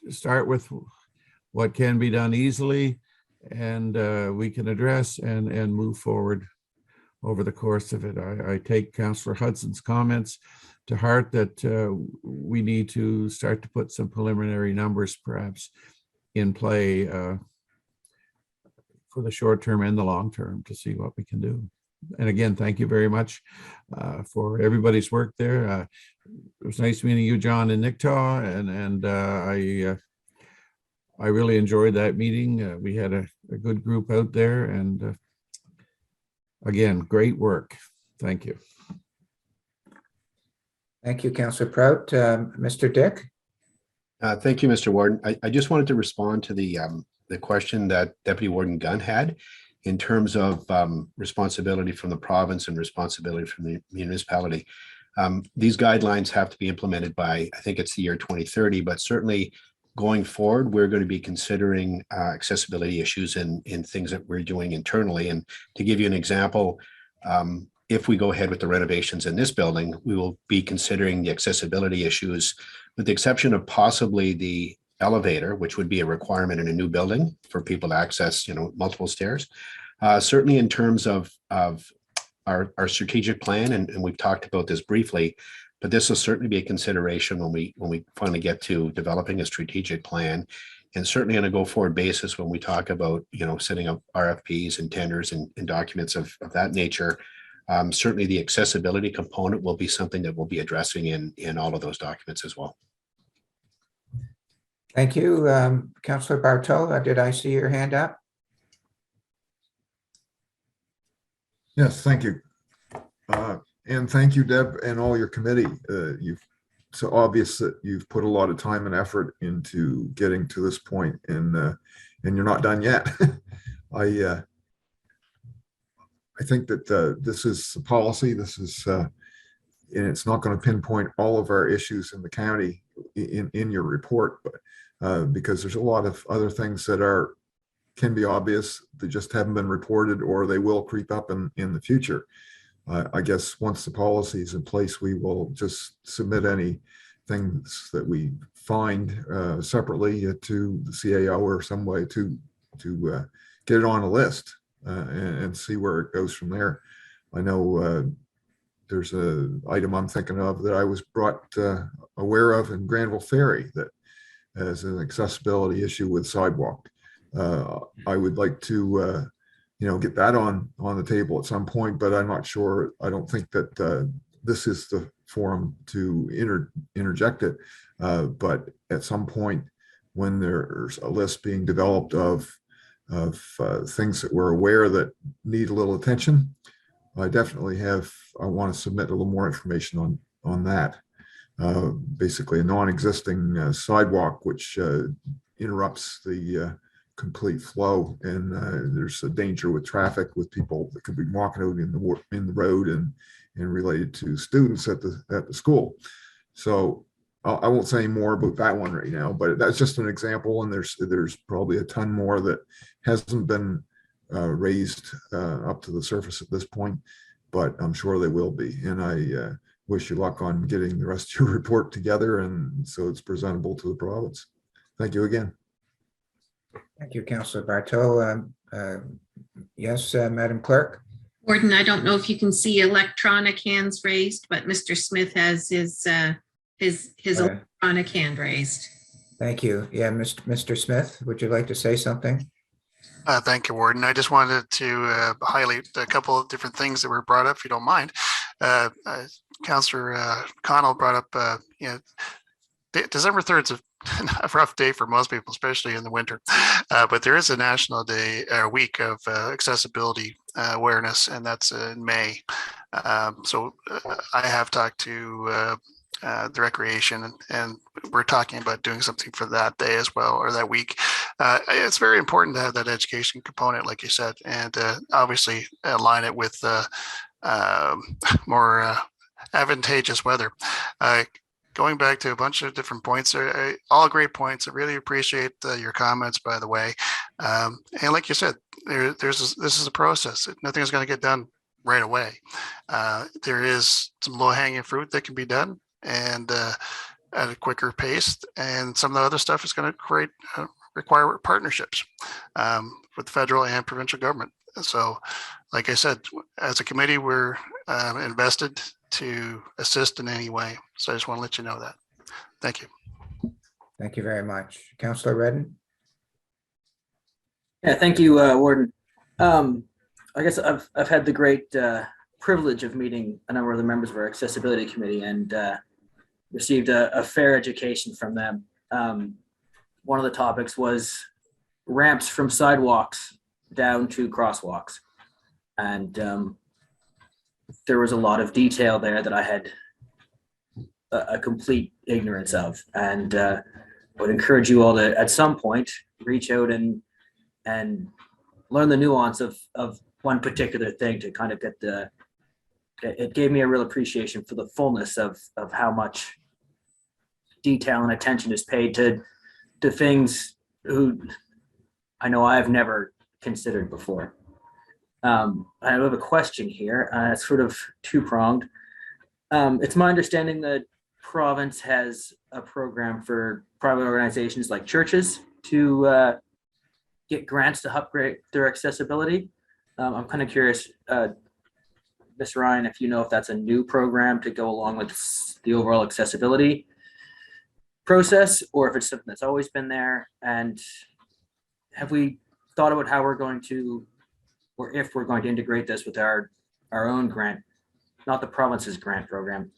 start with what can be done easily, and we can address and move forward over the course of it. I take Councillor Hudson's comments to heart that we need to start to put some preliminary numbers perhaps in play for the short term and the long term to see what we can do. And again, thank you very much for everybody's work there. It was nice meeting you, John and Nicktaw, and I really enjoyed that meeting. We had a good group out there, and again, great work. Thank you. Thank you, Councillor Prout. Mr. Dick? Thank you, Mr. Warden. I just wanted to respond to the question that Deputy Warden Gunn had in terms of responsibility from the province and responsibility from the municipality. These guidelines have to be implemented by, I think it's the year 2030, but certainly going forward, we're going to be considering accessibility issues in things that we're doing internally. And to give you an example, if we go ahead with the renovations in this building, we will be considering the accessibility issues, with the exception of possibly the elevator, which would be a requirement in a new building for people to access, multiple stairs. Certainly in terms of our strategic plan, and we've talked about this briefly, but this will certainly be a consideration when we finally get to developing a strategic plan, and certainly on a go-forward basis when we talk about, setting up RFPs and tenders and documents of that nature. Certainly the accessibility component will be something that we'll be addressing in all of those documents as well. Thank you. Councillor Bartow, did I see your hand up? Yes, thank you. And thank you, Deb, and all your committee. So obvious that you've put a lot of time and effort into getting to this point, and you're not done yet. I think that this is a policy. This is, and it's not going to pinpoint all of our issues in the county in your report, but because there's a lot of other things that can be obvious that just haven't been reported, or they will creep up in the future. I guess once the policy is in place, we will just submit any things that we find separately to the CAO or some way to get it on a list and see where it goes from there. I know there's an item I'm thinking of that I was brought aware of in Granville Ferry that has an accessibility issue with sidewalk. I would like to get that on the table at some point, but I'm not sure. I don't think that this is the forum to interject it. But at some point, when there's a list being developed of things that we're aware that need a little attention, I want to submit a little more information on that. Basically, a non-existing sidewalk which interrupts the complete flow, and there's a danger with traffic, with people that could be walking out in the road, and related to students at the school. So I won't say any more about that one right now, but that's just an example, and there's probably a ton more that hasn't been raised up to the surface at this point, but I'm sure they will be. And I wish you luck on getting the rest of your report together, and so it's presentable to the province. Thank you again. Thank you, Councillor Bartow. Yes, Madam Clerk. Warden, I don't know if you can see electronic hands raised, but Mr. Smith has his electronic hand raised. Thank you. Yeah, Mr. Smith, would you like to say something? Thank you, Warden. I just wanted to highlight a couple of different things that were brought up, if you don't mind. Councillor Connell brought up, December 3rd is a rough day for most people, especially in the winter. But there is a national day, week of accessibility awareness, and that's in May. So I have talked to the recreation, and we're talking about doing something for that day as well, or that week. It's very important to have that education component, like you said, and obviously align it with more advantageous weather. going back to a bunch of different points, all great points. I really appreciate your comments, by the way. And like you said, this is a process. Nothing is going to get done right away. There is some low-hanging fruit that can be done, and at a quicker pace. And some of the other stuff is going to require partnerships with the federal and provincial government. So, like I said, as a committee, we're invested to assist in any way. So I just want to let you know that. Thank you. Thank you very much. Councillor Redden? Yeah, thank you, Warden. I guess I've had the great privilege of meeting a number of the members of our accessibility committee and received a fair education from them. One of the topics was ramps from sidewalks down to crosswalks. And there was a lot of detail there that I had a complete ignorance of. And I would encourage you all to, at some point, reach out and learn the nuance of one particular thing to kind of get it gave me a real appreciation for the fullness of how much detail and attention is paid to things who I know I've never considered before. I have a question here. It's sort of two-pronged. It's my understanding that province has a program for private organizations like churches to get grants to upgrade their accessibility. I'm kind of curious, Ms. Ryan, if you know if that's a new program to go along with the overall accessibility process, or if it's something that's always been there. And have we thought about how we're going to, or if we're going to integrate this with our own grant, not the province's grant program,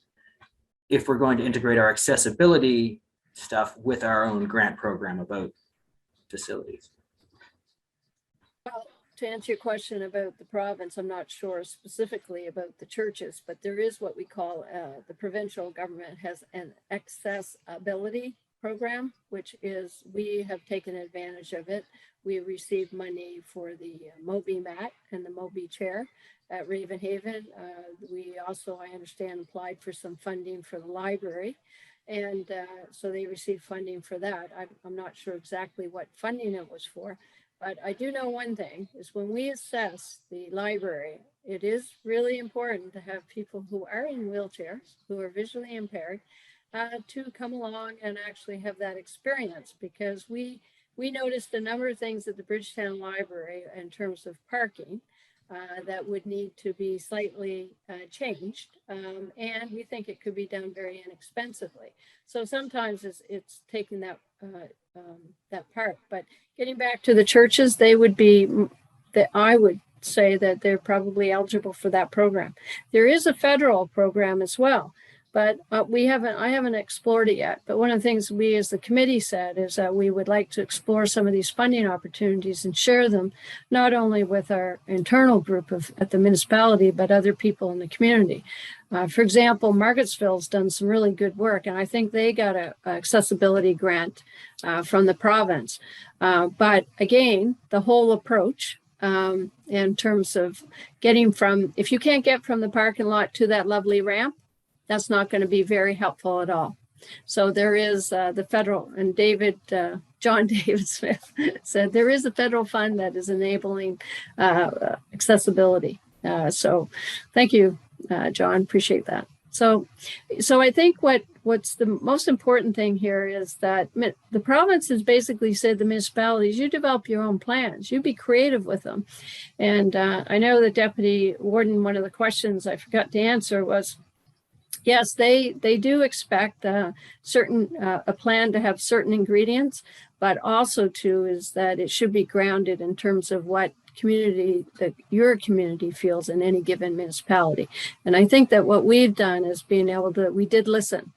if we're going to integrate our accessibility stuff with our own grant program about facilities? Well, to answer your question about the province, I'm not sure specifically about the churches, but there is what we call the provincial government has an accessibility program, which is we have taken advantage of it. We received money for the Moby mat and the Moby chair at Ravenhaven. We also, I understand, applied for some funding for the library. And so they received funding for that. I'm not sure exactly what funding it was for, but I do know one thing is when we assess the library, it is really important to have people who are in wheelchairs, who are visually impaired, to come along and actually have that experience, because we noticed a number of things at the Bridgetown Library in terms of parking that would need to be slightly changed, and we think it could be done very inexpensively. So sometimes it's taking that part. But getting back to the churches, they would be that I would say that they're probably eligible for that program. There is a federal program as well, but I haven't explored it yet. But one of the things we as the committee said is that we would like to explore some of these funding opportunities and share them not only with our internal group at the municipality, but other people in the community. For example, Margarettsville's done some really good work, and I think they got an accessibility grant from the province. But again, the whole approach in terms of getting from, if you can't get from the parking lot to that lovely ramp, that's not going to be very helpful at all. So there is the federal, and John David Smith said there is a federal fund that is enabling accessibility. So thank you, John, appreciate that. So I think what's the most important thing here is that the province has basically said to municipalities, you develop your own plans, you be creative with them. And I know the Deputy Warden, one of the questions I forgot to answer was, yes, they do expect a plan to have certain ingredients, but also too is that it should be grounded in terms of what your community feels in any given municipality. And I think that what we've done is we did listen.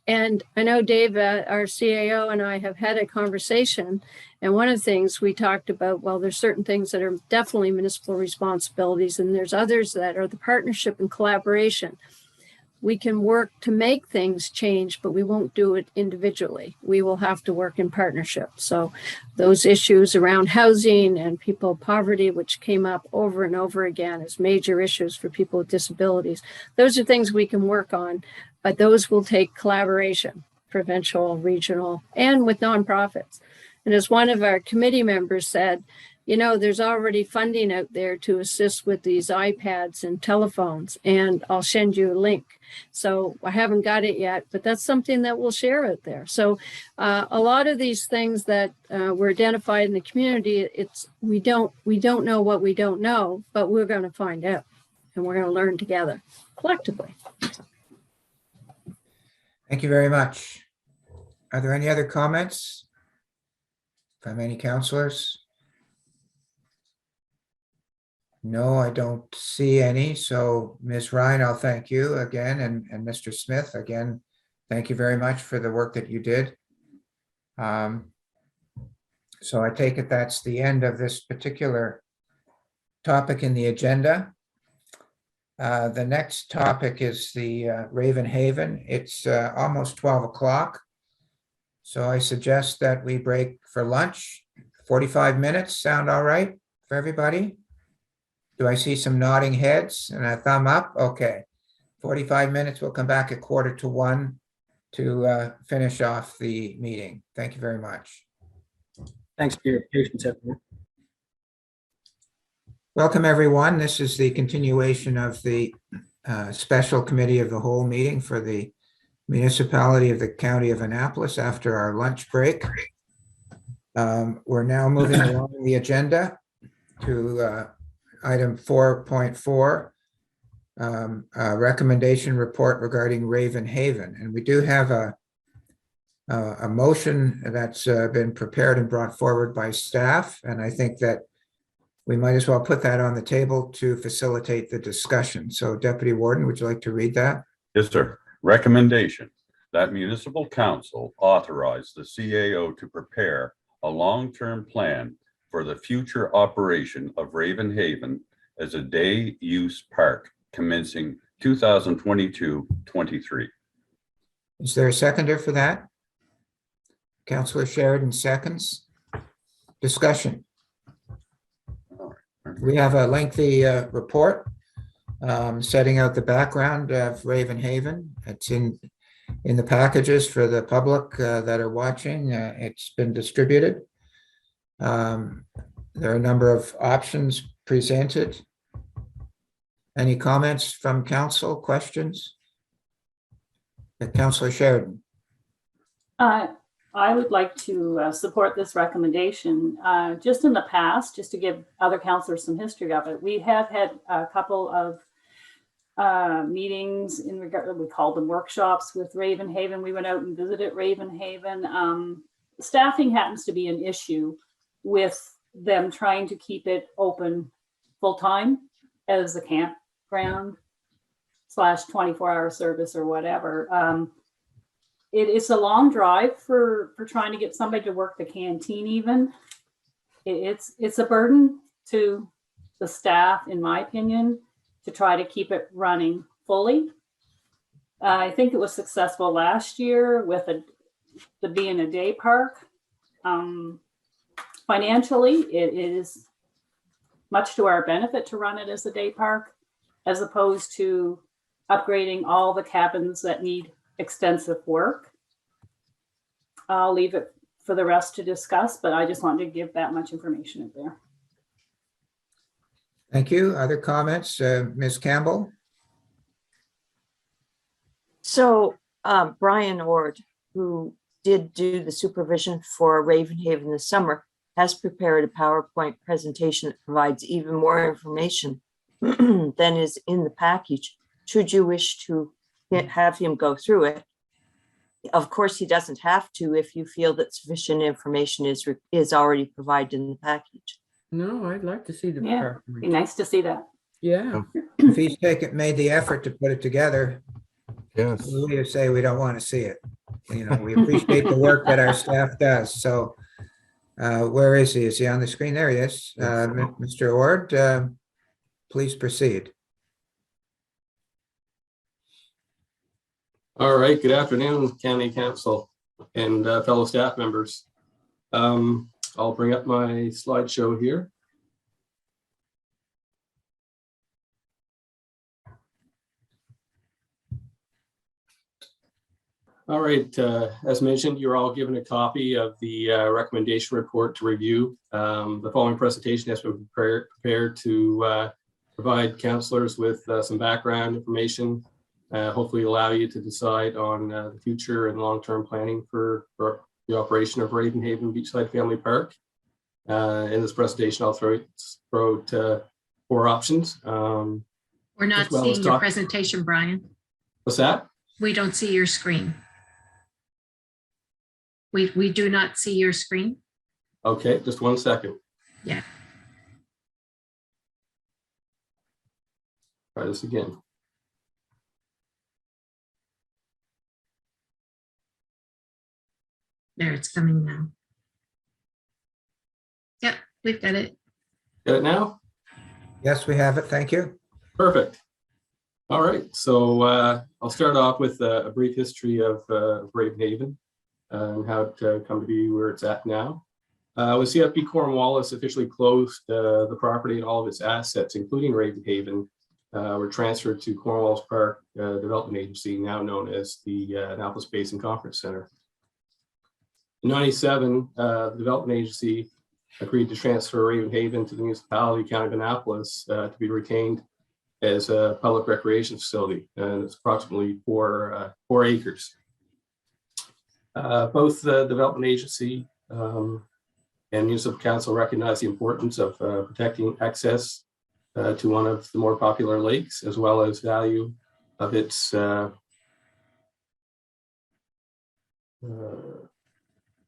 And I know Dave, our CAO, and I have had a conversation. And one of the things we talked about, well, there's certain things that are definitely municipal responsibilities, and there's others that are the partnership and collaboration. We can work to make things change, but we won't do it individually. We will have to work in partnership. So those issues around housing and poverty, which came up over and over again as major issues for people with disabilities, those are things we can work on but those will take collaboration, provincial, regional, and with nonprofits. And as one of our committee members said, you know, there's already funding out there to assist with these iPads and telephones, and I'll send you a link. So I haven't got it yet, but that's something that we'll share out there. So a lot of these things that were identified in the community, we don't know what we don't know, but we're going to find out, and we're going to learn together collectively. Thank you very much. Are there any other comments from any councillors? No, I don't see any. So Ms. Ryan, I'll thank you again, and Mr. Smith, again, thank you very much for the work that you did. So I take it that's the end of this particular topic in the agenda. The next topic is the Raven Haven. It's almost 12 o'clock. So I suggest that we break for lunch. 45 minutes, sound all right for everybody? Do I see some nodding heads and a thumb up? Okay. 45 minutes, we'll come back at 1:45 to finish off the meeting. Thank you very much. Thanks for your patience, everyone. Welcome, everyone. This is the continuation of the special committee of the whole meeting for the municipality of the County of Annapolis after our lunch break. We're now moving along the agenda to item 4.4, a recommendation report regarding Raven Haven. And we do have a motion that's been prepared and brought forward by staff. And I think that we might as well put that on the table to facilitate the discussion. So Deputy Warden, would you like to read that? Yes, sir. Recommendation that municipal council authorize the CAO to prepare a long-term plan for the future operation of Raven Haven as a day use park commencing 2022-23. Is there a seconder for that? Councillor Sheridan seconds. Discussion. We have a lengthy report setting out the background of Raven Haven. It's in the packages for the public that are watching. It's been distributed. There are a number of options presented. Any comments from council, questions? Councillor Sheridan. I would like to support this recommendation. Just in the past, just to give other councillors some history of it, we have had a couple of meetings in regard, we called them workshops with Raven Haven. We went out and visited Raven Haven. Staffing happens to be an issue with them trying to keep it open full-time as a campground / 24-hour service or whatever. It's a long drive for trying to get somebody to work the canteen even. It's a burden to the staff, in my opinion, to try to keep it running fully. I think it was successful last year with the being a day park. Financially, it is much to our benefit to run it as a day park, as opposed to upgrading all the cabins that need extensive work. I'll leave it for the rest to discuss, but I just wanted to give that much information in there. Thank you. Other comments? Ms. Campbell? So Brian Ord, who did do the supervision for Raven Haven this summer, has prepared a PowerPoint presentation that provides even more information than is in the package, should you wish to have him go through it. Of course, he doesn't have to if you feel that sufficient information is already provided in the package. No, I'd like to see the Yeah, PowerPoint. be nice to see that. Yeah. If he's made the effort to put it together, Yes. we say we don't want to see it. You know, we appreciate the work that our staff does. So where is he? Is he on the screen? There he is. Mr. Ord, please proceed. All right, good afternoon, County Council and fellow staff members. I'll bring up my slideshow here. All right, as mentioned, you're all given a copy of the recommendation report to review. The following presentation has been prepared to provide counselors with some background information, hopefully allow you to decide on the future and long-term planning for the operation of Ravenhaven Beachside Family Park. In this presentation, I'll throw out 4 options. We're not as well as seeing your talk- presentation, Brian. What's that? We don't see your screen. We do not see your screen. Okay, just 1 second. Yeah. Try this again. There, it's coming now. Yep, we've got it. Got it now? Yes, we have it. Thank you. Perfect. All right, so I'll start off with a brief history of Ravenhaven and how it come to be where it's at now. When CFB Cornwallis officially closed the property and all of its assets, including Ravenhaven, were transferred to Cornwallis Park Development Agency, now known as the Annapolis Basin Conference Center. In '97, the development agency agreed to transfer Ravenhaven to the municipality, County of Annapolis, to be retained as a public recreation facility, and it's approximately 4 acres. Both the development agency and municipal council recognize the importance of protecting access to one of the more popular lakes, as well as value of its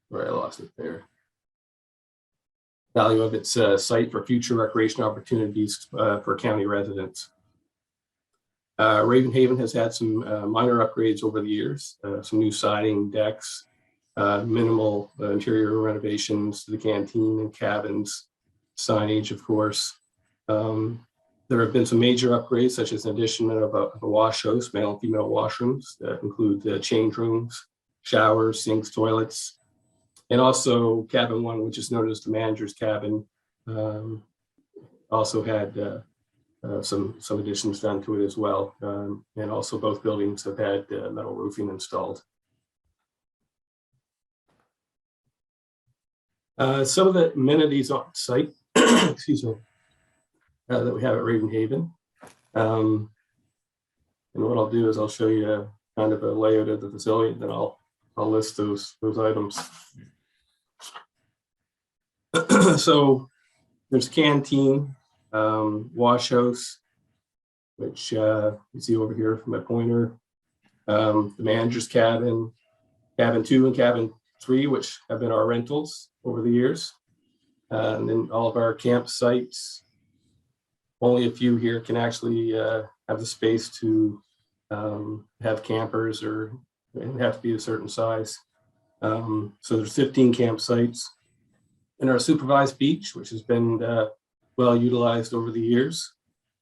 where I lost it there. Value of its site for future recreation opportunities for county residents. Ravenhaven has had some minor upgrades over the years, some new siding, decks, minimal interior renovations to the canteen and cabins, signage, of course. There have been some major upgrades, such as an addition of a wash house, male and female washrooms that include change rooms, showers, sinks, toilets, and also cabin 1, which is known as the manager's cabin, also had some additions done to it as well. And also both buildings have had metal roofing installed. Some of the amenities on site, excuse me, that we have at Ravenhaven. And what I'll do is I'll show you kind of a layout of the facility, and then I'll list those items. So there's canteen, wash house, which you see over here from my pointer, the manager's cabin, cabin 2 and cabin 3, which have been our rentals over the years. And then all of our campsites. Only a few here can actually have the space to have campers, or it have to be a certain size. So there's 15 campsites. In our supervised beach, which has been well utilized over the years.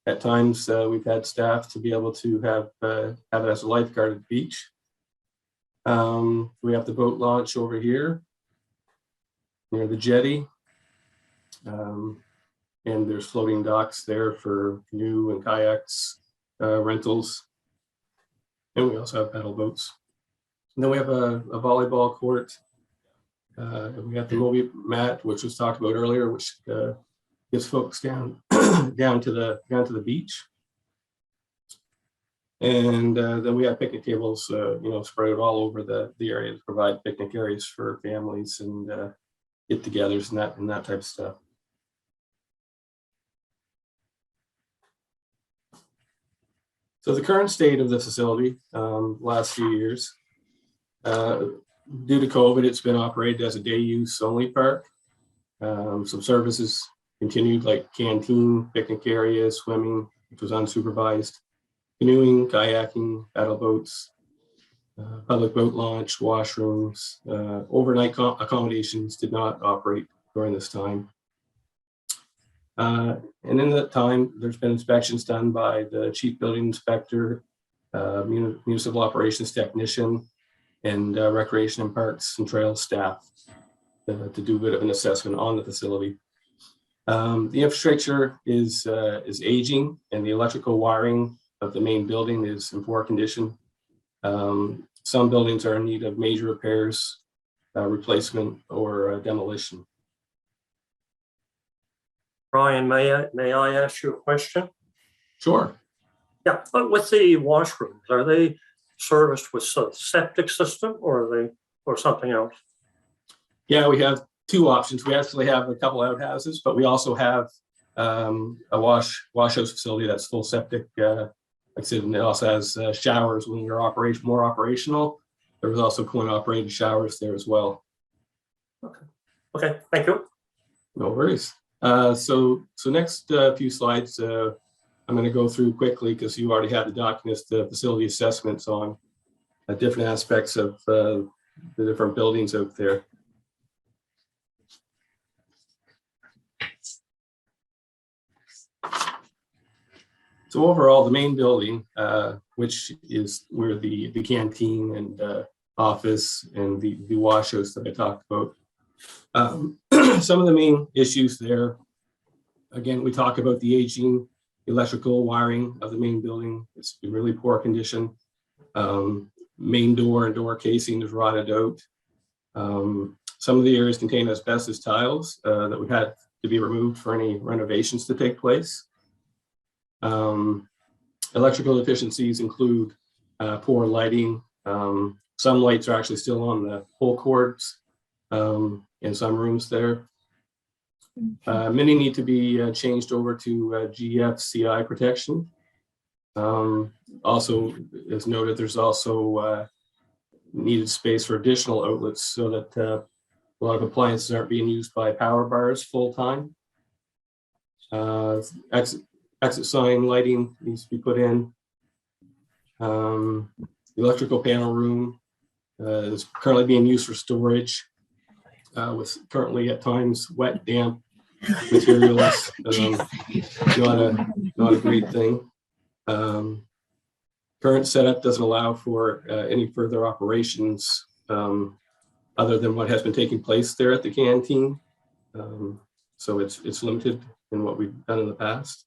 At times, we've had staff to be able to have it as a lifeguarded beach. We have the boat launch over here near the jetty. And there's floating docks there for canoe and kayaks rentals. And we also have paddle boats. And then we have a volleyball court. We have the Moby mat, which was talked about earlier, which gets folks down down to the beach. And then we have picnic tables, spread all over the area to provide picnic areas for families and get-togethers and that type of stuff. So the current state of the facility, last few years. Due to COVID, it's been operated as a day use only park. Some services continued, like canteen, picnic area, swimming, which was unsupervised, canoeing, kayaking, paddle boats, public boat launch, washrooms, overnight accommodations did not operate during this time. And in that time, there's been inspections done by the chief building inspector, municipal operations technician, and recreation and parks and trails staff to do a bit of an assessment on the facility. The infrastructure is aging, and the electrical wiring of the main building is in poor condition. some buildings are in need of major repairs, replacement, or demolition. Brian, may I ask you a question? Sure. Yeah, but with the washrooms, are they serviced with a septic system or are they or something else? Yeah, we have two options. We actually have a couple outhouses, but we also have a wash house facility that's full septic. Like I said, and it also has showers when you're more operational. There was also coin operated showers there as well. Okay, thank you. No worries. So next few slides, I'm going to go through quickly because you already have the documents, the facility assessments on different aspects of the different buildings out there. So overall, the main building, which is where the canteen and office and the wash house that I talked about. Some of the main issues there, again, we talk about the aging electrical wiring of the main building. It's in really poor condition. Main door and door casing is rotted out. Some of the areas contain asbestos tiles that we had to be removed for any renovations to take place. Electrical deficiencies include poor lighting. Some lights are actually still on the pull cords in some rooms there. Many need to be changed over to GFCI protection. Also, as noted, there's also needed space for additional outlets so that a lot of appliances aren't being used by power bars full time. Exit sign lighting needs to be put in. The electrical panel room is currently being used for storage with currently at times wet, damp materials. Not a great thing. Current setup doesn't allow for any further operations other than what has been taking place there at the canteen. So it's limited in what we've done in the past.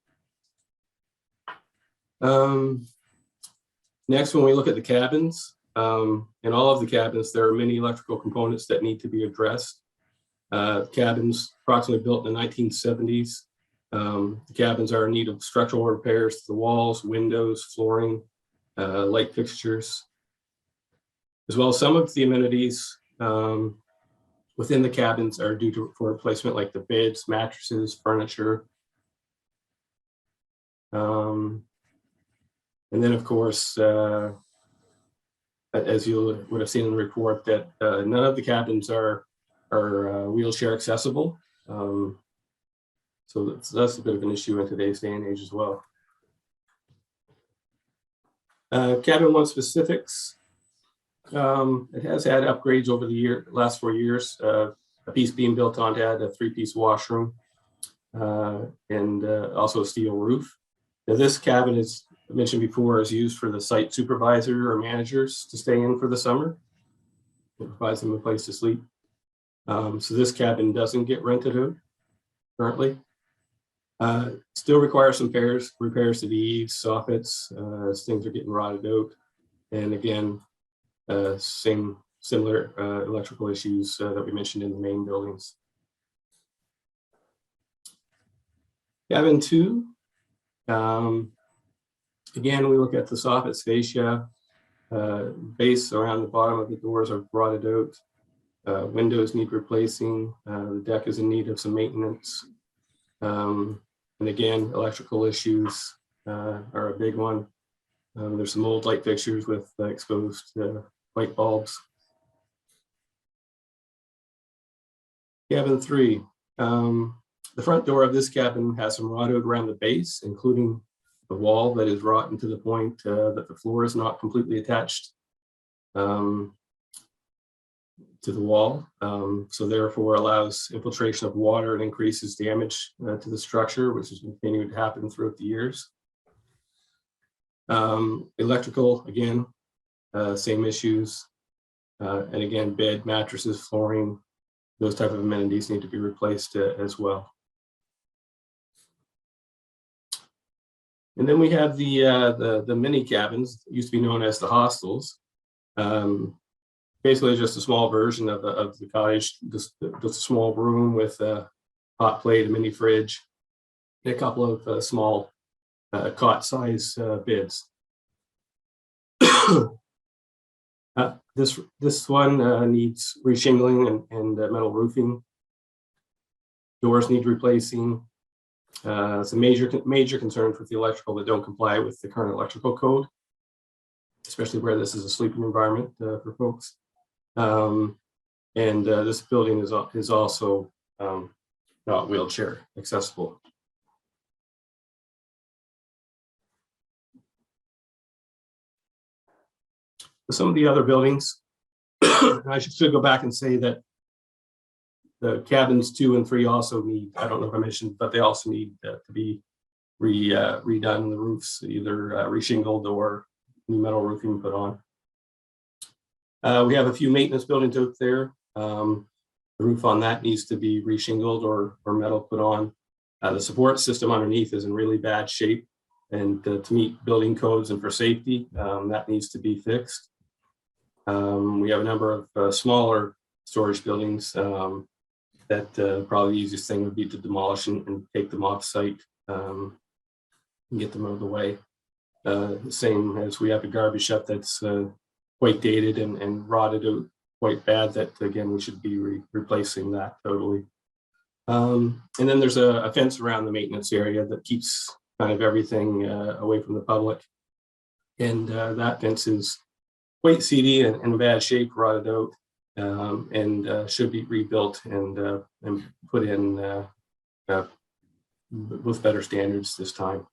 Next, when we look at the cabins, in all of the cabins, there are many electrical components that need to be addressed. Cabins approximately built in the 1970s. The cabins are in need of structural repairs to the walls, windows, flooring, light fixtures, as well as some of the amenities within the cabins are due for replacement, like the beds, mattresses, furniture. And then, of course, as you would have seen in the report, that none of the cabins are wheelchair accessible. So that's a bit of an issue in today's day and age as well. Cabin 1 specifics. It has had upgrades over the last 4 years. A piece being built on to add a 3-piece washroom and also a steel roof. Now, this cabin, as I mentioned before, is used for the site supervisor or managers to stay in for the summer. It provides them a place to sleep. So this cabin doesn't get rented out currently. Still requires some repairs to the eaves, soffits, as things are getting rotted out. And again, similar electrical issues that we mentioned in the main buildings. Cabin 2, again, we look at the soffits fascia, base around the bottom of the doors are rotted out. Windows need replacing. The deck is in need of some maintenance. And again, electrical issues are a big one. There's some old light fixtures with exposed light bulbs. Cabin 3. The front door of this cabin has some rot out around the base, including the wall that is rotten to the point that the floor is not completely attached to the wall. So therefore allows infiltration of water and increases damage to the structure, which has continued to happen throughout the years. Electrical, again, same issues. And again, bed, mattresses, flooring, those type of amenities need to be replaced as well. And then we have the mini cabins, used to be known as the hostels. Basically just a small version of the cottage, just a small room with a hot plate, a mini fridge, and a couple of small cot size beds. This one needs reshingling and metal roofing. Doors need replacing. It's a major concerns with the electrical that don't comply with the current electrical code, especially where this is a sleeping environment for folks. This building is also not wheelchair accessible. Some of the other buildings, I should go back and say that the cabins 2 and 3 also need, I don't know if I mentioned, but they also need to be redone. The roofs either reshingled or new metal roofing put on. We have a few maintenance buildings out there. The roof on that needs to be reshingled or metal put on. The support system underneath is in really bad shape, and to meet building codes and for safety, that needs to be fixed. We have a number of smaller storage buildings that probably the easiest thing would be to demolish and take them off site and get them out of the way. Same as we have a garbage shop that's quite dated and rotted out quite bad, that again, we should be replacing that totally. And then there's a fence around the maintenance area that keeps kind of everything away from the public. And that fence is quite seedy and in bad shape, rotted out, and should be rebuilt and put in with better standards this time.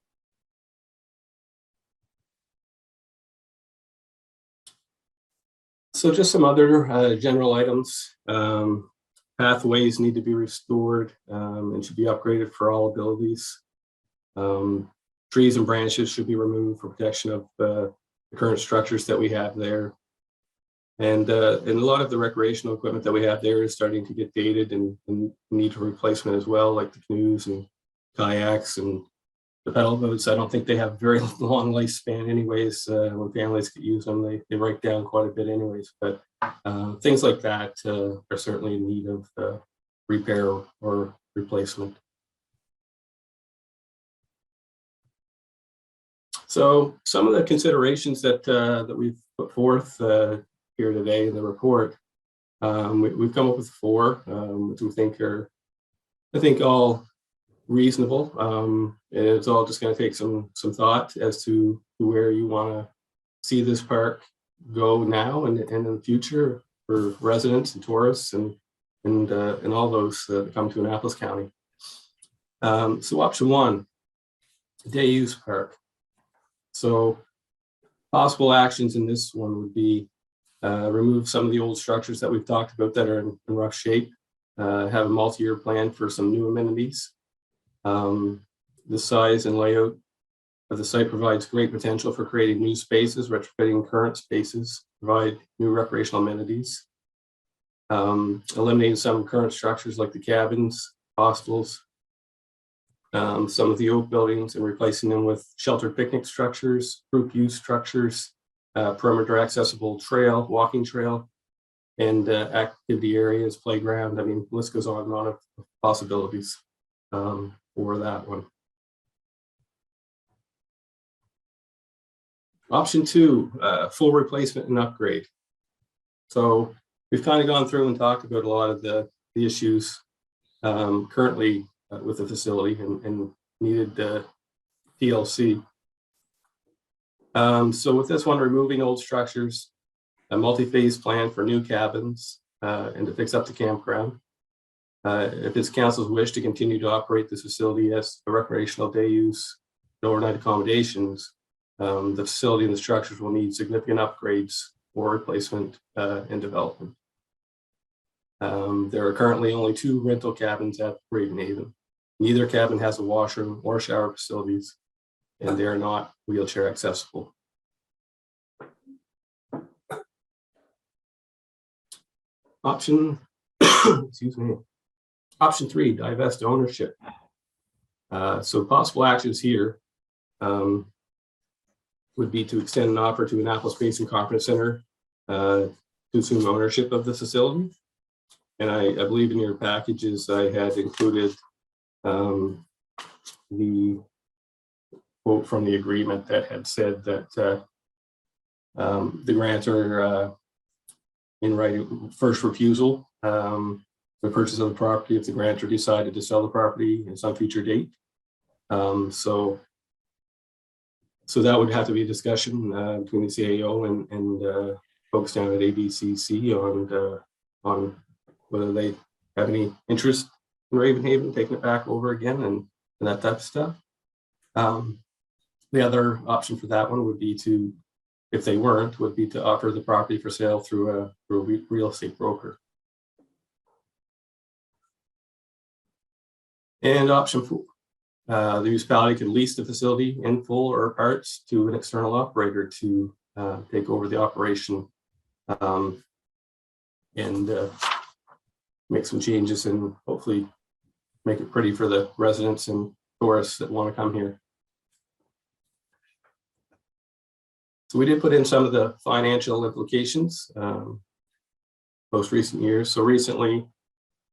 So just some other general items. Pathways need to be restored and should be upgraded for all abilities. Trees and branches should be removed for protection of the current structures that we have there. And a lot of the recreational equipment that we have there is starting to get dated and need for replacement as well, like the canoes and kayaks and the pedal boats. I don't think they have very long lifespan anyways. When families could use them, they break down quite a bit anyways. But things like that are certainly in need of repair or replacement. So some of the considerations that we've put forth here today in the report, we've come up with 4, which we think are, I think, all reasonable. And it's all just going to take some thought as to where you want to see this park go now and in the future for residents and tourists and all those that come to Annapolis County. So option 1, day use park. So possible actions in this one would be remove some of the old structures that we've talked about that are in rough shape, have a multi-year plan for some new amenities. The size and layout of the site provides great potential for creating new spaces, retrofitting current spaces, provide new recreational amenities, eliminating some current structures like the cabins, hostels, some of the old buildings and replacing them with sheltered picnic structures, group use structures, perimeter accessible trail, walking trail, and activity areas, playground. I mean, the list goes on and on of possibilities for that one. Option 2, full replacement and upgrade. So we've kind of gone through and talked about a lot of the issues currently with the facility and needed TLC. So with this one, removing old structures, a multi-phase plan for new cabins and to fix up the campground. If it's council's wish to continue to operate this facility as a recreational day use and overnight accommodations, the facility and the structures will need significant upgrades or replacement and development. There are currently only 2 rental cabins at Ravenhaven. Neither cabin has a washroom or shower facilities, and they are not wheelchair accessible. Option, excuse me. Option 3, divest ownership. So possible actions here would be to extend an offer to Annapolis Basin Conference Center to assume ownership of the facility. And I believe in your packages, I had included the quote from the agreement that had said that the grantor in writing first refusal the purchase of the property if the grantor decided to sell the property at some future date. So that would have to be a discussion between the CAO and folks down at ABCC on whether they have any interest in Ravenhaven taking it back over again and that type of stuff. The other option for that one would be to, if they weren't, would be to offer the property for sale through a real estate broker. And option 4, the municipality could lease the facility in full or parts to an external operator to take over the operation and make some changes and hopefully make it pretty for the residents and tourists that want to come here. So we did put in some of the financial implications most recent years. So recently,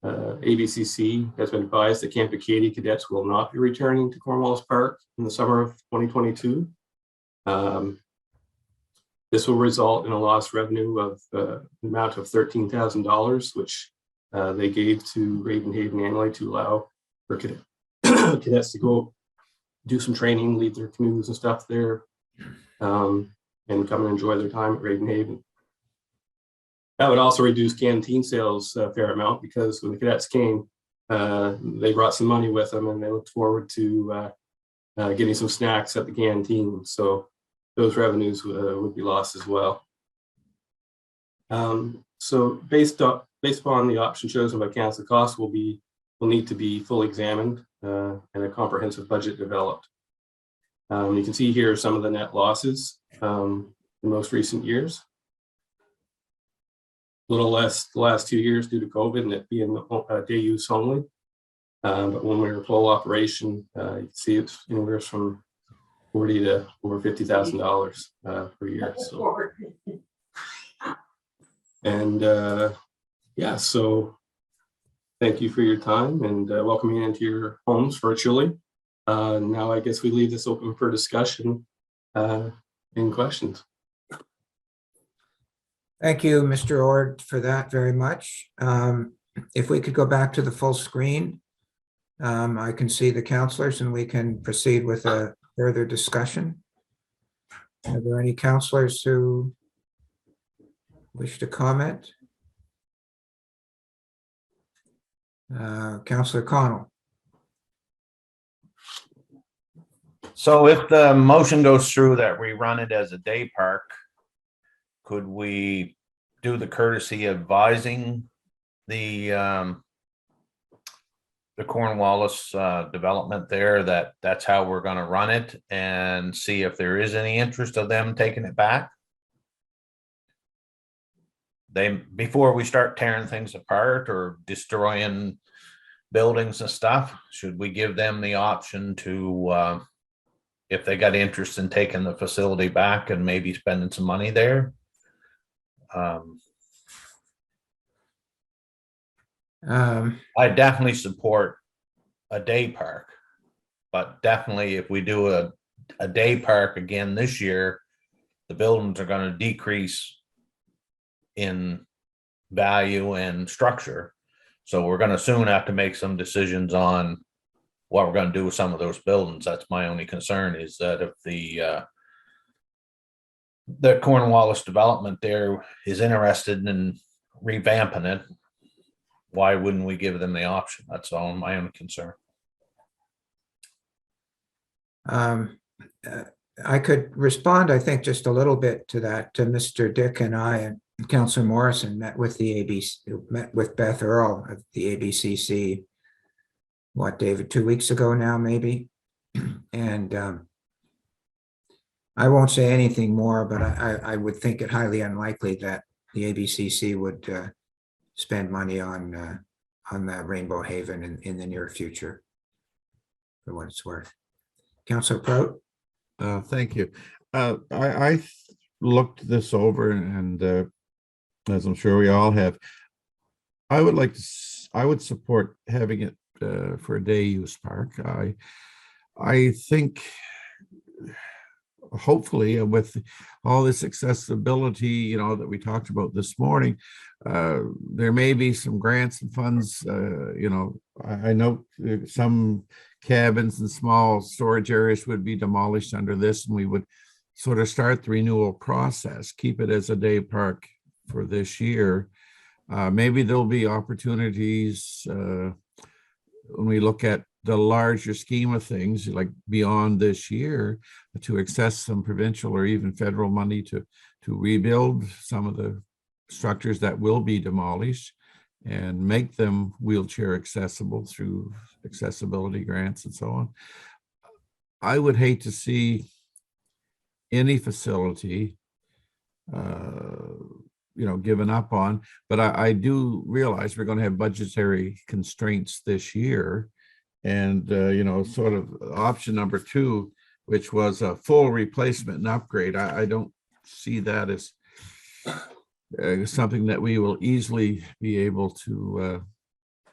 ABCC has been advised that Camp Acadie cadets will not be returning to Cornwallis Park in the summer of 2022. This will result in a lost revenue of the amount of $13,000, which they gave to Ravenhaven annually to allow for cadets to go do some training, leave their canoes and stuff there, and come and enjoy their time at Ravenhaven. That would also reduce canteen sales a fair amount because when the cadets came, they brought some money with them and they looked forward to getting some snacks at the canteen. So those revenues would be lost as well. So based upon the option chosen by council, costs will need to be fully examined and a comprehensive budget developed. You can see here some of the net losses in most recent years. A little less the last 2 years due to COVID and it being day use only. But when we were full operation, you can see it's anywhere from $40,000 to over $50,000 per year. So. And yeah, so thank you for your time and welcoming me into your homes virtually. Now I guess we leave this open for discussion and questions. Thank you, Mr. Ord, for that very much. If we could go back to the full screen, I can see the councillors and we can proceed with a further discussion. Are there any councillors who wish to comment? Councillor Connell. So if the motion goes through that we run it as a day park, could we do the courtesy of advising the Cornwallis development there that that's how we're going to run it and see if there is any interest of them taking it back? Before we start tearing things apart or destroying buildings and stuff, should we give them the option to, if they got interest in taking the facility back and maybe spending some money there? I definitely support a day park, but definitely if we do a day park again this year, the buildings are going to decrease in value and structure. So we're going to soon have to make some decisions on what we're going to do with some of those buildings. That's my only concern, is that if the Cornwallis development there is interested in revamping it, why wouldn't we give them the option? That's all my own concern. I could respond, I think, just a little bit to that. Mr. Dick and I and Councillor Morrison met with Beth Earl of the ABCC, what, David, 2 weeks ago now, maybe? And I won't say anything more, but I would think it highly unlikely that the ABCC would spend money on the Rainbow Haven in the near future, for what it's worth. Councillor Prout. Thank you. I looked this over and as I'm sure we all have. I would like to, I would support having it for a day use park. I think hopefully with all this accessibility, you know, that we talked about this morning, there may be some grants and funds. You know, I know some cabins and small storage areas would be demolished under this, and we would sort of start the renewal process, keep it as a day park for this year. Maybe there'll be opportunities when we look at the larger scheme of things, like beyond this year, to access some provincial or even federal money to rebuild some of the structures that will be demolished and make them wheelchair accessible through accessibility grants and so on. I would hate to see any facility you know, given up on, but I do realize we're going to have budgetary constraints this year. And, you know, sort of option number 2, which was a full replacement and upgrade, I don't see that as something that we will easily be able to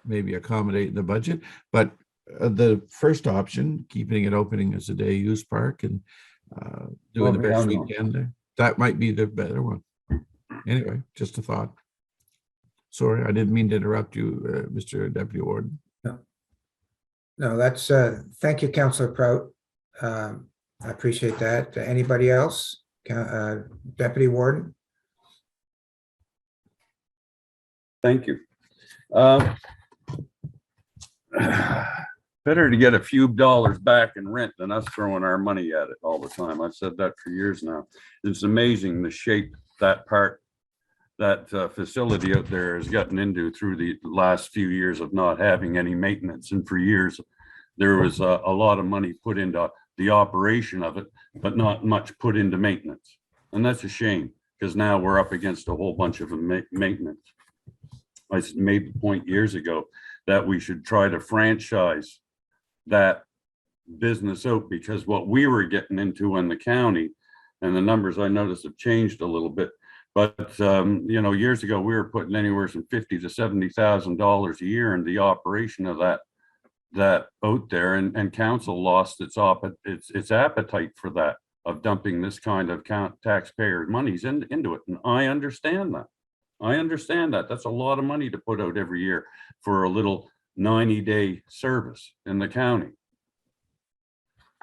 maybe accommodate in the budget. But the first option, keeping it opening as a day use park and doing the best we can there, that might be the better one. Anyway, just a thought. Sorry, I didn't mean to interrupt you, Mr. Deputy Warden. No, that's, thank you, Councillor Prout. I appreciate that. Anybody else? Deputy Warden? Thank you. Better to get a few dollars back in rent than us throwing our money at it all the time. I've said that for years now. It's amazing the shape that facility out there has gotten into through the last few years of not having any maintenance. And for years, there was a lot of money put into the operation of it, but not much put into maintenance. And that's a shame, because now we're up against a whole bunch of maintenance. I made the point years ago that we should try to franchise that business out, because what we were getting into in the county, and the numbers I noticed have changed a little bit, but you know, years ago we were putting anywhere from $50,000 to $70,000 a year in the operation of that out there, and council lost its appetite for that, of dumping this kind of taxpayer monies into it. And I understand that. That's a lot of money to put out every year for a little 90-day service in the county.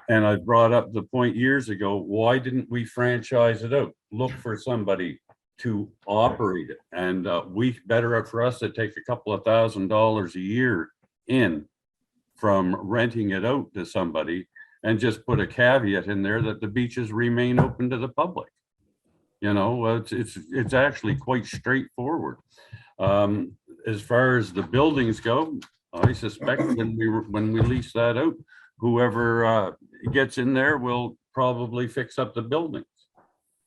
And I brought up the point years ago, why didn't we franchise it out? Look for somebody to operate it. And better for us to take a couple of $1,000s a year in from renting it out to somebody, and just put a caveat in there that the beaches remain open to the public. You know, it's actually quite straightforward. As far as the buildings go, I suspect when we lease that out, whoever gets in there will probably fix up the buildings.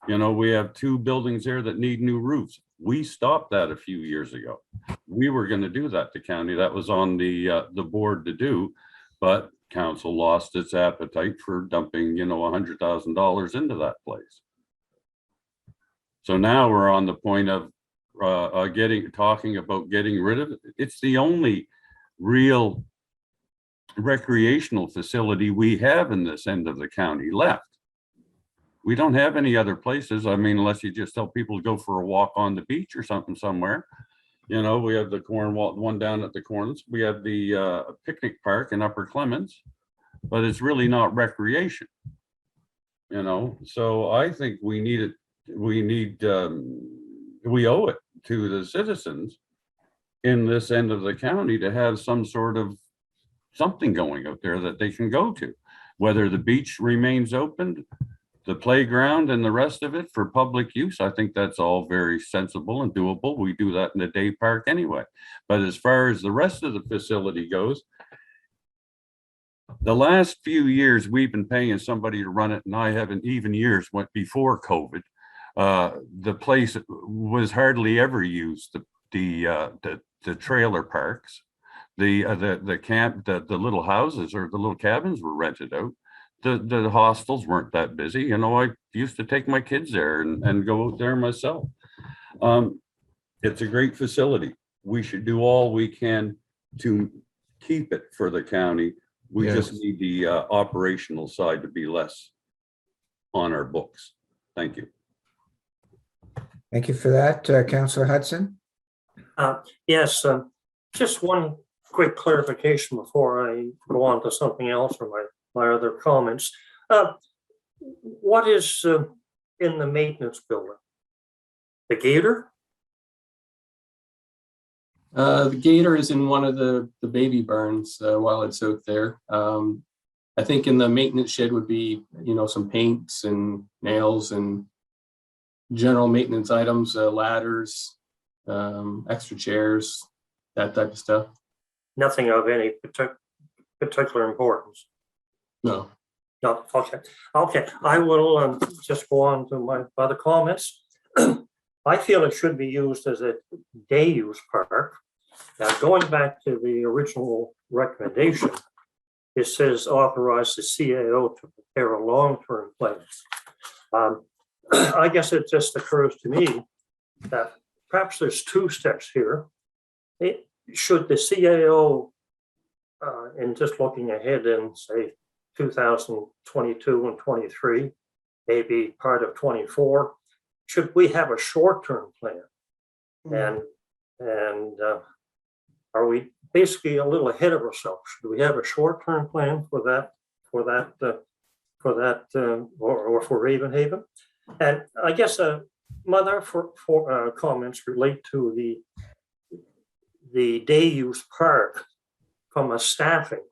You know, we have 2 buildings there that need new roofs. We stopped that a few years ago. We were going to do that to county. That was on the board to do, but council lost its appetite for dumping, you know, $100,000 into that place. So now we're on the point of talking about getting rid of it. It's the only real recreational facility we have in this end of the county left. We don't have any other places. I mean, unless you just tell people to go for a walk on the beach or something somewhere. You know, we have the Cornwall, one down at the Corners. We have the picnic park in Upper Clements, but it's really not recreation. You know, so I think we need it. We owe it to the citizens in this end of the county to have some sort of something going out there that they can go to, whether the beach remains open, the playground and the rest of it for public use. I think that's all very sensible and doable. We do that in the day park anyway. But as far as the rest of the facility goes, the last few years we've been paying somebody to run it, and I haven't, even years went before COVID. The place was hardly ever used. The trailer parks, the camp, the little houses or the little cabins were rented out. The hostels weren't that busy. You know, I used to take my kids there and go out there myself. It's a great facility. We should do all we can to keep it for the county. We just Yes. need the operational side to be less on our books. Thank you. Thank you for that, Councillor Hudson. Yes, just one quick clarification before I go on to something else or my other comments. What is in the maintenance building? The gator? The gator is in one of the baby barns while it's out there. I think in the maintenance shed would be, some paints and nails and general maintenance items, ladders, extra chairs, that type of stuff. Nothing of any particular importance. No. No, okay. Okay, I will just go on to my other comments. I feel it should be used as a day use park. Now, going back to the original recommendation, it says authorize the CAO to prepare a long-term plan. I guess it just occurs to me that perhaps there's two steps here. Should the CAO, in just looking ahead in say 2022 and 23, maybe part of 24, should we have a short-term plan? And are we basically a little ahead of ourselves? Should we have a short-term plan for that, or for Ravenhaven? And I guess my other comments relate to the day use park from a staffing.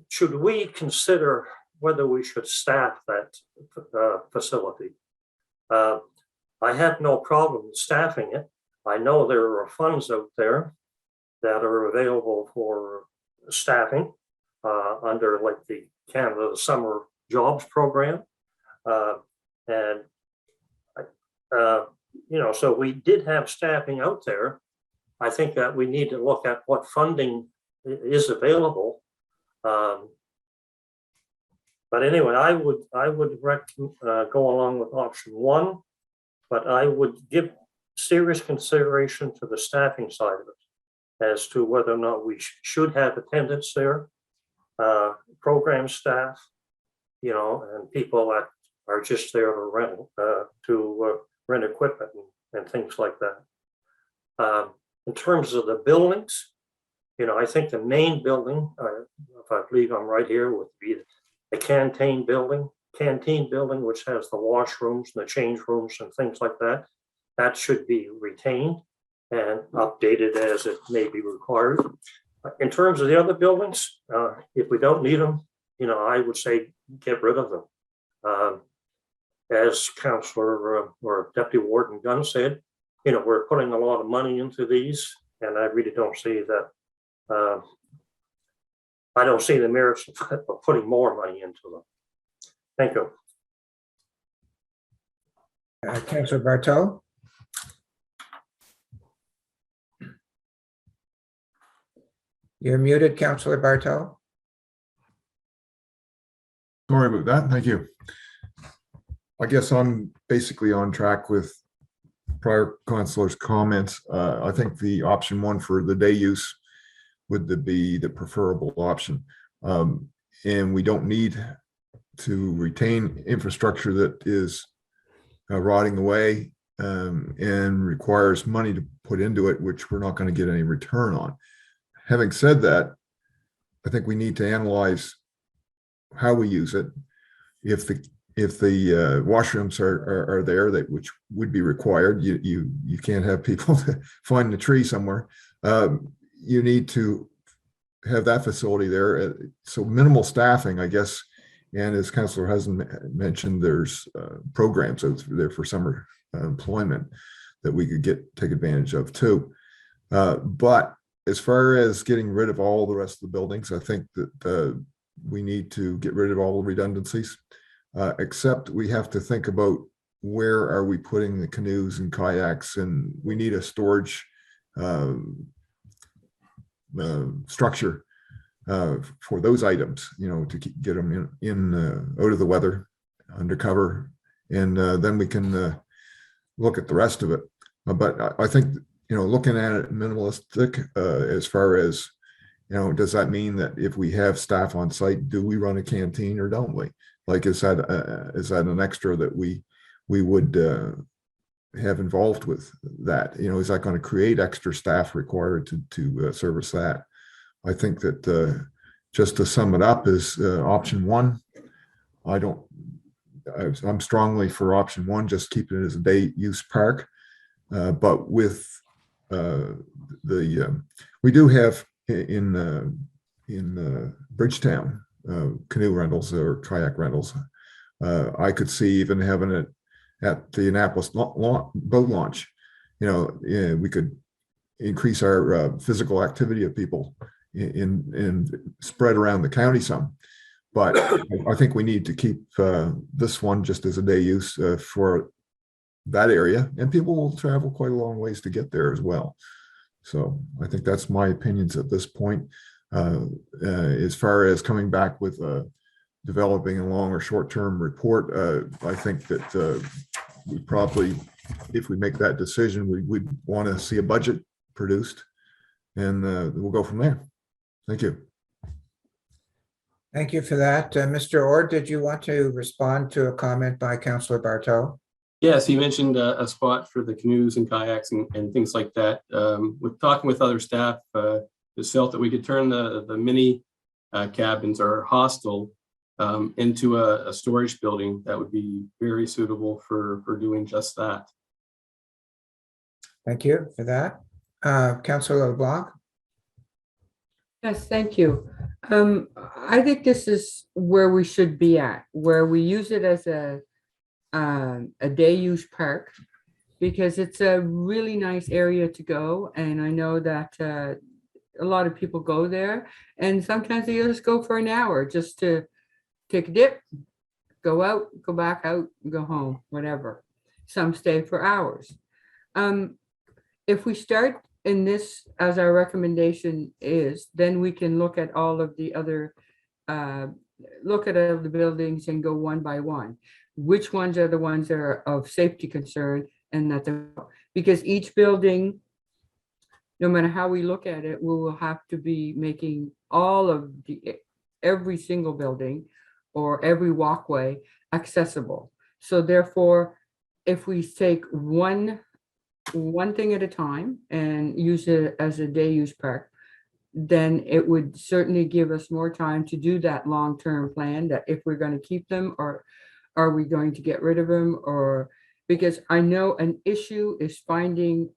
Should we consider whether we should staff that facility? I have no problem staffing it. I know there are funds out there that are available for staffing under like the Canada Summer Jobs Program. So we did have staffing out there. I think that we need to look at what funding is available. But anyway, I would go along with option one, but I would give serious consideration to the staffing side of it as to whether or not we should have attendants there, program staff, and people that are just there to rent equipment and things like that. In terms of the buildings, I think the main building, if I believe I'm right here, would be the canteen building, which has the washrooms and the change rooms and things like that. That should be retained and updated as it may be required. In terms of the other buildings, if we don't need them, I would say get rid of them. As Councillor or Deputy Warden Gunn said, we're putting a lot of money into these, and I really don't see that. I don't see the merits of putting more money into them. Thank you. Councillor Barto. You're muted, Councillor Barto. Sorry about that. Thank you. I guess I'm basically on track with prior councillors' comments. I think the option one for the day use would be the preferable option. And we don't need to retain infrastructure that is rotting away and requires money to put into it, which we're not going to get any return on. Having said that, I think we need to analyze how we use it. If the washrooms are there, which would be required, you can't have people find a tree somewhere. You need to have that facility there. So minimal staffing, I guess. And as Councillor Hudson mentioned, there's programs out there for summer employment that we could take advantage of too. But as far as getting rid of all the rest of the buildings, I think that we need to get rid of all the redundancies, except we have to think about where are we putting the canoes and kayaks, and we need a storage structure for those items, to get them in out of the weather, undercover, and then we can look at the rest of it. But I think, looking at it minimalistic, as far as, does that mean that if we have staff on site, do we run a canteen or don't we? Like, is that an extra that we would have involved with that? Is that going to create extra staff required to service that? I think that just to sum it up is option one. I'm strongly for option one, just keeping it as a day use park. But with we do have in Bridgetown canoe rentals or kayak rentals. I could see even having it at the Annapolis boat launch. We could increase our physical activity of people and spread around the county some. But I think we need to keep this one just as a day use for that area, and people will travel quite a long ways to get there as well. So I think that's my opinions at this point. As far as coming back with developing a long or short-term report, I think that we probably, if we make that decision, we'd want to see a budget produced, and we'll go from there. Thank you. Thank you for that. Mr. Ord, did you want to respond to a comment by Councillor Bartow? Yes, he mentioned a spot for the canoes and kayaks and things like that. With talking with other staff, just felt that we could turn the mini cabins or hostel into a storage building that would be very suitable for doing just that. Thank you for that. Councillor LeBlanc? Yes, thank you. I think this is where we should be at, where we use it as a day use park, because it's a really nice area to go. And I know that a lot of people go there, and sometimes they just go for an hour just to take a dip, go out, go back out, go home, whatever. Some stay for hours. If we start in this as our recommendation is, then we can look at all of the other, look at all the buildings and go one by one. Which ones are the ones that are of safety concern, and that because each building, no matter how we look at it, we will have to be making all of every single building or every walkway accessible. So therefore, if we take one thing at a time and use it as a day use park, then it would certainly give us more time to do that long-term plan, that if we're going to keep them, or are we going to get rid of them, or because I know an issue is finding,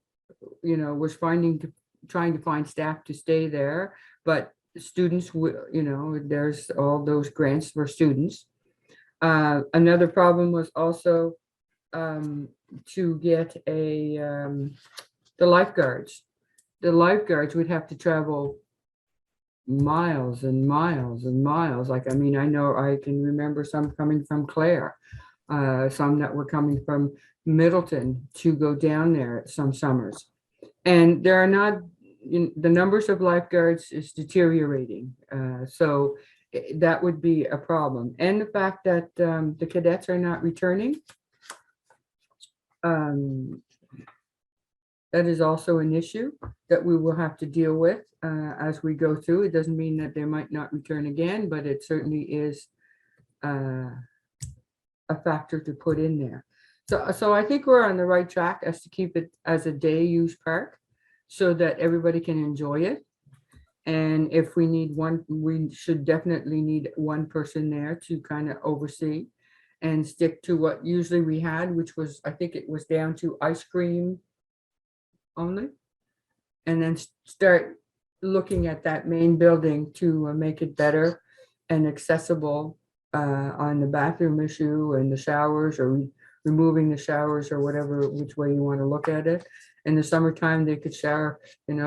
trying to find staff to stay there, but students will, there's all those grants for students. Another problem was also to get the lifeguards. The lifeguards would have to travel miles and miles and miles. Like, I mean, I know I can remember some coming from Clare, some that were coming from Middleton to go down there some summers. And there are not, the numbers of lifeguards is deteriorating. So that would be a problem. And the fact that the cadets are not returning, that is also an issue that we will have to deal with as we go through. It doesn't mean that they might not return again, but it certainly is a factor to put in there. So I think we're on the right track as to keep it as a day use park so that everybody can enjoy it. And if we need one, we should definitely need one person there to kind of oversee and stick to what usually we had, which was, I think it was down to ice cream only. And then start looking at that main building to make it better and accessible on the bathroom issue and the showers, or removing the showers, or whatever, which way you want to look at it. In the summertime, they could shower,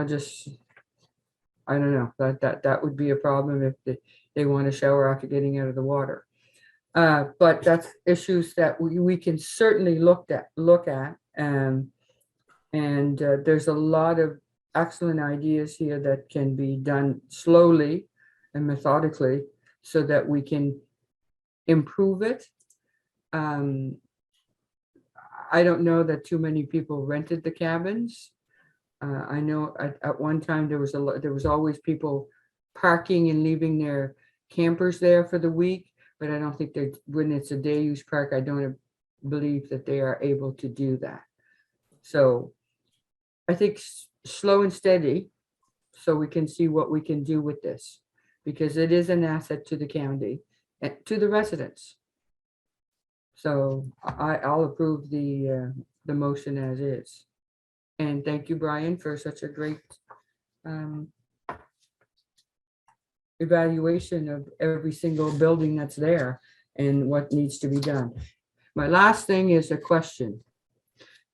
just, I don't know, that would be a problem if they want to shower after getting out of the water. But that's issues that we can certainly look at. And there's a lot of excellent ideas here that can be done slowly and methodically so that we can improve it. I don't know that too many people rented the cabins. I know at one time there was always people parking and leaving their campers there for the week, but I don't think that when it's a day use park, I don't believe that they are able to do that. So I think slow and steady, so we can see what we can do with this, because it is an asset to the county and to the residents. So I'll approve the motion as is. And thank you, Brian, for such a great evaluation of every single building that's there and what needs to be done. My last thing is a question.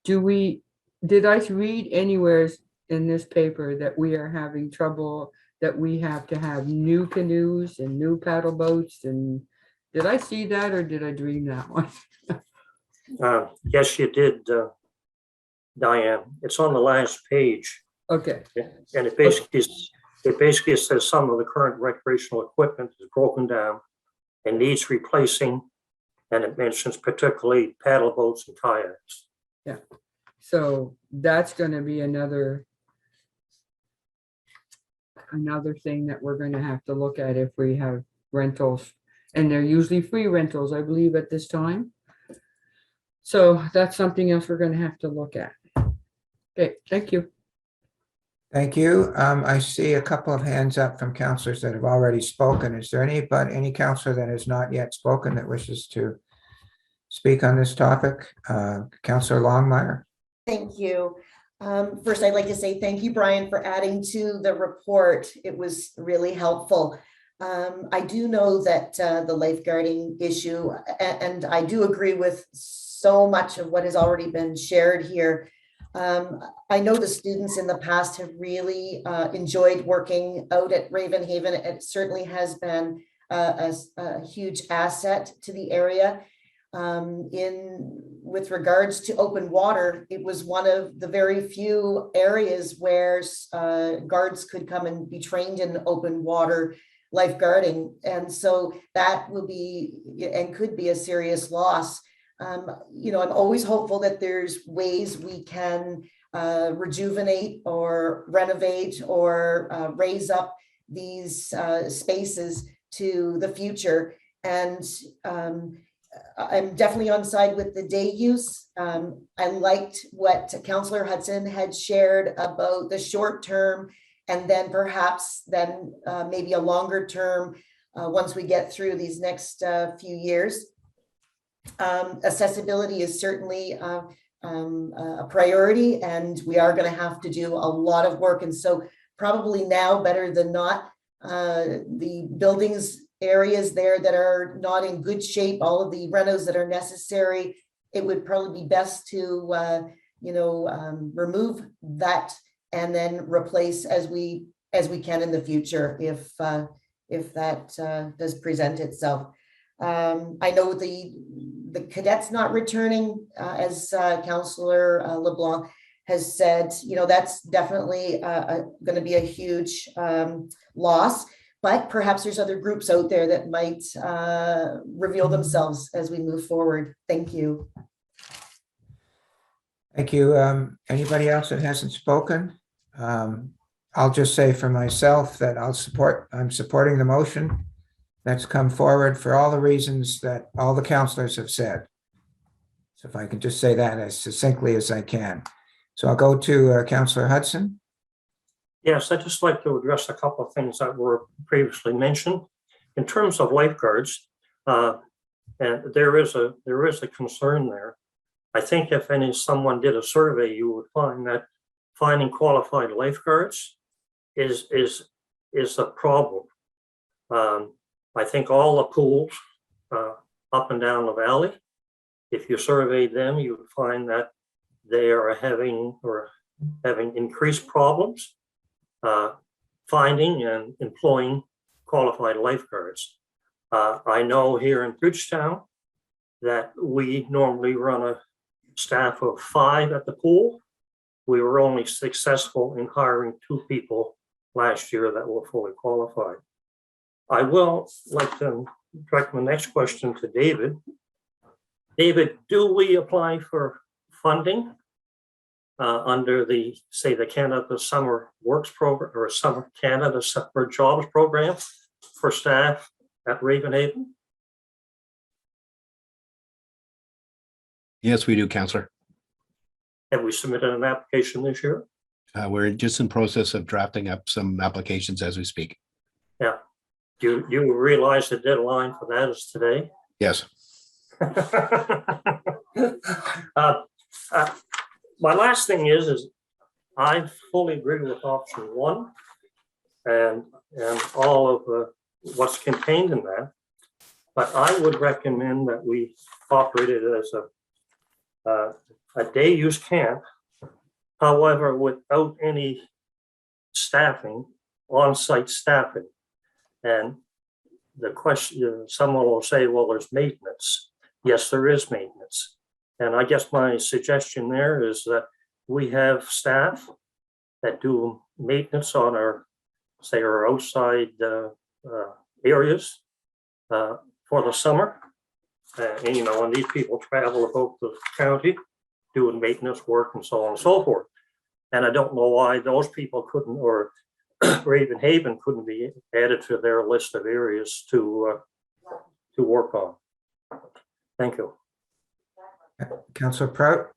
Did I read anywhere in this paper that we are having trouble, that we have to have new canoes and new paddle boats? And did I see that, or did I dream that one? Yes, you did, Diane. It's on the last page. Okay. And it basically says some of the current recreational equipment is broken down and needs replacing. And it mentions particularly paddle boats and kayaks. Yeah. So that's going to be another thing that we're going to have to look at if we have rentals. And they're usually free rentals, I believe, at this time. So that's something else we're going to have to look at. Okay, thank you. Thank you. I see a couple of hands up from counselors that have already spoken. Is there any counselor that has not yet spoken that wishes to speak on this topic? Counselor Longmire. Thank you. First, I'd like to say thank you, Brian, for adding to the report. It was really helpful. I do know that the lifeguarding issue, and I do agree with so much of what has already been shared here. I know the students in the past have really enjoyed working out at Ravenhaven. It certainly has been a huge asset to the area. With regards to open water, it was one of the very few areas where guards could come and be trained in open water lifeguarding. And so that will be and could be a serious loss. I'm always hopeful that there's ways we can rejuvenate or renovate or raise up these spaces to the future. And I'm definitely on side with the day use. I liked what Councillor Hudson had shared about the short term, and then perhaps maybe a longer term once we get through these next few years. Accessibility is certainly a priority, and we are going to have to do a lot of work. And so probably now better than not, the buildings areas there that are not in good shape, all of the renos that are necessary, it would probably be best to remove that and then replace as we can in the future if that does present itself. I know the cadets not returning, as Councillor LeBlanc has said, that's definitely going to be a huge loss. But perhaps there's other groups out there that might reveal themselves as we move forward. Thank you. Thank you. Anybody else that hasn't spoken? I'll just say for myself that I'm supporting the motion that's come forward for all the reasons that all the counselors have said. So if I can just say that as succinctly as I can. So I'll go to Councillor Hudson. Yes, I'd just like to address a couple of things that were previously mentioned. In terms of lifeguards, and there is a concern there. I think if someone did a survey, you would find that finding qualified lifeguards is a problem. I think all the pools up and down the valley, if you surveyed them, you would find that they are having increased problems finding and employing qualified lifeguards. I know here in Bridgetown that we normally run a staff of 5 at the pool. We were only successful in hiring 2 people last year that were fully qualified. I will like to direct my next question to David. David, do we apply for funding under the, say, the Canada Summer Works Program or Summer Canada Summer Jobs Program for staff at Ravenhaven? Yes, we do, Counselor. Have we submitted an application this year? We're just in process of drafting up some applications as we speak. Yeah. Do you realize the deadline for that is today? Yes. My last thing is I fully agree with option one and all of what's contained in that. But I would recommend that we operate it as a day use camp. However, without any staffing, on-site staffing. And the question, someone will say, well, there's maintenance. Yes, there is maintenance. And I guess my suggestion there is that we have staff that do maintenance on our, say, our outside areas for the summer. And, you know, when these people travel about the county doing maintenance work and so on and so forth. And I don't know why those people couldn't, or Ravenhaven couldn't be added to their list of areas to work on. Thank you. Councillor Prout?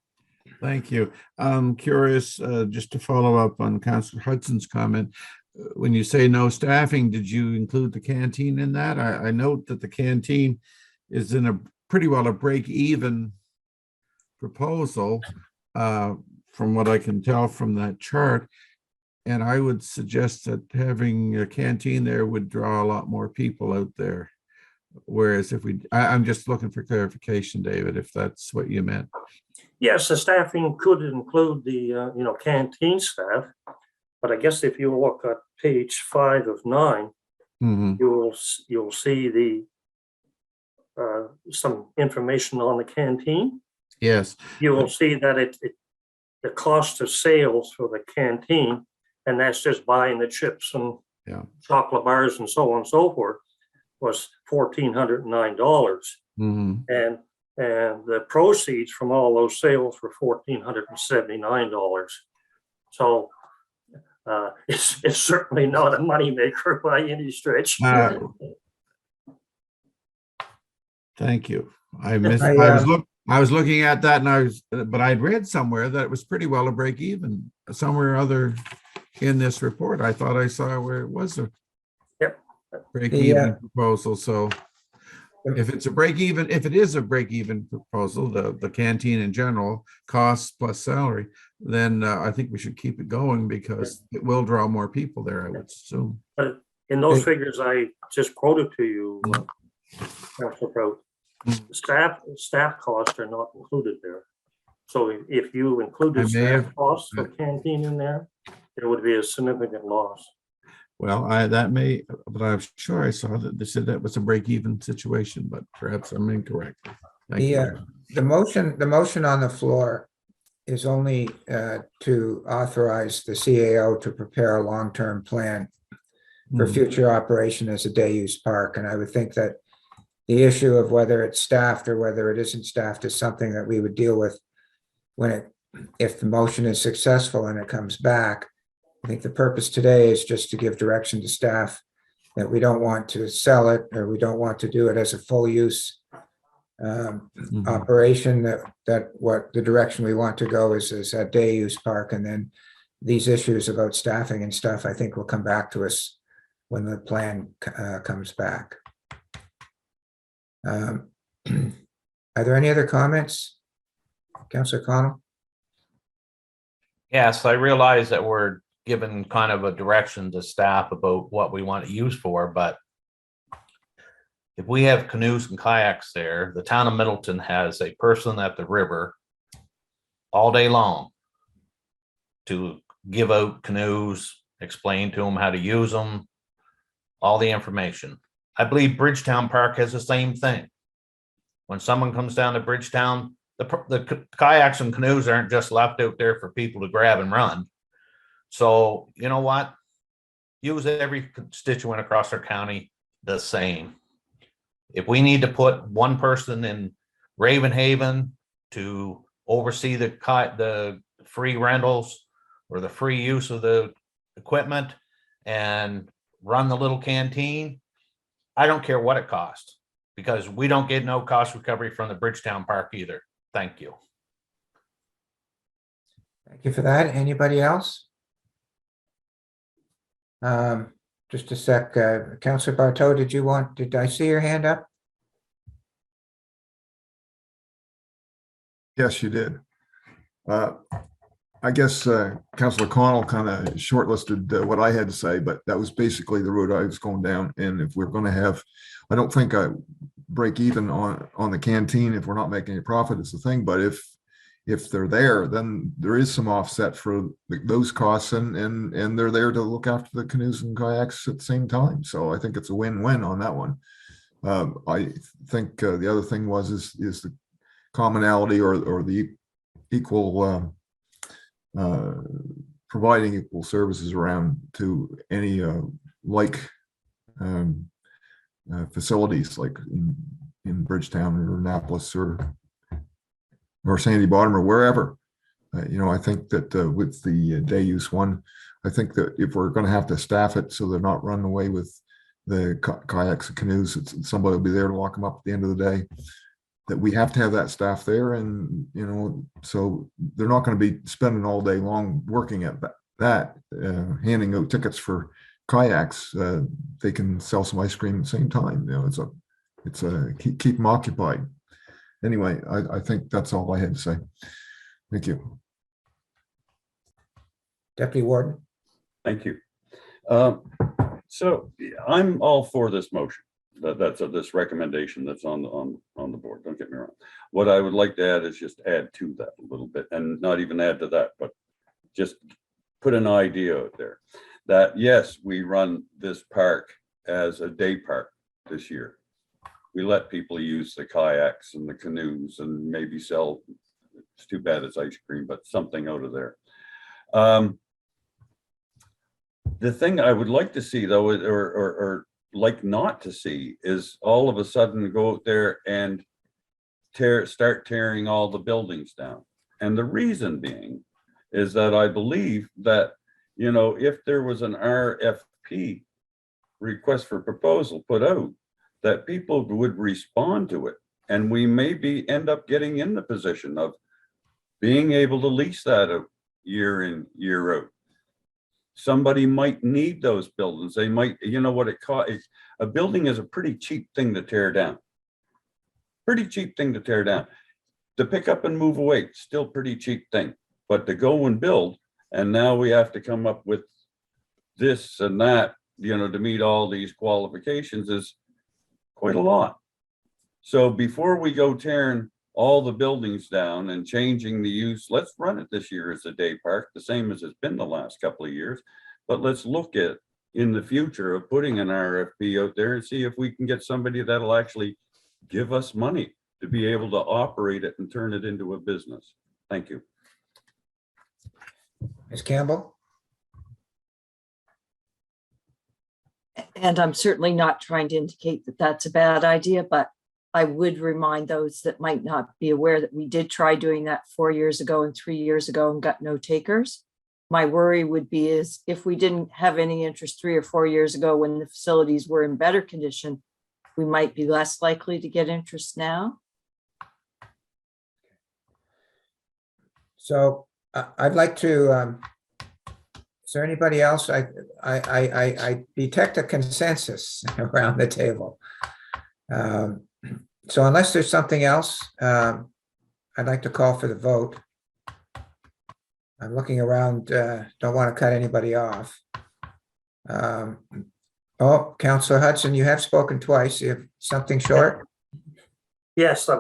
Thank you. I'm curious, just to follow up on Councillor Hudson's comment. When you say no staffing, did you include the canteen in that? I note that the canteen is in a pretty well a break-even proposal, from what I can tell from that chart. And I would suggest that having a canteen there would draw a lot more people out there. Whereas if I'm just looking for clarification, David, if that's what you meant. Yes, the staffing could include the canteen staff, but I guess if you look at page 5 of 9, you'll see the some information on the canteen. Yes. You will see that the cost of sales for the canteen, and that's just buying the chips and chocolate bars and so on and so forth, was $1,409. And the proceeds from all those sales were $1,479. So it's certainly not a moneymaker by any stretch. Thank you. I was looking at that, and but I'd read somewhere that it was pretty well a break even somewhere or other in this report. I thought I saw where it was a break even proposal. So if it's a break even, if it is a break even proposal, the canteen in general, costs plus salary, then I think we should keep it going because it will draw more people there, I would assume. But in those figures I just quoted to you, Councilor Prout, staff costs are not included there. So if you included staff costs for canteen in there, it would be a significant loss. Well, but I'm sure I saw that they said that was a break-even situation, but perhaps I'm incorrect. Thank you. The motion on the floor is only to authorize the CAO to prepare a long-term plan for future operation as a day-use park. And I would think that the issue of whether it's staffed or whether it isn't staffed is something that we would deal with if the motion is successful and it comes back. I think the purpose today is just to give direction to staff that we don't want to sell it or we don't want to do it as a full use operation, that what the direction we want to go is a day use park. And then these issues about staffing and stuff, I think will come back to us when the plan comes back. Are there any other comments? Councillor Connell? Yes, I realize that we're given kind of a direction to staff about what we want to use for, but if we have canoes and kayaks there, the town of Middleton has a person at the river all day long to give out canoes, explain to them how to use them, all the information. I believe Bridgetown Park has the same thing. When someone comes down to Bridgetown, the kayaks and canoes aren't just left out there for people to grab and run. So you know what? Use every constituent across our county the same. If we need to put one person in Ravenhaven to oversee the free rentals or the free use of the equipment and run the little canteen, I don't care what it costs, because we don't get no cost recovery from the Bridgetown Park either. Thank you. Thank you for that. Anybody else? Just a sec, Councillor Bartow, did I see your hand up? Yes, you did. I guess Councillor Connell kind of shortlisted what I had to say, but that was basically the road I was going down. And if we're going to have, I don't think I break even on the canteen if we're not making a profit is the thing. But if they're there, then there is some offset for those costs, and they're there to look after the canoes and kayaks at the same time. So I think it's a win-win on that one. I think the other thing is the commonality or the equal providing equal services around to any facilities like in Bridgetown or Annapolis or Sandy Bottom or wherever. I think that with the day use one, I think that if we're going to have to staff it so they're not running away with the kayaks and canoes, somebody will be there to lock them up at the end of the day. That we have to have that staff there, and so they're not going to be spending all day long working at that handing out tickets for kayaks. They can sell some ice cream at the same time. It's a keep them occupied. Anyway, I think that's all I had to say. Thank you. Deputy Warden. Thank you. So I'm all for this motion. That's this recommendation that's on the board. Don't get me wrong. What I would like to add is just add to that a little bit, and not even add to that, but just put an idea out there that yes, we run this park as a day park this year. We let people use the kayaks and the canoes and maybe sell. It's too bad it's ice cream, but something out of there. The thing I would like to see though, or like not to see, is all of a sudden go out there and start tearing all the buildings down. And the reason being is that I believe that, if there was an RFP, request for proposal, put out, that people would respond to it. And we maybe end up getting in the position of being able to lease that out year in, year out. Somebody might need those buildings. They might, what it costs. A building is a pretty cheap thing to tear down. Pretty cheap thing to tear down. To pick up and move away, still pretty cheap thing. But to go and build, and now we have to come up with this and that, to meet all these qualifications is quite a lot. So before we go tearing all the buildings down and changing the use, let's run it this year as a day park, the same as it's been the last couple of years. But let's look at in the future of putting an RFP out there and see if we can get somebody that'll actually give us money to be able to operate it and turn it into a business. Thank you. Ms. Campbell? And I'm certainly not trying to indicate that that's a bad idea, but I would remind those that might not be aware that we did try doing that 4 years ago and 3 years ago and got no takers. My worry would be is if we didn't have any interest 3 or 4 years ago when the facilities were in better condition, we might be less likely to get interest now. So I'd like to, is there anybody else? I detect a consensus around the table. So unless there's something else, I'd like to call for the vote. I'm looking around, don't want to cut anybody off. Oh, Councillor Hudson, you have spoken twice. You have something short? Yes,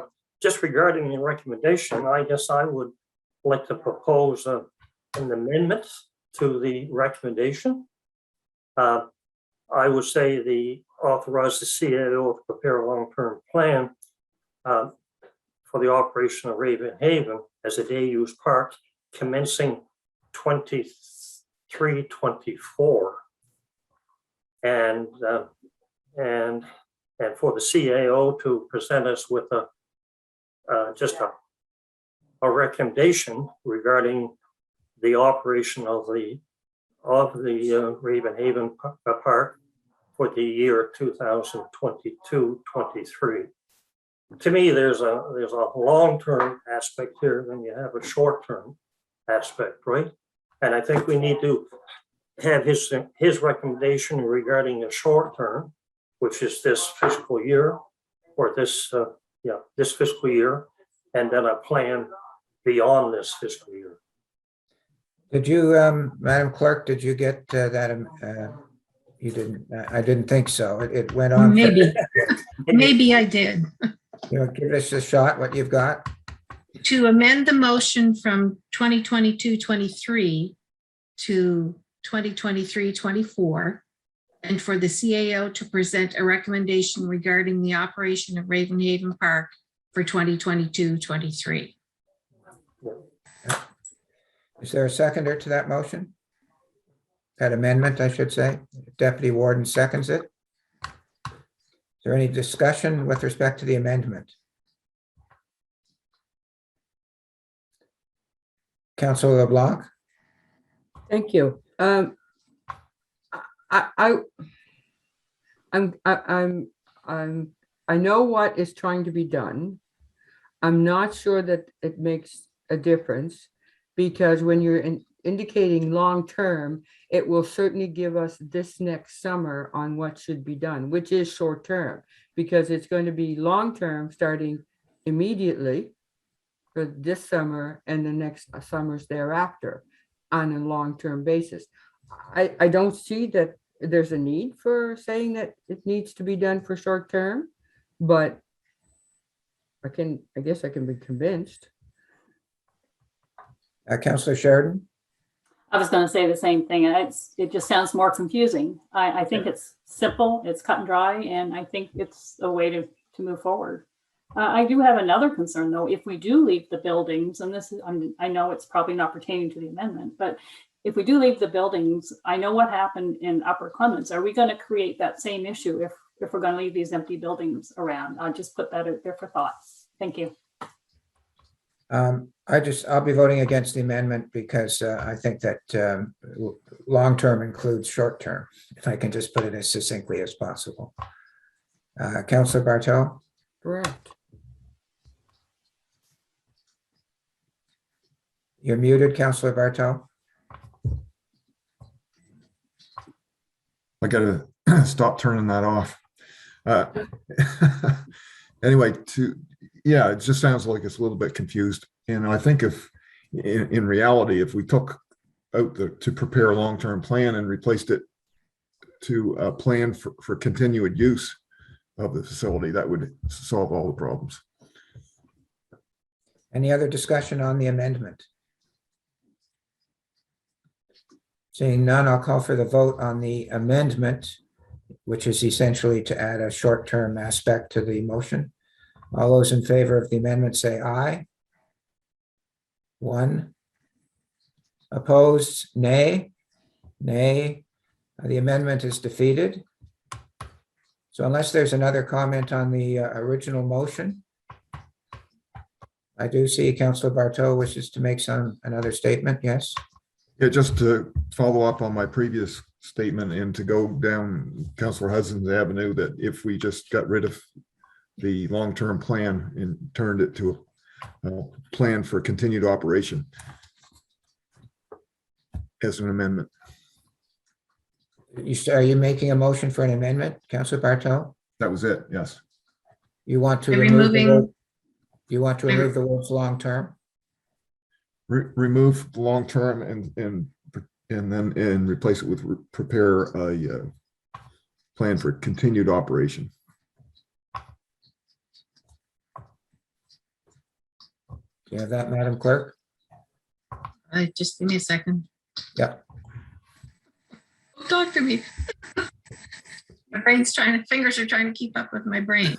just regarding the recommendation, I guess I would like to propose an amendment to the recommendation. I would say authorize the CAO to prepare a long-term plan for the operation of Raven Haven as a day-use park commencing 23-24, and for the CAO to present us with just a recommendation regarding the operation of the Raven Haven Park for the year 2022-23. To me, there's a long-term aspect here than you have a short-term aspect, right? And I think we need to have his recommendation regarding the short term, which is this fiscal year, or this fiscal year, and then a plan beyond this fiscal year. Did you, Madam Clerk, did you get that? You didn't, I didn't think so. It went on. Maybe I did. You know, give us a shot, what you've got. To amend the motion from 2022-23 to 2023-24, and for the CAO to present a recommendation regarding the operation of Raven Haven Park for 2022-23. Is there a seconder to that motion? That amendment, I should say. Deputy Warden seconds it. Is there any discussion with respect to the amendment? Councilor LeBlanc? Thank you. I know what is trying to be done. I'm not sure that it makes a difference, because when you're indicating long-term, it will certainly give us this next summer on what should be done, which is short-term, because it's going to be long-term starting immediately for this summer and the next summers thereafter on a long-term basis. I don't see that there's a need for saying that it needs to be done for short-term, but I guess I can be convinced. Councilor Sheridan? I was going to say the same thing. It just sounds more confusing. I think it's simple, it's cut and dry, and I think it's a way to move forward. I do have another concern, though. If we do leave the buildings, and this is, I know it's probably not pertaining to the amendment, but if we do leave the buildings, I know what happened in Upper Clements. Are we going to create that same issue if we're going to leave these empty buildings around? I'll just put that out there for thoughts. Thank you. I'll be voting against the amendment because I think that long-term includes short-term, if I can just put it as succinctly as possible. Councilor Bartel? Correct. You're muted, Councilor Bartel. I gotta stop turning that off. Anyway, it just sounds like it's a little bit confused. And I think if in reality, if we took out to prepare a long-term plan and replaced it to a plan for continued use of the facility, that would solve all the problems. Any other discussion on the amendment? Seeing none, I'll call for the vote on the amendment, which is essentially to add a short-term aspect to the motion. All those in favor of the amendment say aye. 1. Opposed, nay. Nay. The amendment is defeated. So unless there's another comment on the original motion, I do see Councilor Barteau wishes to make another statement. Yes. Yeah, just to follow up on my previous statement and to go down Councilor Hudson's avenue, that if we just got rid of the long-term plan and turned it to a plan for continued operation as an amendment. Are you making a motion for an amendment, Councilor Barteau? That was it, yes. You want to remove the words long-term? Remove the long-term and replace it with prepare a plan for continued operation. Do you have that, Madam Clerk? Just give me a second. Yeah. Talk to me. My fingers are trying to keep up with my brain.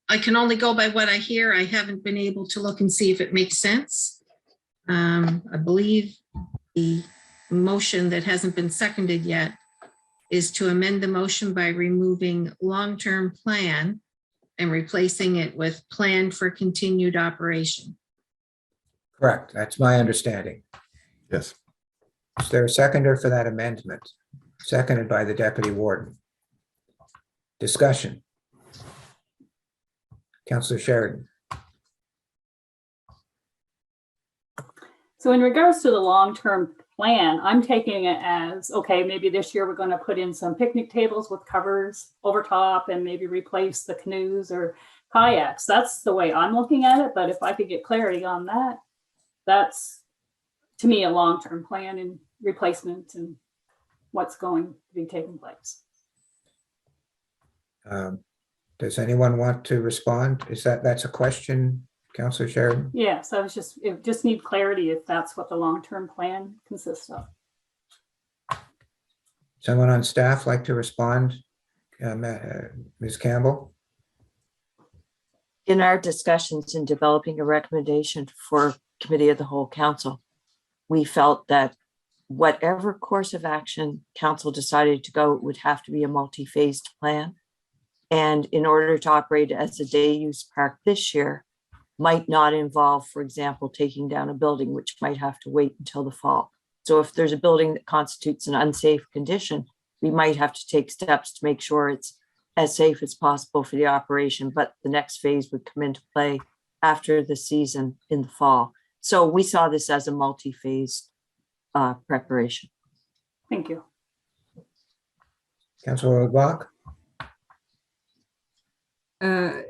I can only go by what I hear. I haven't been able to look and see if it makes sense. I believe the motion that hasn't been seconded yet is to amend the motion by removing long-term plan and replacing it with planned for continued operation. Correct. That's my understanding. Yes. Is there a seconder for that amendment? Seconded by the deputy warden. Discussion. Councillor Sheridan. So in regards to the long-term plan, I'm taking it as, okay, maybe this year we're going to put in some picnic tables with covers over top and maybe replace the canoes or kayaks. That's the way I'm looking at it. But if I could get clarity on that, that's to me a long-term plan and replacement and what's going to be taking place. Does anyone want to respond? That's a question, Councillor Sheridan? Yes, I was just need clarity if that's what the long-term plan consists of. Someone on staff like to respond? Ms. Campbell? In our discussions in developing a recommendation for Committee of the Whole Council, we felt that whatever course of action council decided to go, it would have to be a multi-phased plan. And in order to operate as a day use park this year, might not involve, for example, taking down a building, which might have to wait until the fall. So if there's a building that constitutes an unsafe condition, we might have to take steps to make sure it's as safe as possible for the operation, but the next phase would come into play after the season in the fall. So we saw this as a multi-phase preparation. Thank you. Councillor LeBlanc?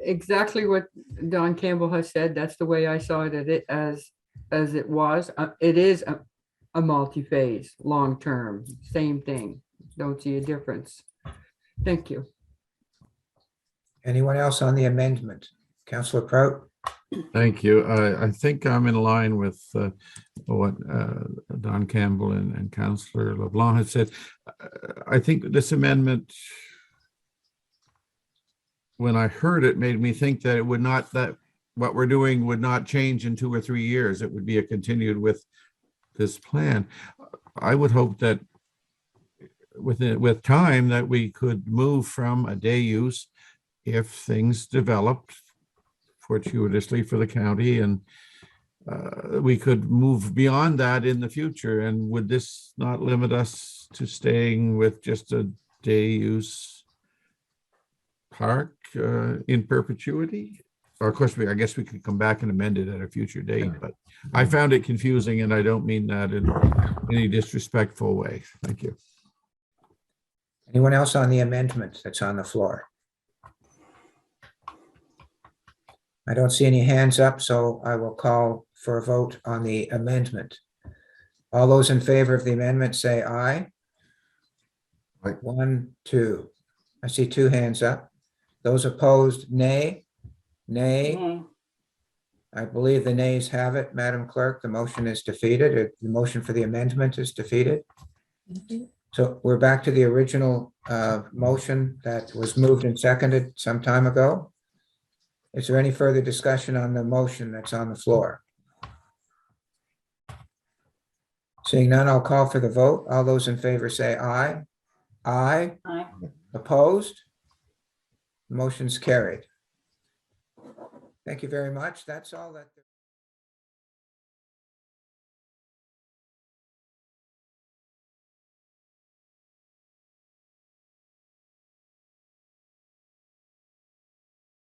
Exactly what Don Campbell has said. That's the way I saw it as it was. It is a multi-phase, long-term, same thing. Don't see a difference. Thank you. Anyone else on the amendment? Councillor Prout? Thank you. I think I'm in line with what Don Campbell and Councillor LeBlanc had said. I think this amendment, when I heard it, made me think that it would not, that what we're doing would not change in 2 or 3 years. It would be a continued with this plan. I would hope that with time that we could move from a day use if things developed fortuitously for the county, and we could move beyond that in the future. And would this not limit us to staying with just a day use park in perpetuity? Or of course, I guess we could come back and amend it at a future date, but I found it confusing, and I don't mean that in any disrespectful way. Thank you. Anyone else on the amendment that's on the floor? I don't see any hands up, so I will call for a vote on the amendment. All those in favor of the amendment say aye. Aye. 1, 2. I see 2 hands up. Those opposed, nay. Nay. Nay. I believe the nays have it, Madam Clerk. The motion is defeated. The motion for the amendment is defeated. So we're back to the original motion that was moved and seconded some time ago. Is there any further discussion on the motion that's on the floor? Seeing none, I'll call for the vote. All those in favor say aye. Aye. Aye. Opposed? Motion's carried. Thank you very much. That's all that.